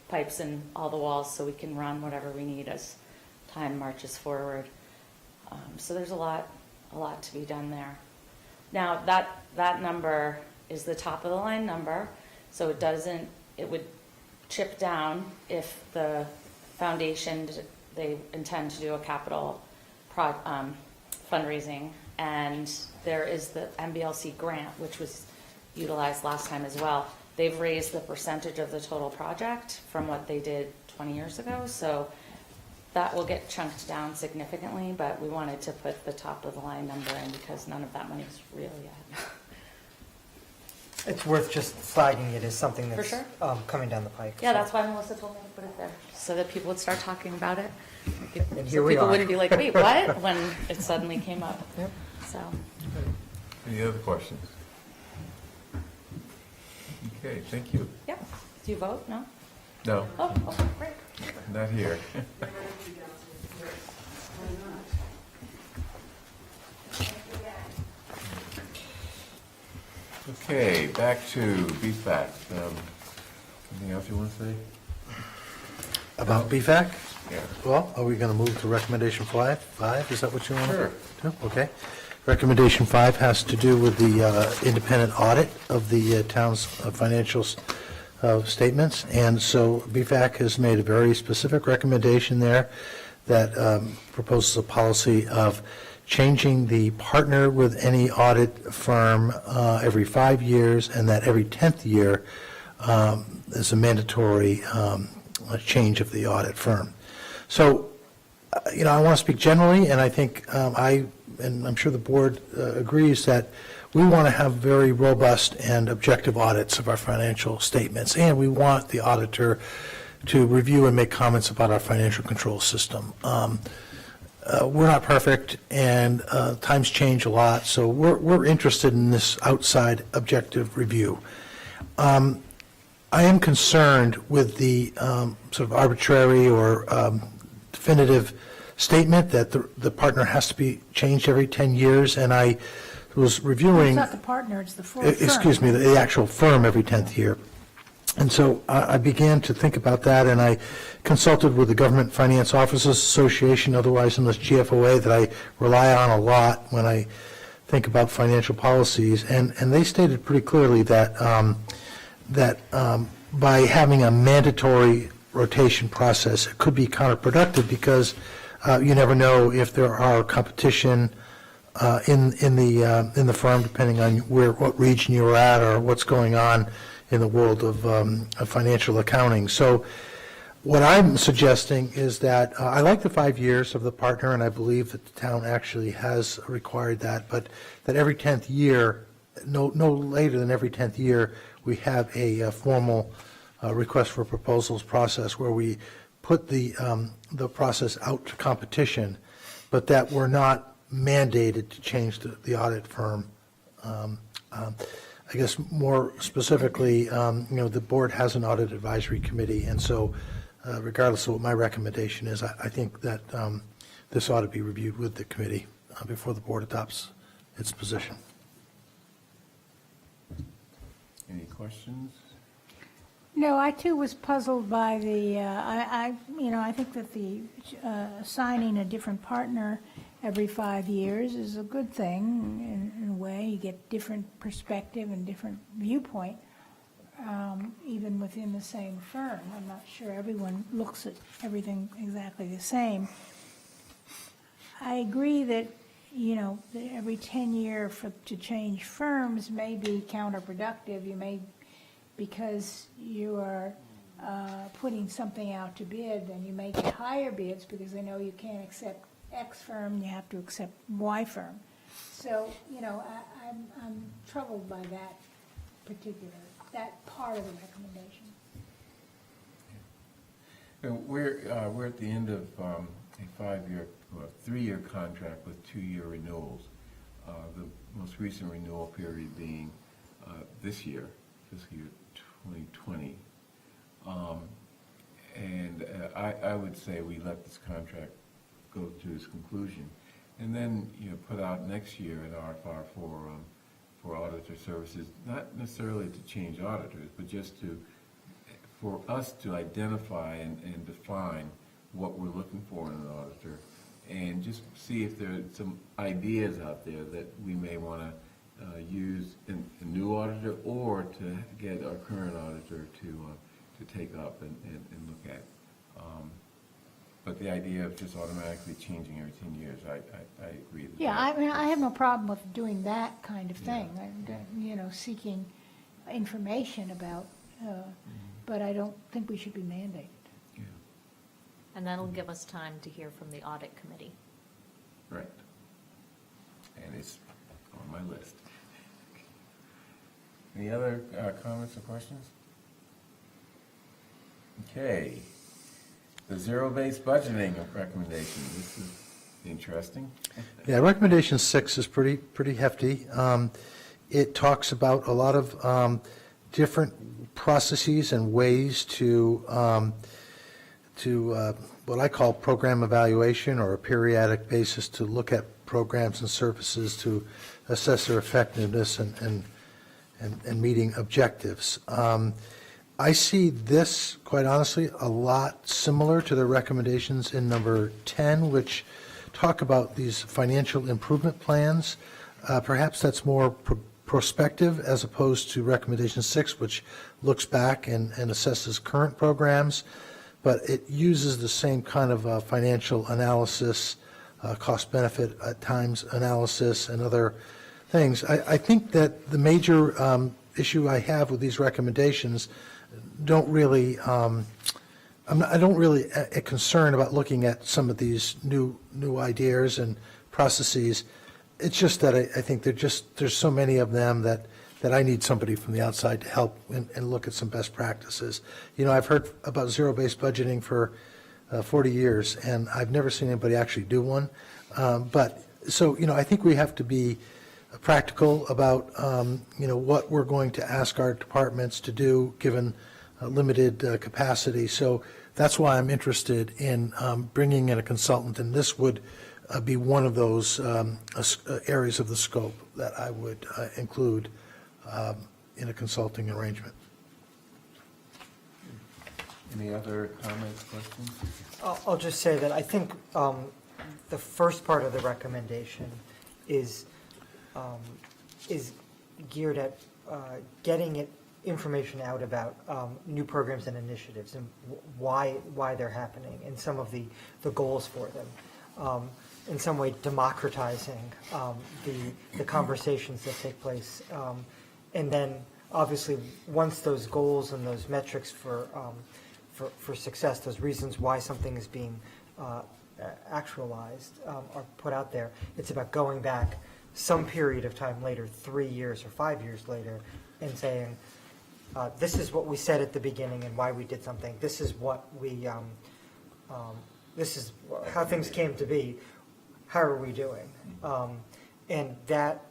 pipes in all the walls so we can run whatever we need as time marches forward. So there's a lot to be done there. Now, that number is the top of the line number, so it would chip down if the foundation, they intend to do a capital fundraising, and there is the MBLC grant, which was utilized last time as well. They've raised the percentage of the total project from what they did 20 years ago, so that will get chunked down significantly, but we wanted to put the top of the line number in because none of that money is real yet. It's worth just flagging it as something that's For coming down the pike. Yeah, so. that's why Melissa told me to put it there, so that people would start talking about it. And So here we people are. wouldn't be like, wait, what? When it suddenly came up. Yep. So, Any other questions? Okay, thank you. yeah. Do you vote? No? No, Oh, okay, great. not here. Okay, back to BFAC. Anything else you want to say? About BFAC? Yeah. Well, are we going to move to recommendation 5? Is that what you want to Sure. do? Okay. Recommendation 5 has to do with the independent audit of the town's financial statements. And so BFAC has made a very specific recommendation there that proposes a policy of changing the partner with any audit firm every 5 years, and that every 10th year is a mandatory change of the audit firm. So, I want to speak generally, and I think and I'm sure the board agrees that we want to have very robust and objective audits of our financial statements, and we want the auditor to review and make comments about our financial control system. We're not perfect, and times change a lot, so we're interested in this outside objective review. I am concerned with the sort of arbitrary or definitive statement that the partner has to be changed every 10 years, and I was reviewing... It's not the partner, it's the firm. Excuse me, the actual firm every 10th year. And so I began to think about that, and I consulted with the Government Finance Officers Association, otherwise known as GFOA, that I rely on a lot when I think about financial policies, and they stated pretty clearly that by having a mandatory rotation process, it could be counterproductive because you never know if there are competition in the firm, depending on what region you're at or what's going on in the world of financial accounting. So what I'm suggesting is that I like the 5 years of the partner, and I believe that the town actually has required that, but that every 10th year, no later than every 10th year, we have a formal request for proposals process where we put the process out to competition, but that we're not mandated to change the audit firm. I guess more specifically, the board has an audit advisory committee, and so regardless of what my recommendation is, I think that this ought to be reviewed with the committee before the board adopts its position. Any questions? No, I too was puzzled by the, I think that the assigning a different partner every 5 years is a good thing in a way. You get different perspective and different viewpoint, even within the same firm. I'm not sure everyone looks at everything exactly the same. I agree that, that every 10 year to change firms may be counterproductive. You may, because you are putting something out to bid, then you may get higher bids because they know you can't accept X firm, you have to accept Y firm. So, I'm troubled by that part of the recommendation. We're at the end of a 3-year contract with 2-year renewals. The most recent renewal period being this year, fiscal year 2020. And I would say we let this contract go to its conclusion, and then put out next year an RFR for auditor services, not necessarily to change auditors, but just for us to identify and define what we're looking for in an auditor, and just see if there are some ideas out there that we may want to use in a new auditor, or to get our current auditor to take up and look at. But the idea of just automatically changing every 10 years, I agree. Yeah, I have no problem with doing that kind of thing, seeking information about, but I don't think we should be mandated. Yeah, And that'll give us time to hear from the audit committee. right. And it's on my list. Any other comments or questions? Okay. The zero-based budgeting recommendation. This is interesting. Yeah, recommendation 6 is pretty hefty. It talks about a lot of different processes and ways to what I call program evaluation, or a periodic basis to look at programs and services to assess their effectiveness and meeting objectives. I see this, quite honestly, a lot similar to the recommendations in number 10, which talk about these financial improvement plans. Perhaps that's more prospective as opposed to recommendation 6, which looks back and assesses current programs, but it uses the same kind of financial analysis, cost-benefit at times analysis, and other things. I think that the major issue I have with these recommendations don't really, I don't really concerned about looking at some of these new ideas and processes It's just that I think there's so many of them that I need somebody from the outside to help and look at some best practices. You know, I've heard about zero-based budgeting for 40 years, and I've never seen anybody actually do one. So, you know, I think we have to be practical about, you know, what we're going to ask our departments to do, given limited capacity. So that's why I'm interested in bringing in a consultant, and this would be one of those areas of the scope that I would include in a consulting arrangement. Any other comments, questions? I'll just say that I think the first part of the recommendation is geared at getting information out about new programs and initiatives and why they're happening and some of the goals for them. In some way democratizing the conversations that take place. And then, obviously, once those goals and those metrics for success, those reasons why something is being actualized are put out there, it's about going back some period of time later, 3 years or 5 years later, and saying, this is what we said at the beginning and why we did something. This is what we, this is how things came to be. How are we doing? And that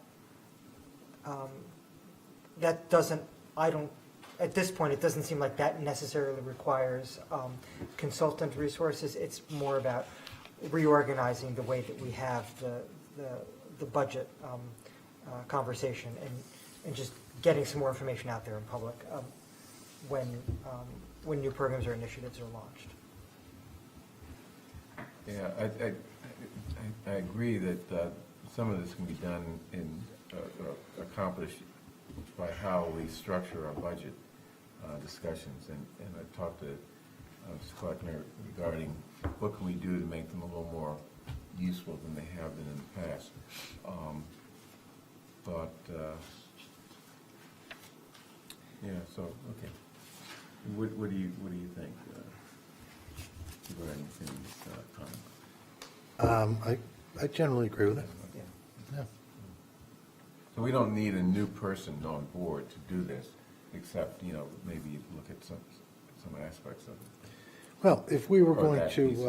doesn't, at this point, it doesn't seem like that necessarily requires consultant resources. It's more about reorganizing the way that we have the budget conversation and just getting some more information out there in public when new programs or initiatives are launched. Yeah, I agree that some of this can be done accomplished by how we structure our budget discussions. And I talked to Squatner regarding what can we do to make them a little more useful than they have been in the past. Yeah, so, okay. What do you think? Do you have anything comment? I generally agree with it. Yeah. So we don't need a new person on board to do this, except, you know, maybe look at some aspects of it. Well, if we were Or going that to, piece.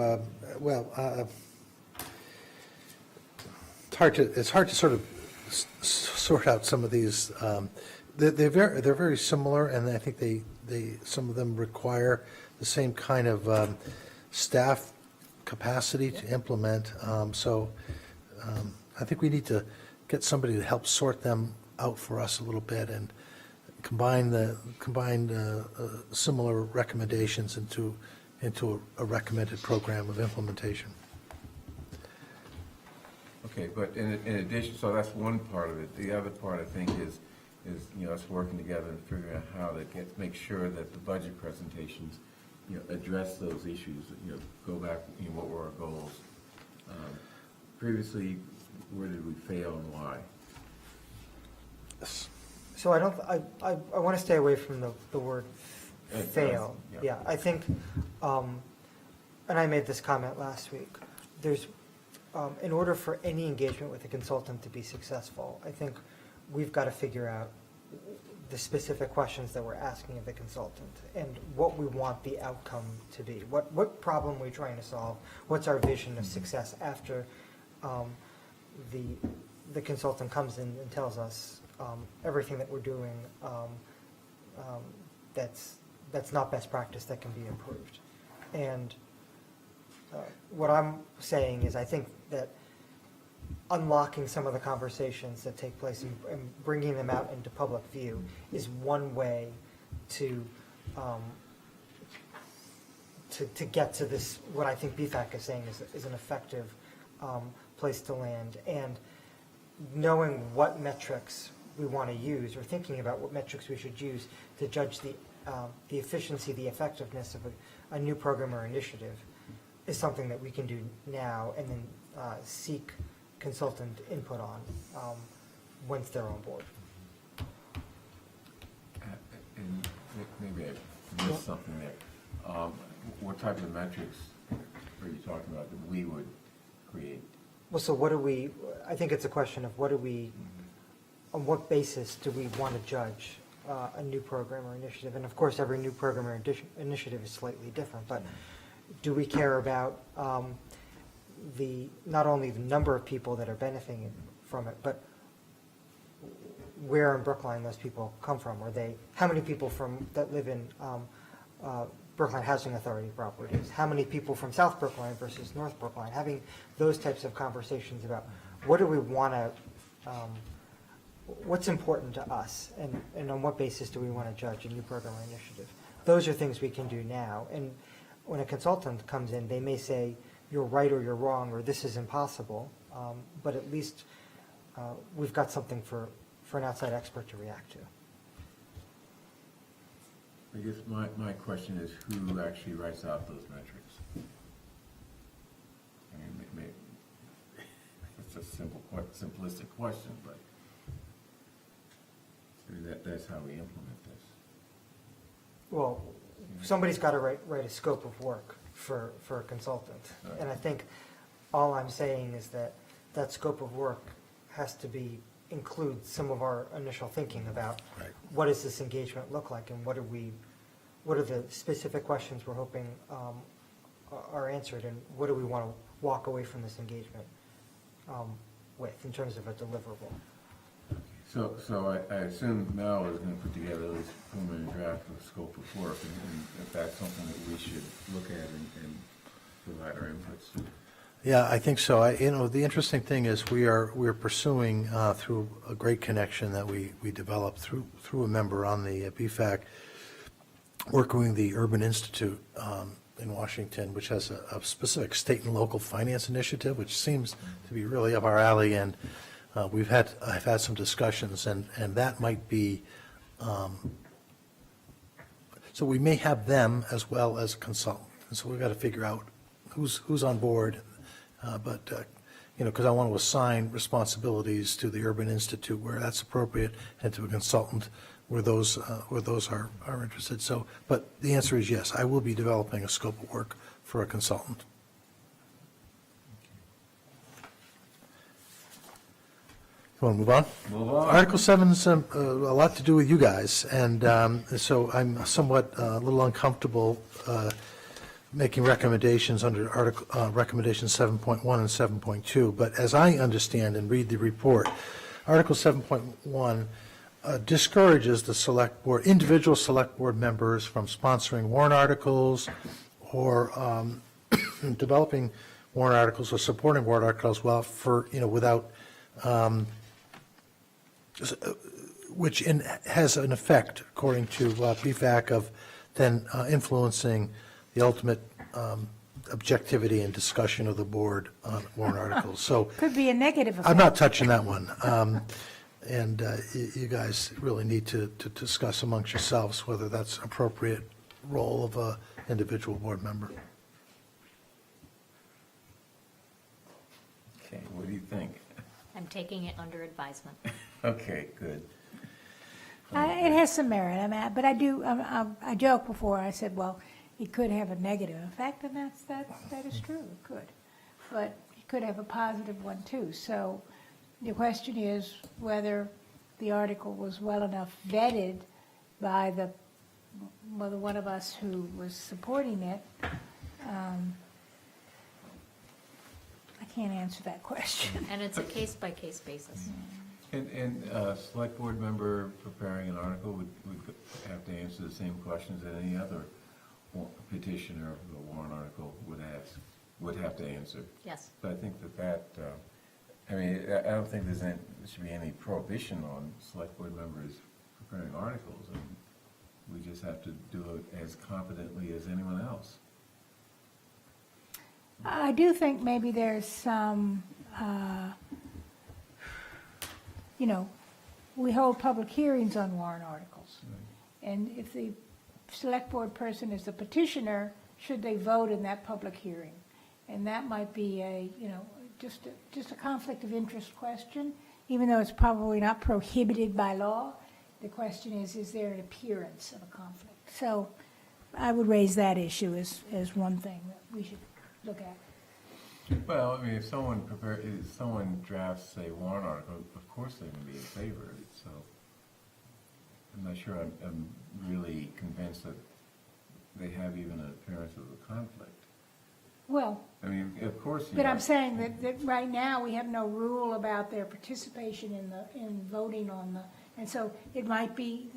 it's hard to sort of sort out some of these. They're very similar, and I think some of them require the same kind of staff capacity to implement. So I think we need to get somebody to help sort them out for us a little bit and combine similar recommendations into a recommended program of implementation. Okay, but in addition, so that's one part of it. The other part, I think, is you know, us working together and figuring out how to make sure that the budget presentations, you know, address those issues. You know, go back, you know, what were our goals? Previously, where did we fail and why? So I want to stay away from the word fail. Yeah, I think, and I made this comment last week, there's, in order for any engagement with a consultant to be successful, I think we've got to figure out the specific questions that we're asking of the consultant and what we want the outcome to be. What problem we're trying to solve, what's our vision of success after the consultant comes in and tells us everything that we're doing that's not best practice that can be improved. And what I'm saying is I think that unlocking some of the conversations that take place and bringing them out into public view is one way to get to this, what I think BFAC is saying is an effective place to land. And knowing what metrics we want to use, or thinking about what metrics we should use to judge the efficiency, the effectiveness of a new program or initiative is something that we can do now and then seek consultant input on once they're on board. And maybe I missed something there. What type of metrics are you talking about that we would create? Well, so what do we, I think it's a question of what do we, on what basis do we want to judge a new program or initiative? And of course, every new program or initiative is slightly different, but do we care about not only the number of people that are benefiting from it, but where in Brookline those people come from? How many people that live in Brookline Housing Authority properties? How many people from South Brookline versus North Brookline? Having those types of conversations about what do we want to, what's important to us, and on what basis do we want to judge a new program or initiative? Those are things we can do now. And when a consultant comes in, they may say, you're right or you're wrong, or this is impossible, but at least we've got something for an outside expert to react to. I guess my question is, who actually writes out those metrics? I mean, maybe, it's a simplistic question, but I mean, that's how we implement this. Well, somebody's got to write a scope of work for a consultant. Right. And I think all I'm saying is that scope of work has to include some of our initial thinking about what does this engagement look like, and what are the specific questions we're hoping are answered, and what do we want to walk away from this engagement with in terms of a deliverable. So I assume Mel is going to put together this preliminary draft of scope of work, and if that's something that we should look at and provide our inputs to. Yeah, I think so. The interesting thing is we're pursuing through a great connection that we developed through a member on the BFAC, working with the Urban Institute in Washington, which has a specific state and local finance initiative, which seems to be really up our alley. And I've had some discussions, and that might be, so we may have them as well as a consultant. And so we've got to figure out who's on board. Because I want to assign responsibilities to the Urban Institute where that's appropriate, and to a consultant where those are interested. So, but the answer is yes, I will be developing a scope of work for a consultant. You want to move on? Move on. Article 7's a lot to do with you guys, and so I'm somewhat a little uncomfortable making recommendations under recommendation 7.1 and 7.2. But as I understand and read the report, Article 7.1 discourages the individual select board members from sponsoring warrant articles or developing warrant articles or supporting warrant articles without which has an effect, according to BFAC, of then influencing the ultimate objectivity and discussion of the board on warrant articles. So Could be a negative effect. I'm not touching that one. And you guys really need to discuss amongst yourselves whether that's an appropriate role of an individual board member. Okay, what do you think? I'm taking it under advisement. Okay, good. It has some merit, but I joked before, I said, well, it could have a negative effect, and that is true, it could. But it could have a positive one, too. So the question is whether the article was well enough vetted by the one of us who was supporting it. I can't answer that question. And it's a case-by-case basis. And a select board member preparing an article would have to answer the same questions that any other petitioner of a warrant article would have to answer. Yes. So I think I don't think there should be any prohibition on select board members preparing articles, and we just have to do it as competently as anyone else. I do think maybe there's some, we hold public hearings on warrant articles. And if the select board person is the petitioner, should they vote in that public hearing? And that might be just a conflict of interest question, even though it's probably not prohibited by law. The question is there an appearance of a conflict? So I would raise that issue as one thing that we should look at. Well, I mean, if someone drafts, say, warrant article, of course they're going to be in favor of it, so I'm not sure I'm really convinced that they have even an appearance of a conflict. Well, I mean, of course you but I'm have- saying that right now, we have no rule about their participation in voting on the, and so it might be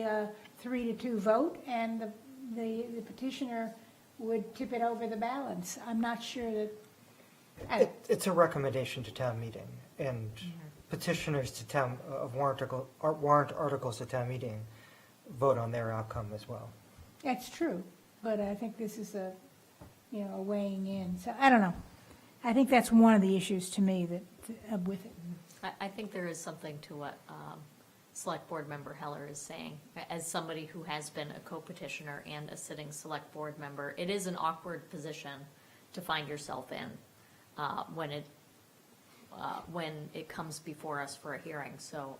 a 3-2 vote, and the petitioner would tip it over the balance. I'm not sure that, It's a recommendation to town meeting, and petitioners to town, of warrant articles to town meeting vote on their outcome as well. that's true, but I think this is a weighing in, so I don't know. I think that's one of the issues to me that, with it. I think there is something to what Select Board Member Heller is saying. As somebody who has been a co-petitioner and a sitting Select Board member, it is an awkward position to find yourself in when it comes before us for a hearing. So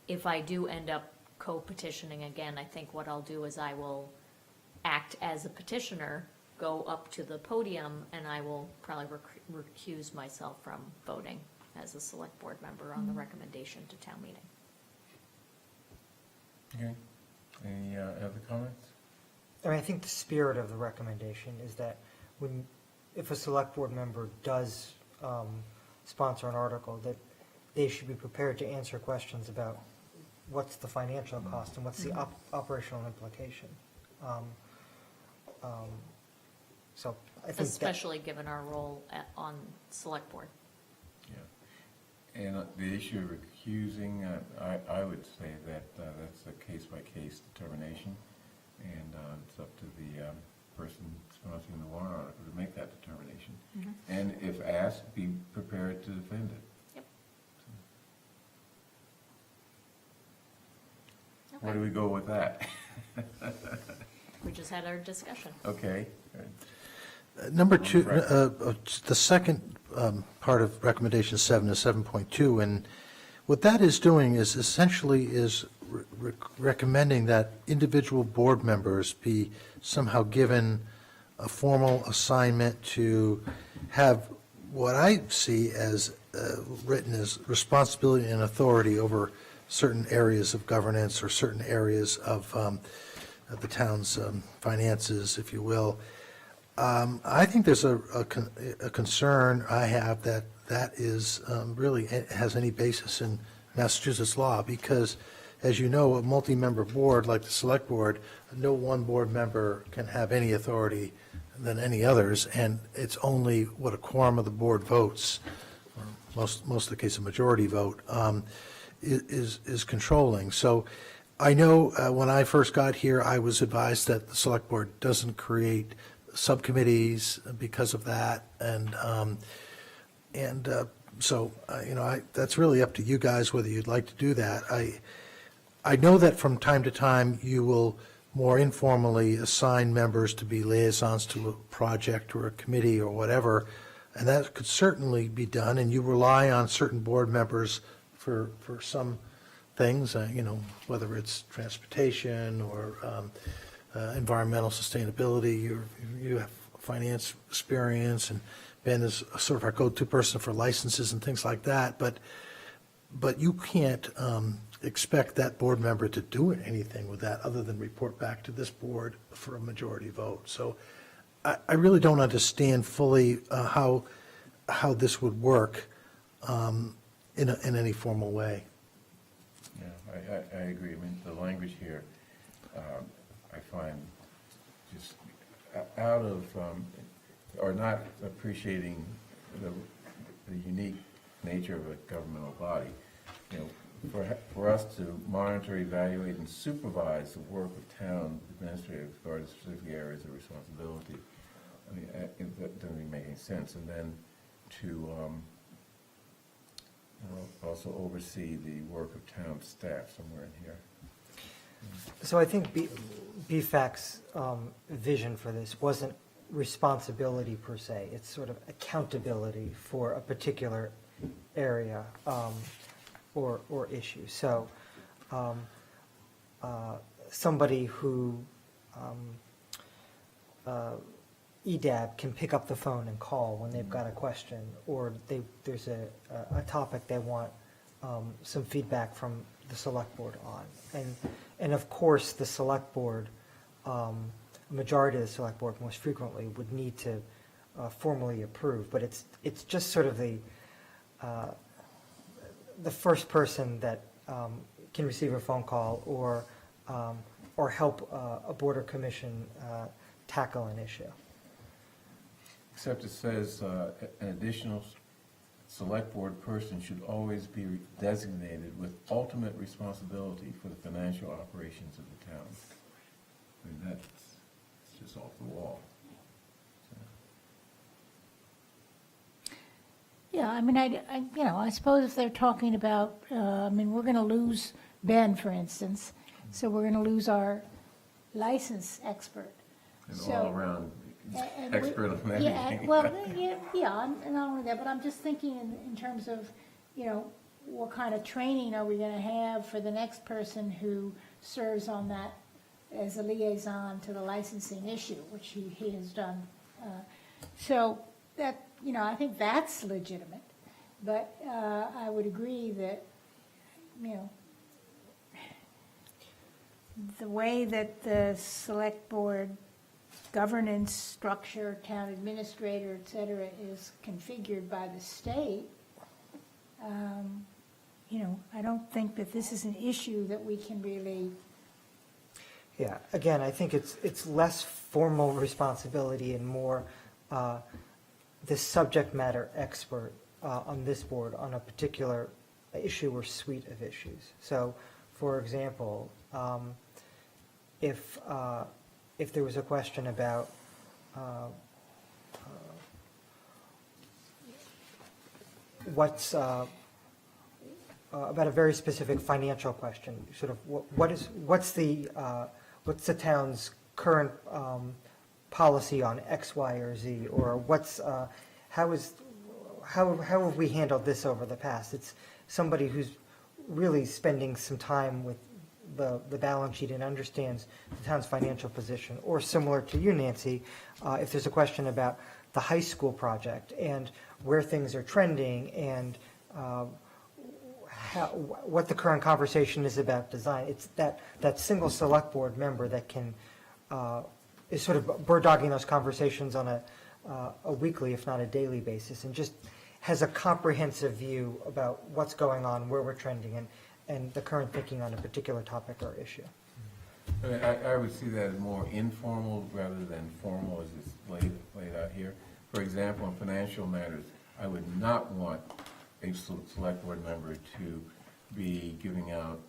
if I do end up co-petitioning again, I think what I'll do is I will act as a petitioner, go up to the podium, and I will probably recuse myself from voting as a Select Board member on the recommendation to town meeting. Okay. Any other comments? I mean, I think the spirit of the recommendation is that if a select board member does sponsor an article, that they should be prepared to answer questions about what's the financial cost and what's the operational implication. So I think Especially given our role on Select Board. Yeah. And the issue of recusing, I would say that that's a case-by-case determination, and it's up to the person sponsoring the warrant article to make that determination. And if asked, be prepared to defend it. Yep. Where do we go with that? We just had our discussion. Okay. Number two, Right. the second part of recommendation 7 is 7.2, and what that is doing is essentially recommending that individual board members be somehow given a formal assignment to have what I see as written as responsibility and authority over certain areas of governance or certain areas of the town's finances, if you will. I think there's a concern I have that is really has any basis in Massachusetts law, because, as you know, a multi-member board like the Select Board, no one board member can have any authority than any others, and it's only what a quorum of the board votes, or most of the case a majority vote, is controlling. So I know when I first got here, I was advised that the Select Board doesn't create subcommittees because of that, and so that's really up to you guys whether you'd like to do that. I know that from time to time you will more informally assign members to be liaisons to a project or a committee or whatever, and that could certainly be done, and you rely on certain board members for some things, whether it's transportation or environmental sustainability, you have finance experience, and Ben is sort of our go-to person for licenses and things like that, but you can't expect that board member to do anything with that other than report back to this board for a majority vote. So I really don't understand fully how this would work in any formal way. Yeah, I agree. I mean, the language here, I find just out of, or not appreciating the unique nature of a governmental body. For us to monitor, evaluate, and supervise the work of town administrators regarding specific areas of responsibility, I mean, that doesn't really make any sense. And then to also oversee the work of town staff somewhere in here. So I think BFAC's vision for this wasn't responsibility per se, it's sort of accountability for a particular area or issue. So somebody who EDAB can pick up the phone and call when they've got a question, or there's a topic they want some feedback from the select board on. And of course, the select board, majority of the select board most frequently would need to formally approve, but it's just sort of the first person that can receive a phone call or help a board or commission tackle an issue. Except it says an additional select board person should always be designated with ultimate responsibility for the financial operations of the town. I mean, that's just off the wall. Yeah, I mean, I suppose if they're talking about, I mean, we're going to lose Ben, for instance, so we're going to lose our license expert. And So- all around and expert on Yeah, everything. well, yeah, and not only that, but I'm just thinking in terms of, what kind of training are we going to have for the next person who serves on that as a liaison to the licensing issue, which he has done. So that, I think that's legitimate, but I would agree that, the way that the select board governance structure, town administrator, et cetera, is configured by the state, I don't think that this is an issue that we can really, Yeah, again, I think it's less formal responsibility and more the subject matter expert on this board on a particular issue or suite of issues. So, for example, if there was a question about what's about a very specific financial question, sort of what's the town's current policy on X, Y, or Z, or how have we handled this over the past? It's somebody who's really spending some time with the balance sheet and understands the town's financial position. Or similar to you, Nancy, if there's a question about the high school project and where things are trending and what the current conversation is about design. It's that single select board member that can is sort of bird dogging those conversations on a weekly, if not a daily basis, and just has a comprehensive view about what's going on, where we're trending, and the current thinking on a particular topic or issue. I mean, I would see that as more informal rather than formal as it's laid out here. For example, in financial matters, I would not want a select board member to be giving out,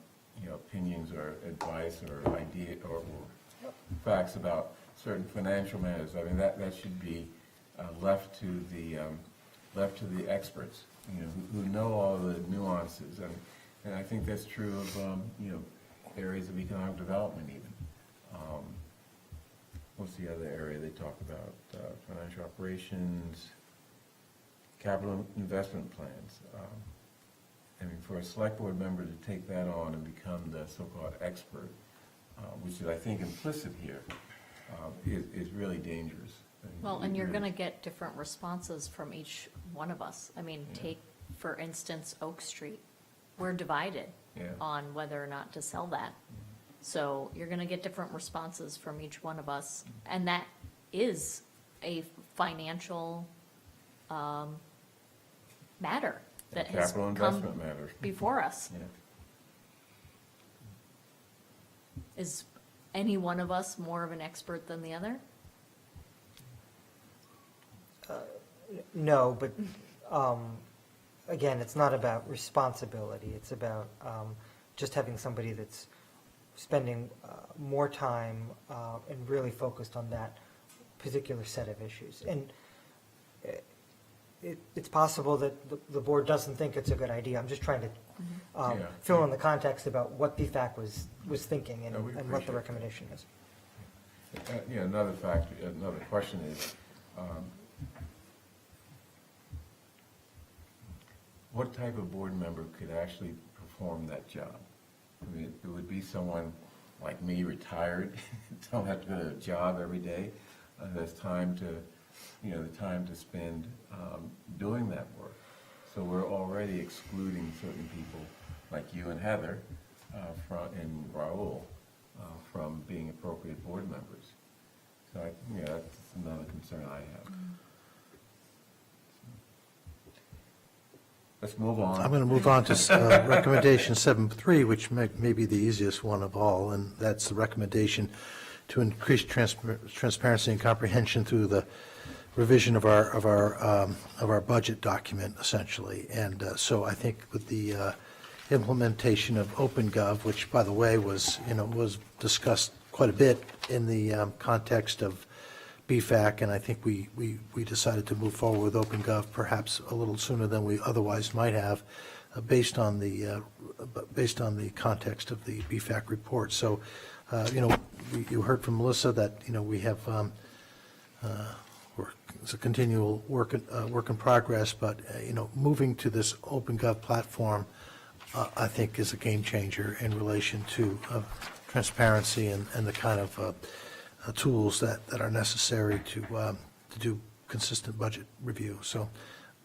opinions or advice or idea or facts about certain financial matters. I mean, that should be left to the experts, who know all the nuances. And I think that's true of, areas of economic development even. What's the other area they talk about? Financial operations, capital investment plans. I mean, for a select board member to take that on and become the so-called expert, which is, I think, implicit here, is really dangerous. well, It and you're really- going to get different responses from each one of us. I mean, take, for instance, Oak Street. We're divided Yeah. on whether or not to sell that. So you're going to get different responses from each one of us, and that is a financial matter that has Capital come investment matters. before us. Yeah. Is any one of us more of an expert than the other? No, but again, it's not about responsibility. It's about just having somebody that's spending more time and really focused on that particular set of issues. And it's possible that the board doesn't think it's a good idea. I'm just trying to Yeah. fill in the context about what BFAC was thinking and No, we what the appreciate that. recommendation is. Another question is, what type of board member could actually perform that job? I mean, it would be someone like me, retired, don't have to go to a job every day, there's time to, the time to spend doing that work. So we're already excluding certain people, like you and Heather, and Raul, from being appropriate board members. So, that's another concern I have. Let's move on. I'm going to move on to recommendation 7.3, which may be the easiest one of all, and that's the recommendation to increase transparency and comprehension through the revision of our budget document, essentially. And so I think with the implementation of OpenGov, which, by the way, was discussed quite a bit in the context of BFAC, and I think we decided to move forward with OpenGov perhaps a little sooner than we otherwise might have, based on the context of the BFAC report. So, you heard from Melissa that we have it's a continual work in progress, but moving to this OpenGov platform, I think, is a game changer in relation to transparency and the kind of tools that are necessary to do consistent budget review. So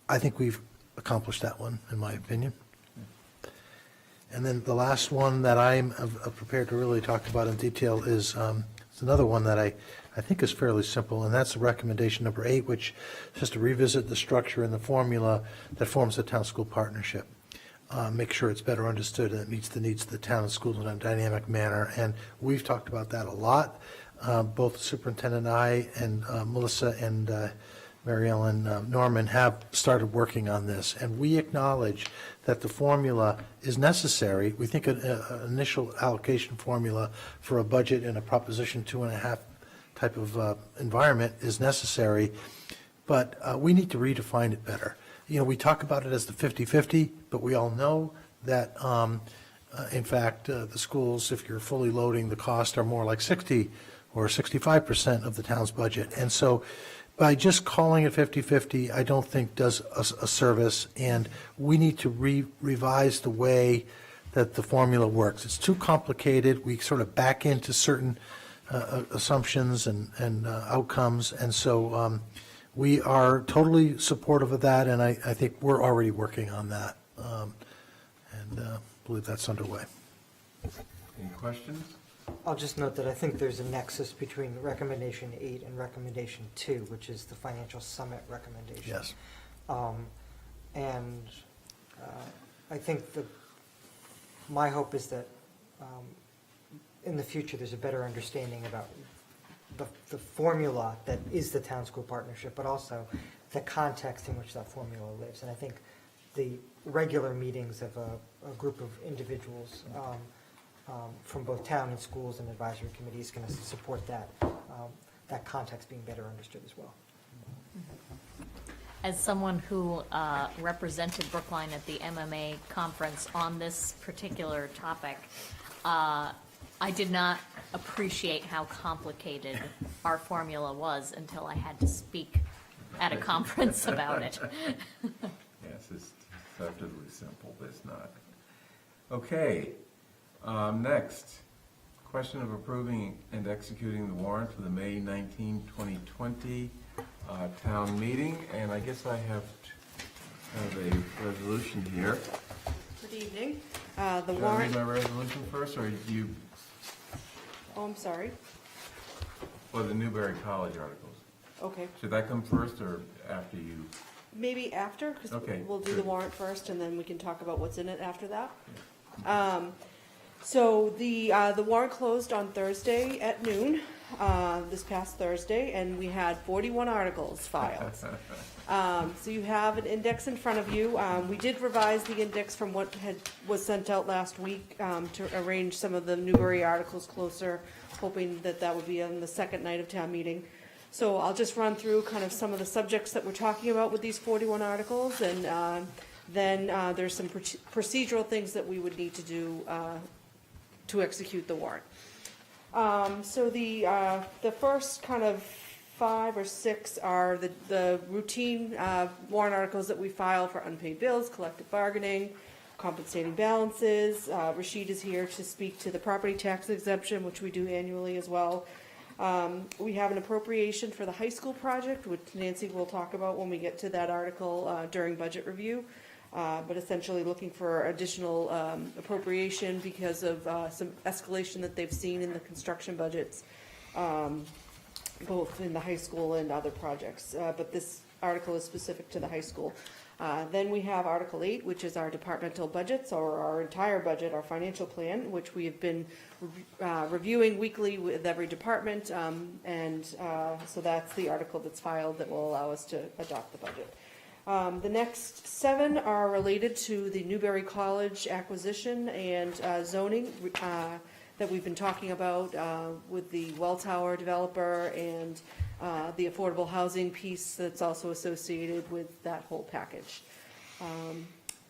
I think we've accomplished that one, in my opinion. And then the last one that I'm prepared to really talk about in detail is it's another one that I think is fairly simple, and that's recommendation number 8, which is to revisit the structure and the formula that forms the town-school partnership. Make sure it's better understood and it meets the needs of the town and schools in a dynamic manner. And we've talked about that a lot. Both the superintendent and I and Melissa and Mary Ellen Norman have started working on this, and we acknowledge that the formula is necessary. We think an initial allocation formula for a budget in a Proposition 2.5 type of environment is necessary, but we need to redefine it better. We talk about it as the 50-50, but we all know that, in fact, the schools, if you're fully loading the cost, are more like 60 or 65% of the town's budget. And so by just calling it 50-50, I don't think does a service, and we need to revise the way that the formula works. It's too complicated. We sort of back into certain assumptions and outcomes, and so we are totally supportive of that, and I think we're already working on that, and believe that's underway. Any questions? I'll just note that I think there's a nexus between recommendation 8 and recommendation 2, which is the financial summit recommendation. Yes. And I think my hope is that in the future there's a better understanding about the formula that is the town-school partnership, but also the context in which that formula lives. And I think the regular meetings of a group of individuals from both town and schools and advisory committees going to support that context being better understood as well. As someone who represented Brookline at the MMA conference on this particular topic, I did not appreciate how complicated our formula was until I had to speak at a conference about it. Yes, it's deceptively simple, but it's not. Okay, next, question of approving and executing the warrant for the May 19, 2020 town meeting, and I guess I have a resolution here. Good evening. The Should I read warrant, my resolution first, or do you, oh, I'm sorry. or the Newberry College articles? Okay, Should that come first or after you? maybe after, because Okay, we'll do the good. warrant first, and then we can talk about what's in it after that. So the warrant closed on Thursday at noon, this past Thursday, and we had 41 articles filed. So you have an index in front of you. We did revise the index from what was sent out last week to arrange some of the Newbury articles closer, hoping that that would be on the second night of town meeting. So I'll just run through kind of some of the subjects that we're talking about with these 41 articles, and then there's some procedural things that we would need to do to execute the warrant. So the first kind of 5 or 6 are the routine warrant articles that we file for unpaid bills, collective bargaining, compensating balances. Rashid is here to speak to the property tax exemption, which we do annually as well. We have an appropriation for the high school project, which Nancy will talk about when we get to that article during budget review. But essentially looking for additional appropriation because of some escalation that they've seen in the construction budgets, both in the high school and other projects. But this article is specific to the high school. Then we have Article 8, which is our departmental budgets, or our entire budget, our financial plan, which we have been reviewing weekly with every department. So that's the article that's filed that will allow us to adopt the budget. The next 7 are related to the Newberry College acquisition and zoning that we've been talking about with the well tower developer and the affordable housing piece that's also associated with that whole package.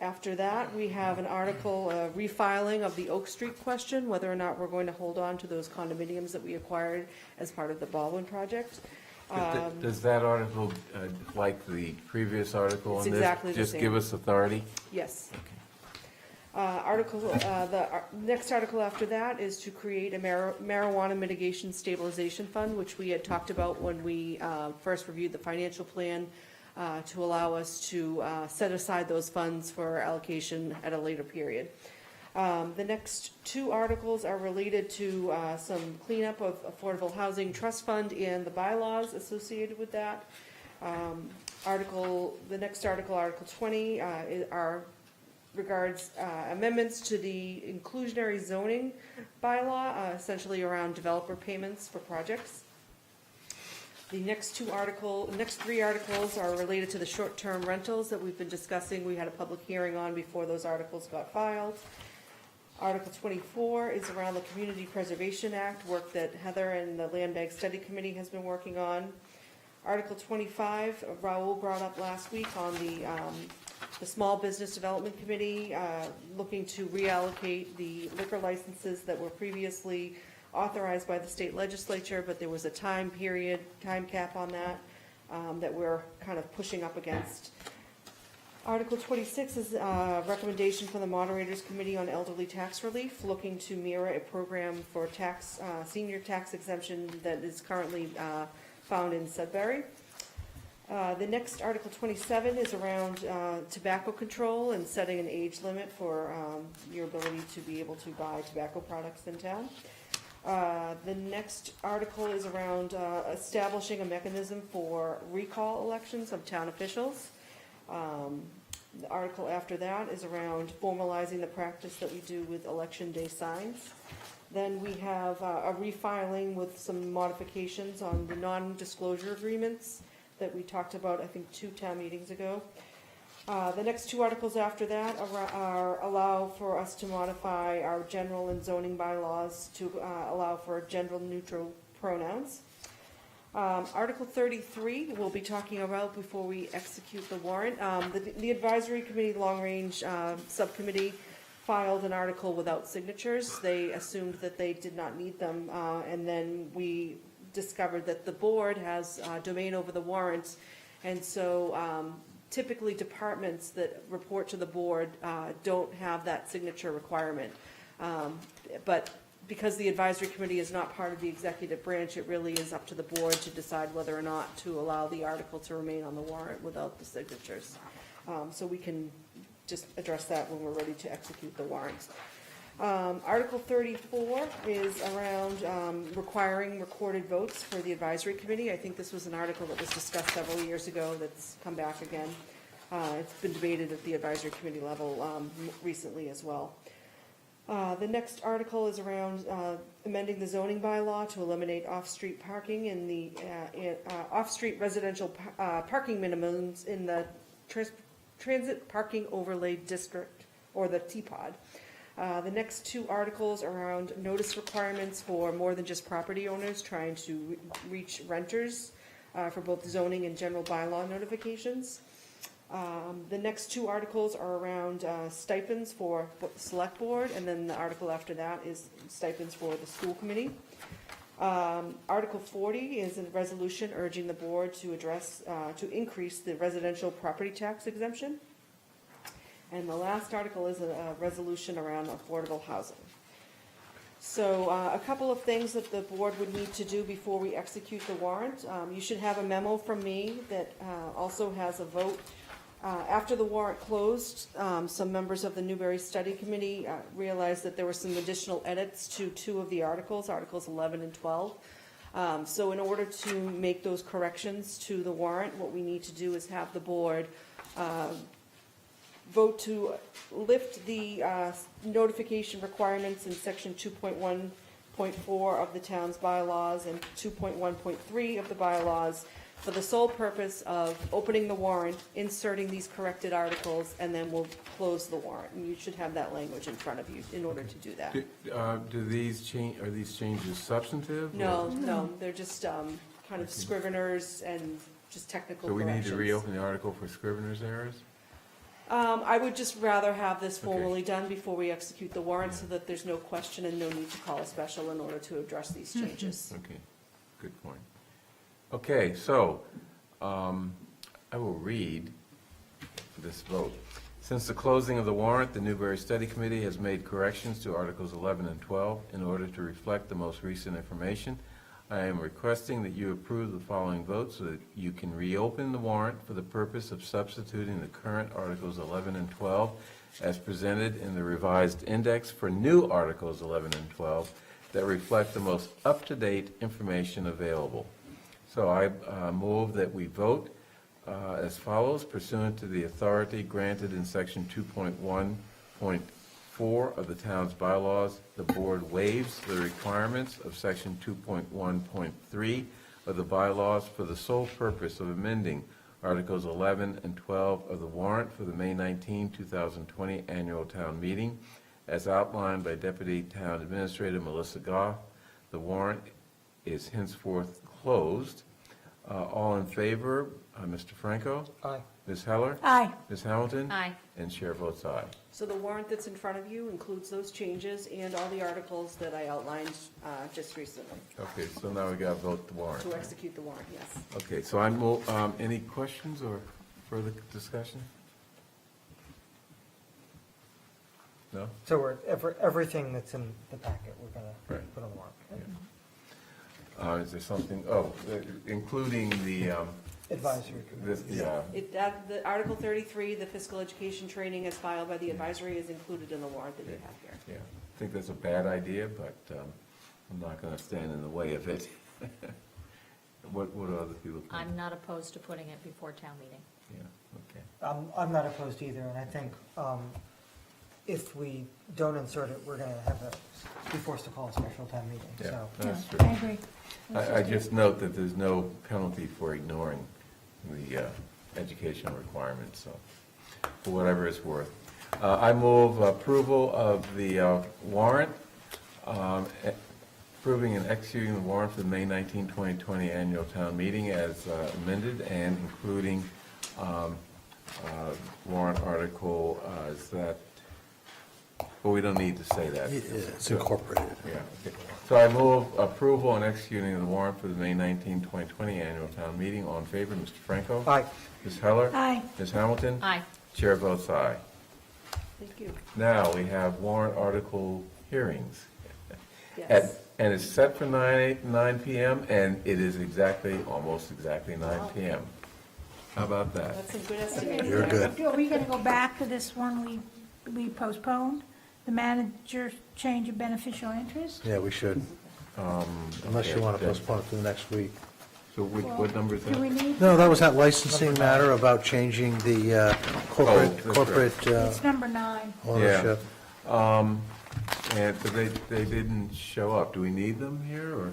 After that, we have an article, refiling of the Oak Street question, whether or not we're going to hold on to those condominiums that we acquired as part of the Baldwin project. Does that article, like the previous article It's on this, exactly the just same. give us authority? Yes. Next article after that is to create a marijuana mitigation stabilization fund, which we had talked about when we first reviewed the financial plan, to allow us to set aside those funds for allocation at a later period. The next 2 articles are related to some cleanup of affordable housing trust fund and the bylaws associated with that. The next article, Article 20, regards amendments to the inclusionary zoning bylaw, essentially around developer payments for projects. The next 3 articles are related to the short-term rentals that we've been discussing. We had a public hearing on before those articles got filed. Article 24 is around the Community Preservation Act, work that Heather and the Land Bank Study Committee has been working on. Article 25, Raul brought up last week on the Small Business Development Committee, looking to reallocate the liquor licenses that were previously authorized by the state legislature, but there was a time cap on that, that we're kind of pushing up against. Article 26 is a recommendation from the Moderators Committee on Elderly Tax Relief, looking to mirror a program for senior tax exemption that is currently found in Sudbury. The next, Article 27, is around tobacco control and setting an age limit for your ability to be able to buy tobacco products in town. The next article is around establishing a mechanism for recall elections of town officials. The article after that is around formalizing the practice that we do with election day signs. Then we have a refiling with some modifications on the non-disclosure agreements that we talked about, I think, 2 town meetings ago. The next 2 articles after that allow for us to modify our general and zoning bylaws to allow for gender neutral pronouns. Article 33 we'll be talking about before we execute the warrant. The Advisory Committee Long Range Subcommittee filed an article without signatures. They assumed that they did not need them, and then we discovered that the board has domain over the warrants, and so typically departments that report to the board don't have that signature requirement. But because the advisory committee is not part of the executive branch, it really is up to the board to decide whether or not to allow the article to remain on the warrant without the signatures. So we can just address that when we're ready to execute the warrants. Article 34 is around requiring recorded votes for the advisory committee. I think this was an article that was discussed several years ago that's come back again. It's been debated at the advisory committee level recently as well. The next article is around amending the zoning bylaw to eliminate off-street parking in the off-street residential parking minimums in the Transit Parking Overlay District, or the TPOD. The next 2 articles are around notice requirements for more than just property owners trying to reach renters for both zoning and general bylaw notifications. The next 2 articles are around stipends for the select board, and then the article after that is stipends for the school committee. Article 40 is a resolution urging the board to to increase the residential property tax exemption. And the last article is a resolution around affordable housing. So a couple of things that the board would need to do before we execute the warrant. You should have a memo from me that also has a vote. After the warrant closed, some members of the Newbury Study Committee realized that there were some additional edits to two of the articles, Articles 11 and 12. So in order to make those corrections to the warrant, what we need to do is have the board vote to lift the notification requirements in section 2.1.4 of the town's bylaws and 2.1.3 of the bylaws for the sole purpose of opening the warrant, inserting these corrected articles, and then we'll close the warrant. And you should have that language in front of you in order to do that. Do these are these changes substantive? No, no, they're just kind of scriveners and just technical So we corrections. need to reopen the article for scrivener's errors? I would just rather have this Okay. formally done before we execute the warrant so that there's no question and no need to call a special in order to address these changes. Okay, good point. Okay, so I will read this vote. Since the closing of the warrant, the Newbury Study Committee has made corrections to Articles 11 and 12 in order to reflect the most recent information. I am requesting that you approve the following vote so that you can reopen the warrant for the purpose of substituting the current Articles 11 and 12 as presented in the revised index for new Articles 11 and 12 that reflect the most up-to-date information available. So I move that we vote as follows, pursuant to the authority granted in Section 2.1.4 of the town's bylaws, the board waives the requirements of Section 2.1.3 of the bylaws for the sole purpose of amending Articles 11 and 12 of the warrant for the May 19, 2020 annual town meeting, as outlined by Deputy Town Administrator Melissa Goff. The warrant is henceforth closed. All in favor, Mr. Franco? Aye. Ms. Heller? Aye. Ms. Hamilton? Aye. And chair votes aye. So the warrant that's in front of you includes those changes and all the articles that I outlined just recently Okay, so now we got to vote the warrant. to execute the warrant, yes. Okay, so I move, any questions or further discussion? No? So we're, everything that's in the packet, we're going to Right. put on the warrant. Is there something, including the, Advisory committee. The Article 33, the fiscal education training as filed by the advisory is included in the warrant that you have here. yeah, I think that's a bad idea, but I'm not going to stand in the way of it. What do other people think? I'm not opposed to putting it before town meeting. Yeah, okay. I'm not opposed either, and I think if we don't insert it, we're going to be forced to call a special town meeting, Yeah, so. that's true. I agree. I just note that there's no penalty for ignoring the educational requirements, so, for whatever it's worth. I move approval of the warrant, approving and executing the warrant for the May 19, 2020 annual town meeting as amended and including warrant article, is that, well, we don't need to say that. It's incorporated. Yeah, okay. So I move approval and executing the warrant for the May 19, 2020 annual town meeting. All in favor, Mr. Franco? Aye. Ms. Heller? Aye. Ms. Hamilton? Aye. Chair votes aye. Thank you. Now, we have warrant article hearings. Yes. And it's set for 9 PM, and it is almost exactly 9 PM. How about that? That's some good estimating. You're there. good. Are we going to go back to this one we postponed? The manager change of beneficial interest? Yeah, we should, unless you okay, want to then. postpone it to the next week. So what number is Do we that? need, No, that was that licensing matter about changing the that's right. corporate it's number 9. ownership. And but they didn't show up. Do we need them here, or?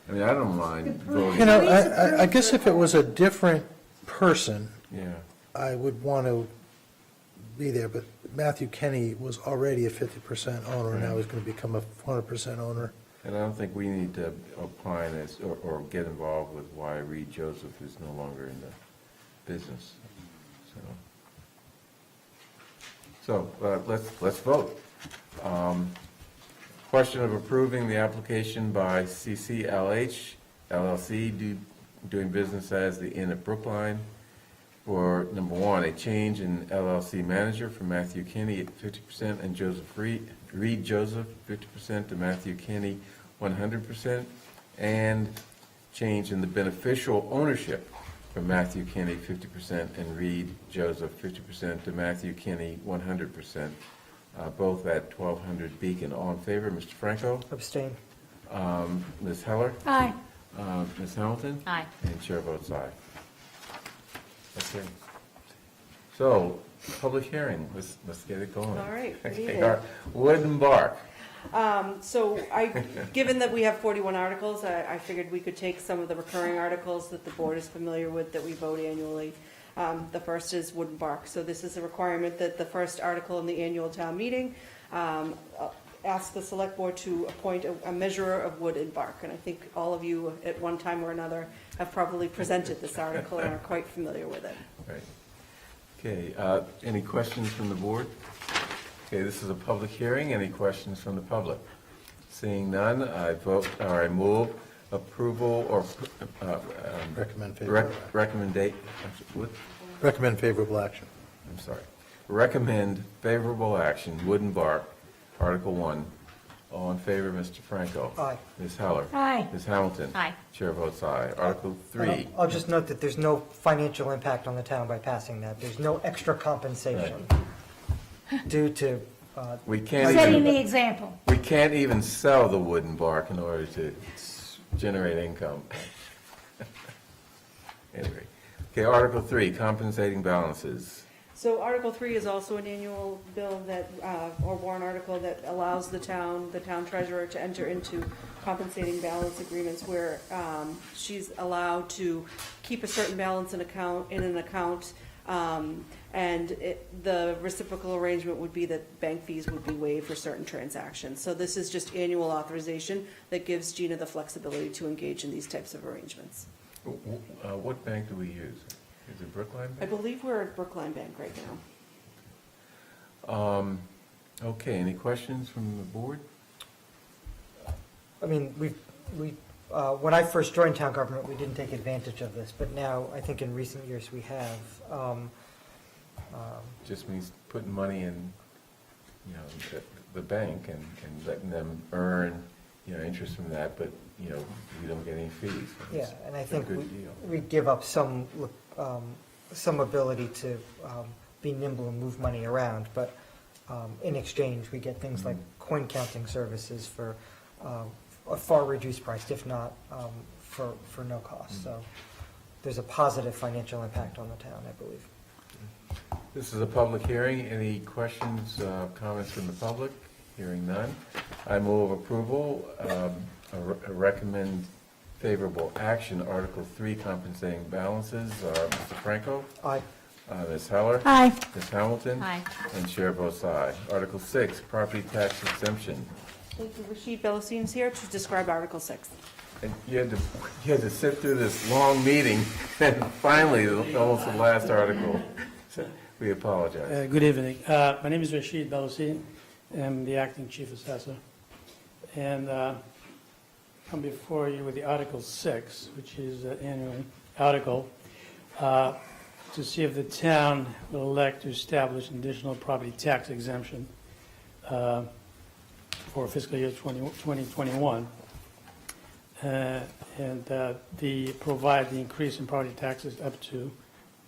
I mean, I don't mind voting. You know, I guess if it was a different person, Yeah, I would want to be there, but Matthew Kenny was already a 50% owner, now he's going to become a 100% owner. and I don't think we need to opine as, or get involved with why Reed Joseph is no longer in the business, so. Let's vote. Question of approving the application by CCLH LLC doing business as the Inn at Brookline for, number one, a change in LLC manager from Matthew Kenny at 50% and Joseph Reed Joseph 50% to Matthew Kenny 100%, and change in the beneficial ownership from Matthew Kenny 50% and Reed Joseph 50% to Matthew Kenny 100%, both at 1200 Beacon. All in favor, Mr. Franco? Abstain. Ms. Heller? Aye. Ms. Hamilton? Aye. And chair votes aye. Okay. So, public hearing, let's get it going. All right, good Okay, evening. our Wood and bark. Given that we have 41 articles, I figured we could take some of the recurring articles that the board is familiar with that we vote annually. The first is wood and bark. So this is a requirement that the first article in the annual town meeting ask the select board to appoint a measurer of wood and bark. And I think all of you at one time or another have probably presented this article and are quite familiar with it. Right. Okay, any questions from the board? Okay, this is a public hearing. Any questions from the public? Seeing none, I move approval or Recommend favorable. Recommend favorable action. I'm sorry. Recommend favorable action, wood and bark, Article 1. All in favor, Mr. Franco? Aye. Ms. Heller? Aye. Ms. Hamilton? Aye. Chair votes aye. Article 3. I'll just note that there's no financial impact on the town by passing that. There's no extra compensation due to, We can't Setting even, the example. we can't even sell the wood and bark in order to generate income. Anyway. Okay, Article 3, compensating balances. So Article 3 is also an annual bill that, or warrant article that allows the town treasurer to enter into compensating balance agreements where she's allowed to keep a certain balance in an account, and the reciprocal arrangement would be that bank fees would be waived for certain transactions. So this is just annual authorization that gives Gina the flexibility to engage in these types of arrangements. What bank do we use? Is it Brookline I Bank? believe we're at Brookline Bank right now. Okay, any questions from the board? I mean, when I first joined town government, we didn't take advantage of this, but now I think in recent years we have. Just means putting money in, the bank and letting them earn, interest from that, but, we don't get any fees. Yeah, and I It's a think good deal. we give up some ability to be nimble and move money around, but in exchange, we get things like coin counting services for a far reduced price, if not for no cost. So there's a positive financial impact on the town, I believe. This is a public hearing. Any questions, comments from the public? Hearing none. I move approval, recommend favorable action, Article 3, compensating balances. Mr. Franco? Aye. Ms. Heller? Aye. Ms. Hamilton? Aye. And chair votes aye. Article 6, property tax exemption. Thank you. Rashid Belosine's here to describe Article 6. And you had to sit through this long meeting, and finally, almost the last article. So we apologize. Good evening. My name is Rashid Belosine. I'm the acting chief assessor. And come before you with the Article 6, which is an annual article, to see if the town will elect to establish an additional property tax exemption for fiscal year 2021. Provide the increase in property taxes up to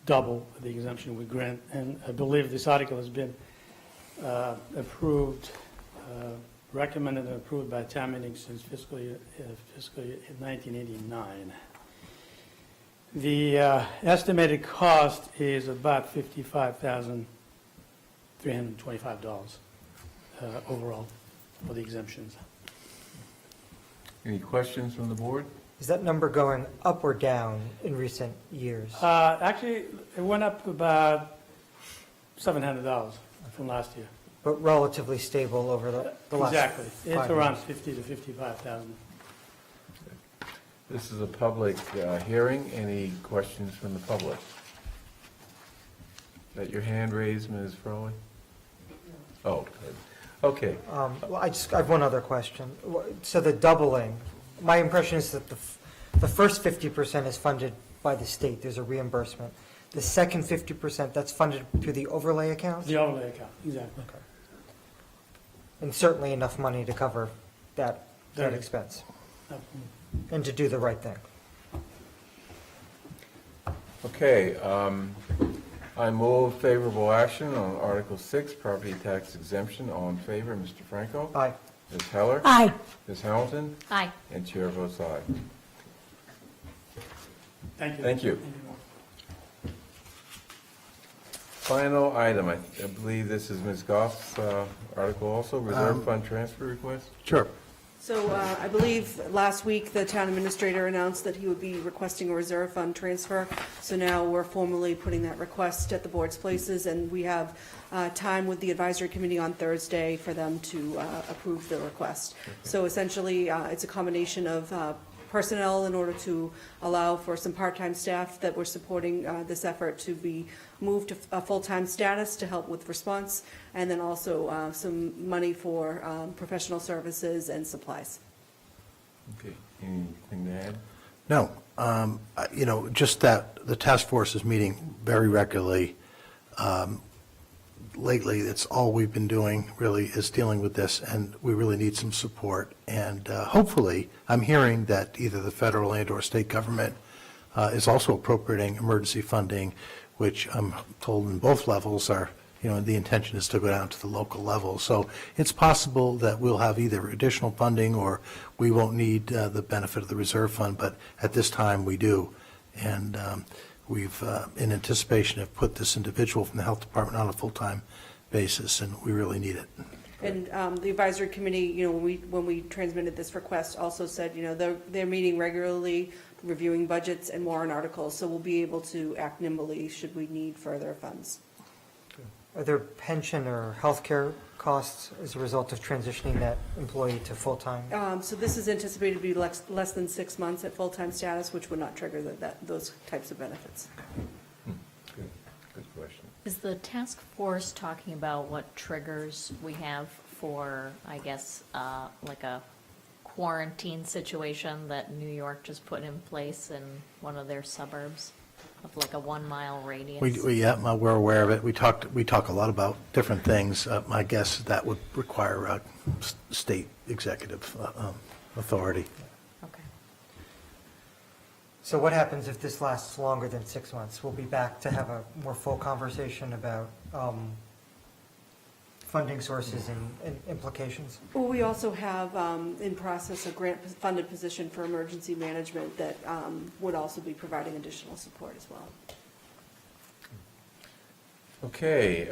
double the exemption we grant. And I believe this article has been approved, recommended and approved by town meeting since fiscal year 1989. The estimated cost is about $55,325 overall for the exemptions. Any questions from the board? Is that number going up or down in recent years? Actually, it went up about $700 from last year. But relatively stable over the last Exactly. 5 It's years. around 50 to 55,000. This is a public hearing. Any questions from the public? Got your hand raised, Ms. Frawley? Oh, good. Okay. Well, I have one other question. So the doubling, my impression is that the first 50% is funded by the state, there's a reimbursement. The second 50%, that's funded through the overlay account? The overlay account, exactly. And certainly enough money to cover that There is. expense, Absolutely. and to do the right thing. Okay, I move favorable action on Article 6, property tax exemption. All in favor, Mr. Franco? Aye. Ms. Heller? Aye. Ms. Hamilton? Aye. And chair votes aye. Thank you. Thank you. Final item, I believe this is Ms. Goff's article also, reserve fund transfer request? Sure. So I believe last week, the town administrator announced that he would be requesting a reserve fund transfer. So now we're formally putting that request at the board's places, and we have time with the advisory committee on Thursday for them to approve the request. So essentially, it's a combination of personnel in order to allow for some part-time staff that were supporting this effort to be moved to a full-time status to help with response, and then also some money for professional services and supplies. Okay, anything to add? No, just that the task force is meeting very regularly. Lately, it's all we've been doing really is dealing with this, and we really need some support. And hopefully, I'm hearing that either the federal and or state government is also appropriating emergency funding, which I'm told in both levels are, the intention is to go down to the local level. So it's possible that we'll have either additional funding or we won't need the benefit of the reserve fund, but at this time we do. And we've, in anticipation, have put this individual from the health department on a full-time basis, and we really need it. And the advisory committee, when we transmitted this request, also said, they're meeting regularly, reviewing budgets and warrant articles, so we'll be able to act nimbly should we need further funds. Are there pension or health care costs as a result of transitioning that employee to full-time? So this is anticipated to be less than 6 months at full-time status, which would not trigger those types of benefits. Good question. Is the task force talking about what triggers we have for, I guess, like a quarantine situation that New York just put in place in one of their suburbs of like a 1 mile radius? We're aware of it. We talk a lot about different things. My guess that would require a state executive authority. Okay. So what happens if this lasts longer than 6 months? We'll be back to have a more full conversation about funding sources and implications. Well, we also have in process a grant-funded position for emergency management that would also be providing additional support as well. Okay,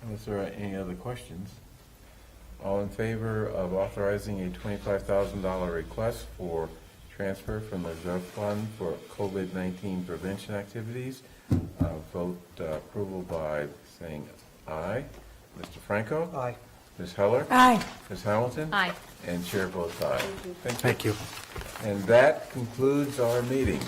unless there are any other questions, all in favor of authorizing a $25,000 request for transfer from the reserve fund for COVID-19 prevention activities, vote approval by saying aye. Mr. Franco? Aye. Ms. Heller? Aye. Ms. Hamilton? Aye. And chair votes aye. Thank you. Thank you. And that concludes our meeting.